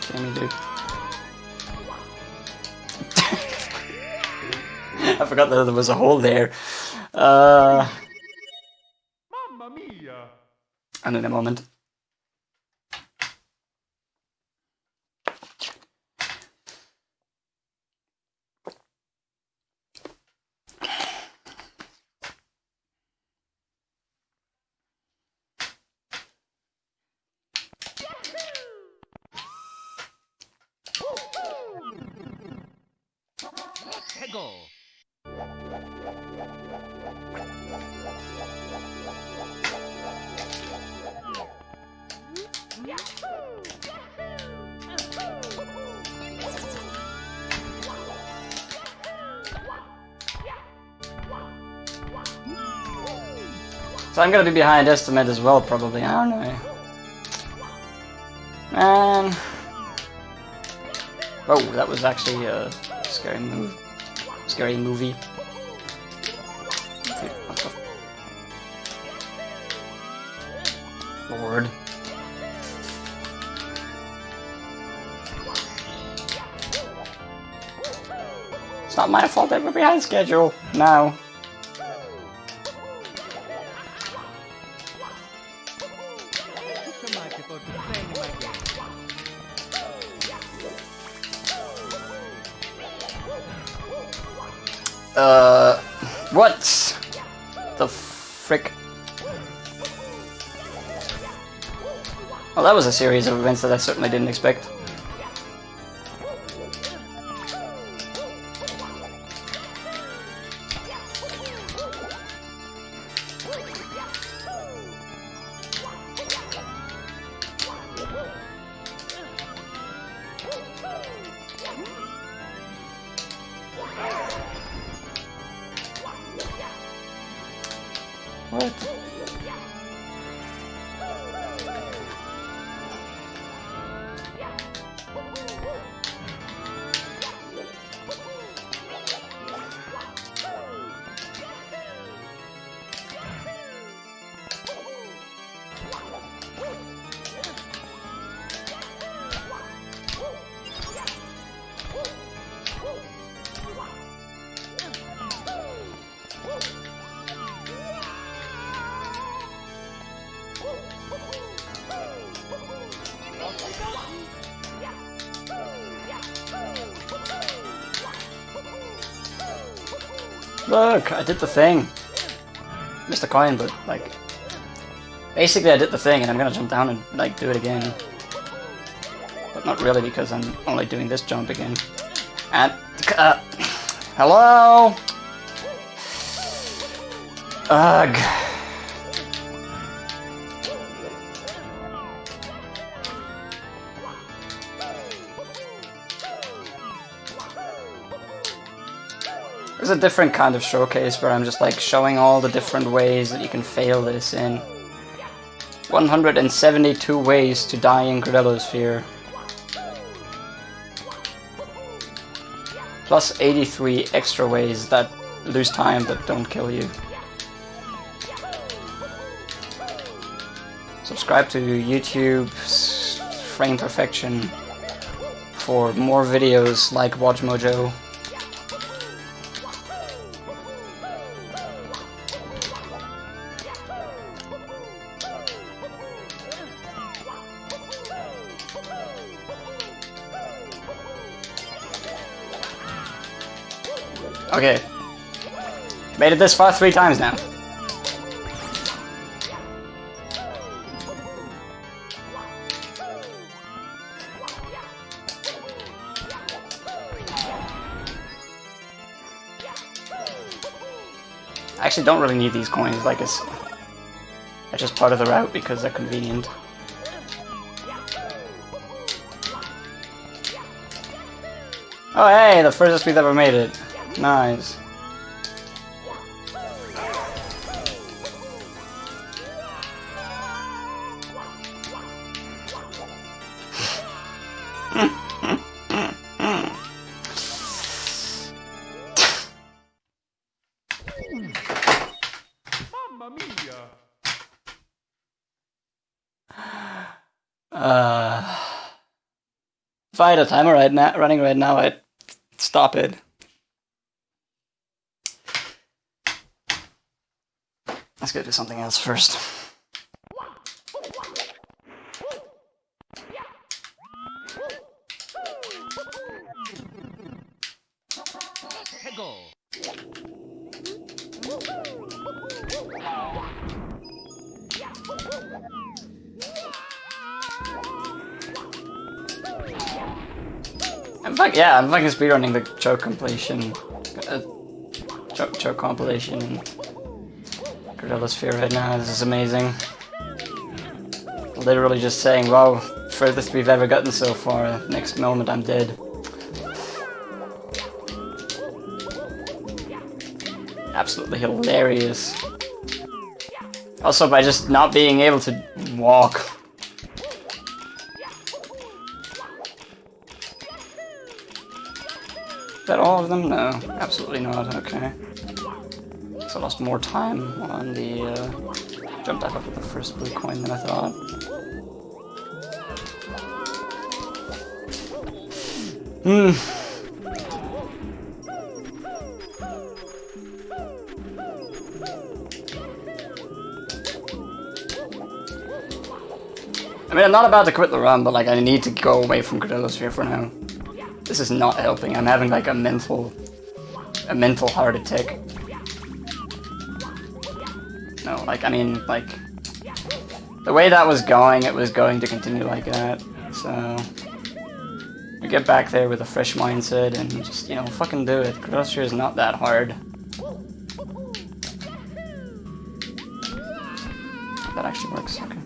Kidding me, dude. I forgot that there was a hole there. Mamma mia! And in a moment. Go. So I'm gonna be behind estimate as well, probably. I don't know. Man. Oh, that was actually a scary move. Scary movie. Dude, what the Lord. It's not my fault that we're behind schedule now. What the frick? Well, that was a series of events that I certainly didn't expect. What? Look, I did the thing. Missed the coin, but like, basically I did the thing, and I'm gonna jump down and like do it again. But not really, because I'm only doing this jump again. And hello. Ugh. There's a different kind of showcase where I'm just like showing all the different ways that you can fail this in. 172 ways to die in Gordellosphere. Plus 83 extra ways that lose time but don't kill you. Subscribe to YouTube's FramePerfection for more videos like Watch Mojo. Okay. Made it this far 3 times now. I actually don't really need these coins, like it's just part of the route because they're convenient. Oh hey, the furthest we've ever made it. Nice. Mamma mia! If I had a timer running right now, I'd stop it. Let's go do something else first. Hegel! I'm fucking speedrunning the choke completion, choke compilation in Gordellosphere right now. This is amazing. Literally just saying, wow, furthest we've ever gotten so far. Next moment I'm dead. Absolutely hilarious. Also by just not being able to walk. Is that all of them? No, absolutely not. Okay. So I lost more time on the jump dive up with the first blue coin than I thought. I mean, I'm not about to quit the run, but like I need to go away from Gordellosphere for now. This is not helping. I'm having like a mental heart attack. No, like I mean, like the way that was going, it was going to continue like that. So we get back there with a fresh mindset and just, you know, fucking do it. Gordellosphere is not that hard. That actually works. Okay.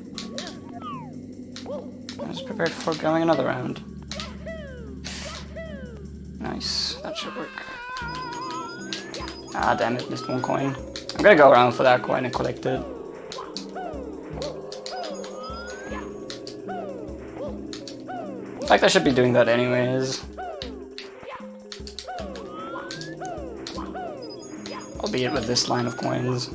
I was prepared for going another round. Nice, that should work. Ah, damn it, missed one coin. I'm gonna go around for that coin and collect it. In fact, I should be doing that anyways. Albeit with this line of coins.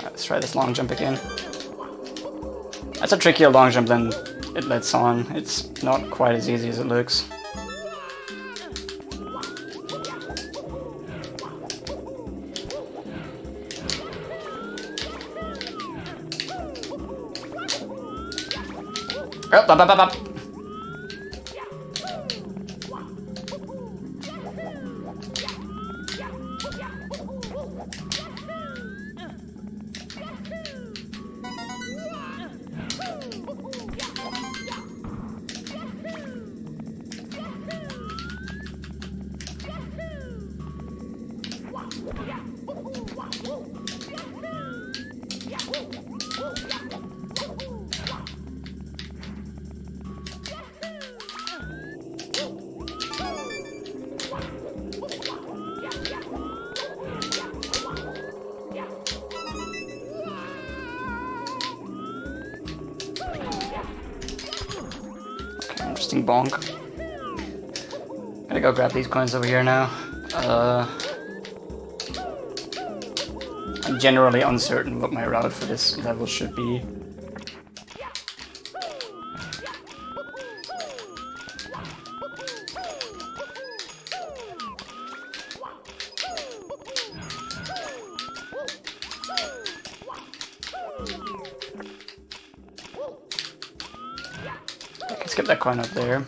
Let's try this long jump again. That's a trickier long jump than it lets on. It's not quite as easy as it looks. Oh, up, up, up, up. Interesting bonk. Gotta go grab these coins over here now. I'm generally uncertain what my route for this level should be. I can skip that coin up there.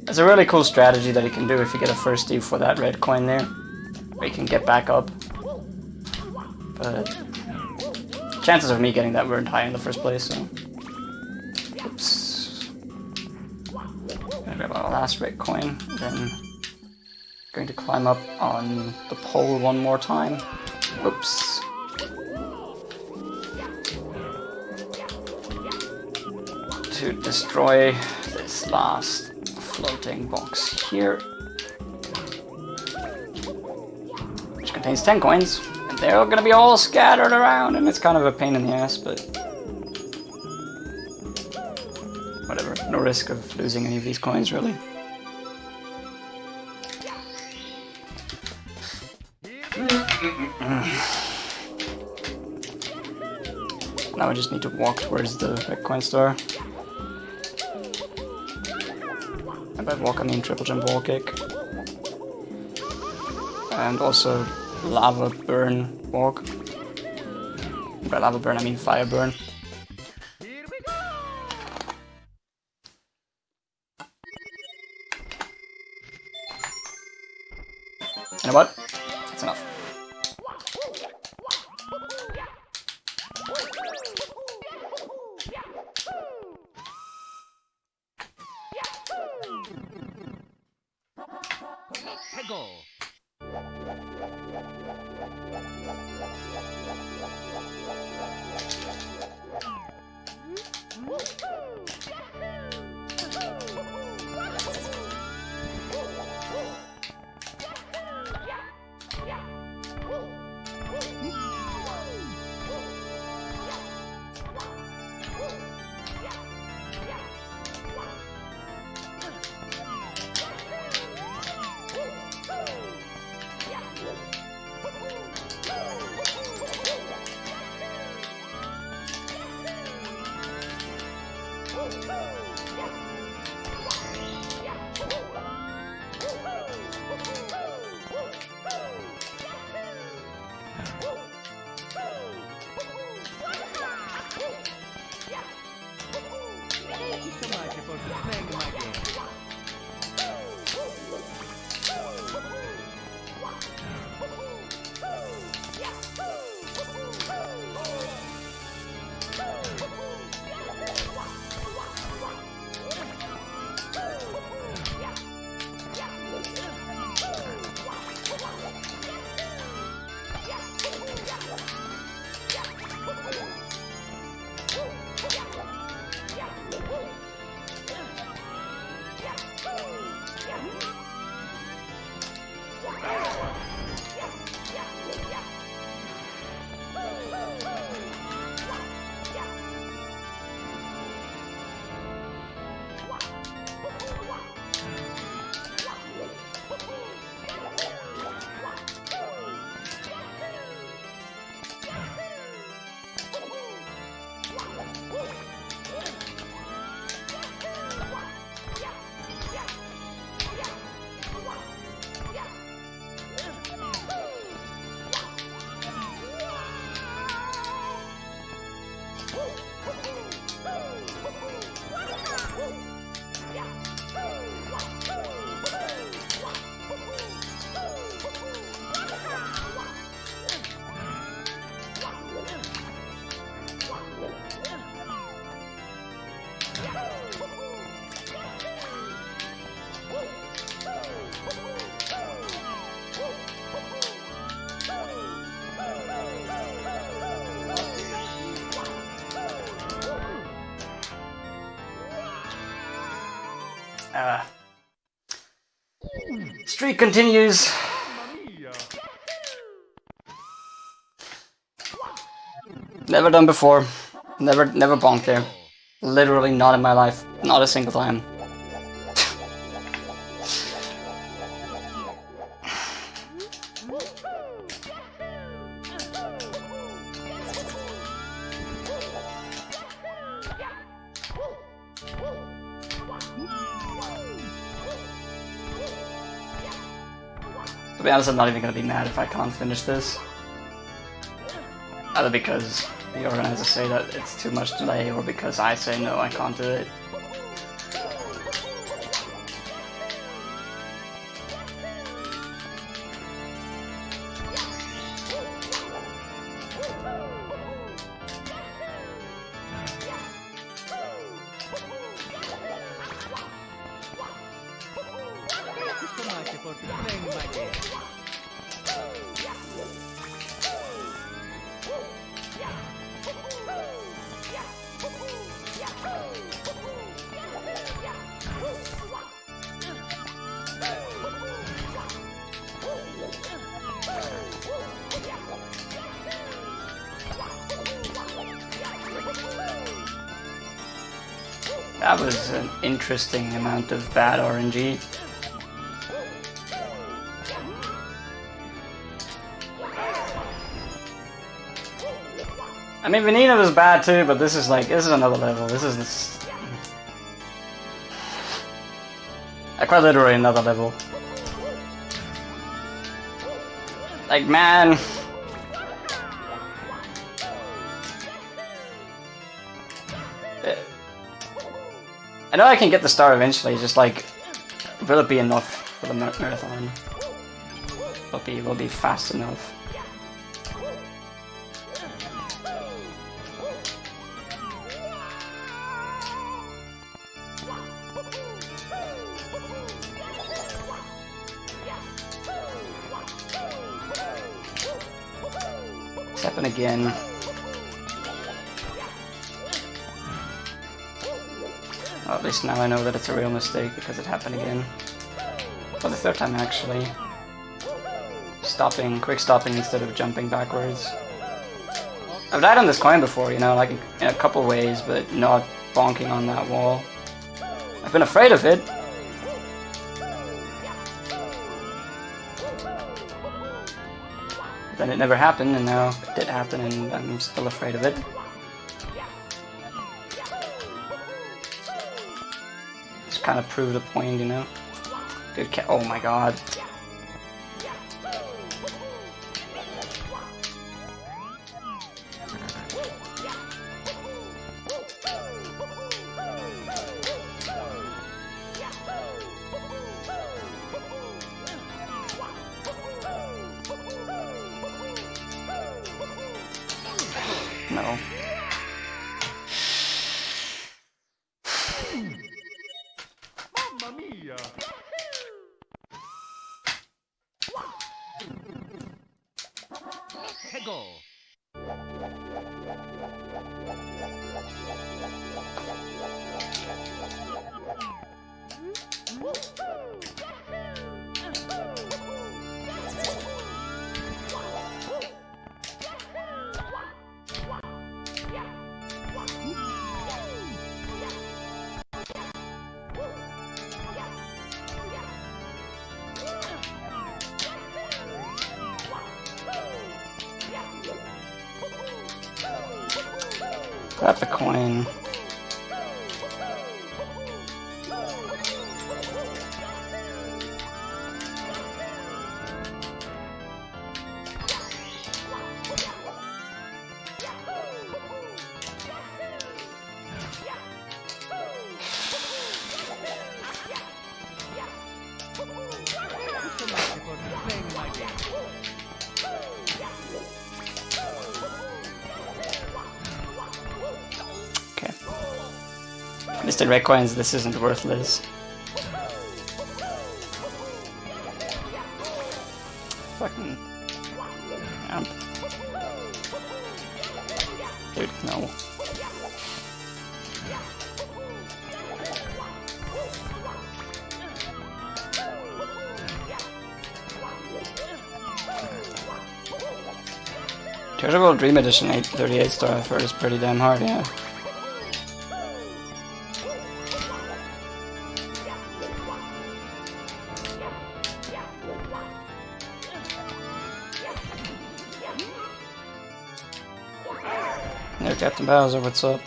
It's a really cool strategy that you can do if you get a firstie for that red coin there, where you can get back up. But chances of me getting that weren't high in the first place, so... Oops. Gonna grab our last red coin, then going to climb up on the pole one more time. Oops. To destroy this last floating box here, which contains 10 coins, and they're gonna be all scattered around, and it's kind of a pain in the ass, but whatever, no risk of losing any of these coins really. Now I just need to walk towards the red coin store. And by walk I mean triple jump wall kick. And also lava burn walk. By lava burn I mean fire burn. Here we go! You know what? That's enough. Go! Streak continues. Never done before. Never bonked there. Literally not in my life. Not a single time. To be honest, I'm not even gonna be mad if I can't finish this. Either because the organizers say that it's too much delay, or because I say no, I can't do it. That was an interesting amount of bad RNG. I mean, Vanina was bad too, but this is another level. This is quite literally another level. Like, man. I know I can get the star eventually, just like, will it be enough for the marathon? Will be fast enough? It's happened again. Well, at least now I know that it's a real mistake because it happened again. For the third time, actually. Quick stopping instead of jumping backwards. I've died on this coin before, you know, like in a couple ways, but not bonking on that wall. I've been afraid of it. But then it never happened, and now it did happen, and I'm still afraid of it. Kind of prove the point, you know? Dude, oh my god. No. Go. Grab the coin. Mr. Red Coins, this isn't worthless. Fucking... amp. Dude, no. Terrible Dream Edition 38 star I've heard is pretty damn hard, yeah. There, Captain Bowser, what's up?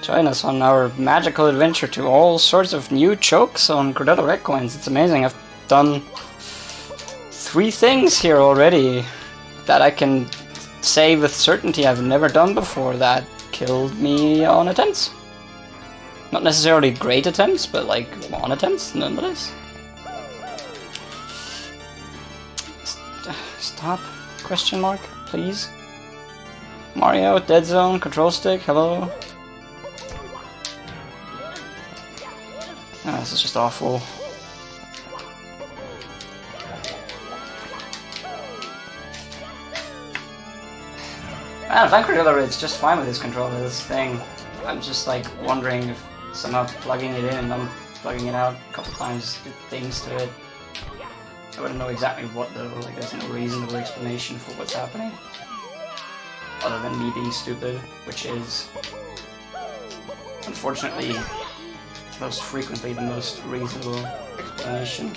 Join us on our magical adventure to all sorts of new chokes on Gordello Red Coins. It's amazing. I've done 3 things here already that I can say with certainty I've never done before that killed me on attempts. Not necessarily great attempts, but like on attempts nonetheless. Stop? Question mark, please. Mario, Dead Zone, Control Stick, hello. Oh, this is just awful. Man, Vanquilla is just fine with this controller, this thing. I'm just like wondering if somehow plugging it in and unplugging it out a couple times did things to it. I wouldn't know exactly what though, like there's no reasonable explanation for what's happening. Other than me being stupid, which is unfortunately most frequently the most reasonable explanation.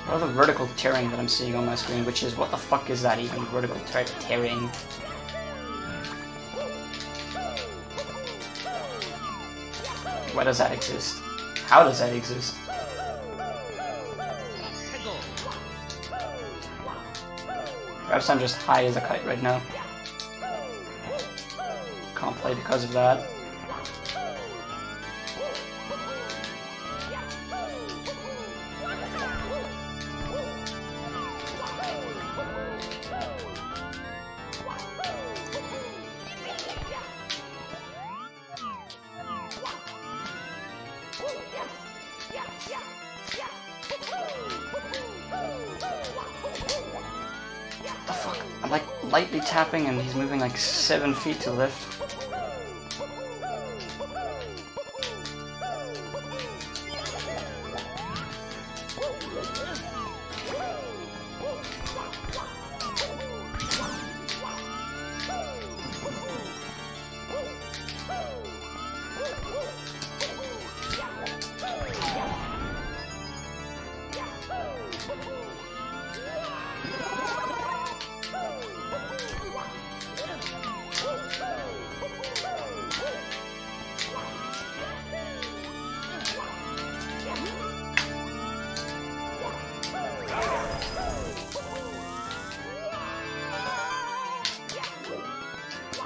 What are the vertical tearing that I'm seeing on my screen, which is, what the fuck is that even, vertical tearing? Why does that exist? How does that exist? Perhaps I'm just high as a kite right now. Can't play because of that. The fuck? I'm like lightly tapping and he's moving like 7 feet to the left.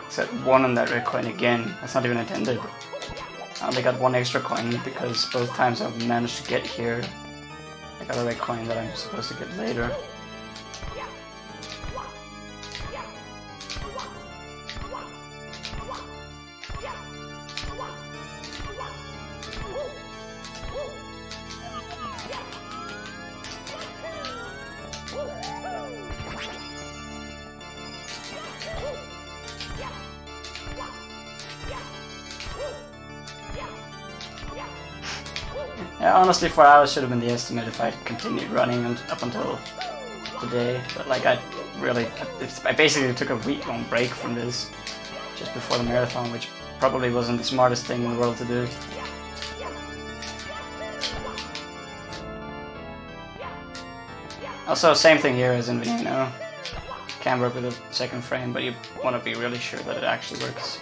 Set 1 on that red coin again. That's not even intended. I only got 1 extra coin because both times I've managed to get here, I got a red coin that I'm supposed to get later. Yeah, honestly, 4 hours should have been the estimate if I continued running up until today. But like, I basically took a week-long break from this just before the marathon, which probably wasn't the smartest thing in the world to do. Also, same thing here as in Veneno. Can work with a second frame, but you want to be really sure that it actually works.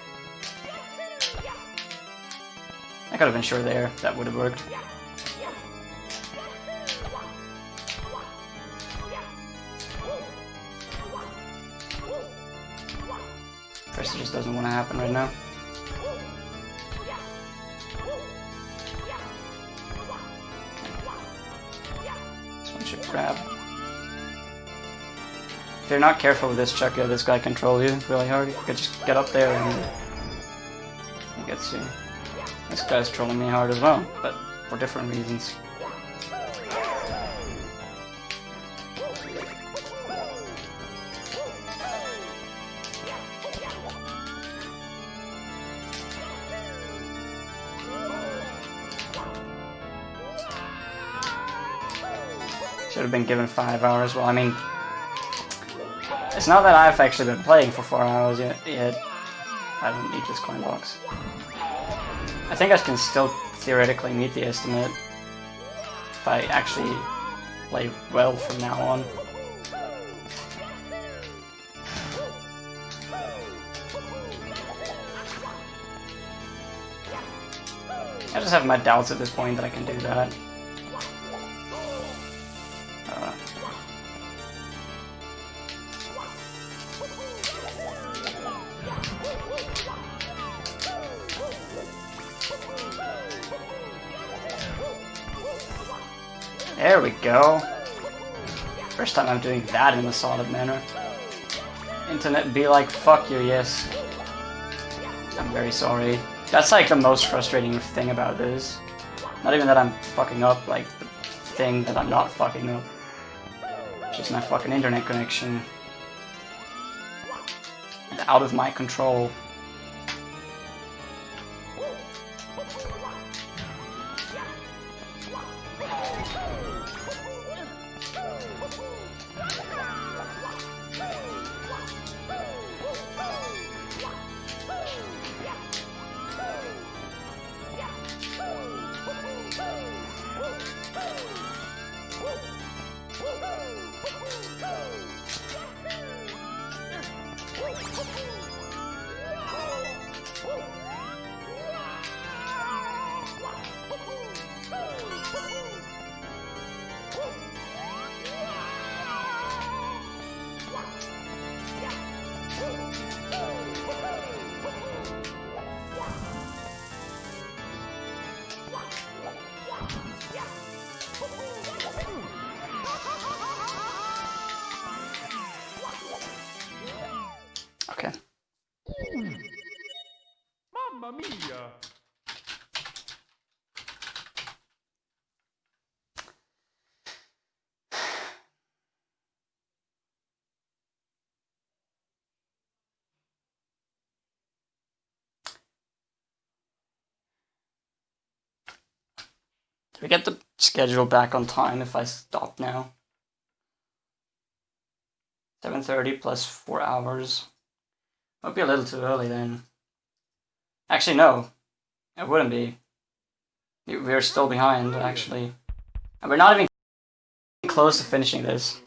I could have been sure there, that would have worked. First, it just doesn't want to happen right now. This one should grab. If you're not careful with this, Chuck, this guy control you really hard. You could just get up there and he gets you. This guy's trolling me hard as well, but for different reasons. Should have been given 5 hours. Well, I mean, it's not that I've actually been playing for 4 hours yet. I don't need this coin box. I think I can still theoretically meet the estimate if I actually play well from now on. I just have my doubts at this point that I can do that. There we go. First time I'm doing that in a solid manner. Internet be like, fuck you, yes. I'm very sorry. That's like the most frustrating thing about this. Not even that I'm fucking up, like the thing that I'm not fucking up. It's just my fucking internet connection. And out of my control. Okay. Mamma mia! Do we get the schedule back on time if I stop now? 7:30 plus 4 hours. Might be a little too early then. Actually, no. It wouldn't be. We're still behind, actually. And we're not even close to finishing this.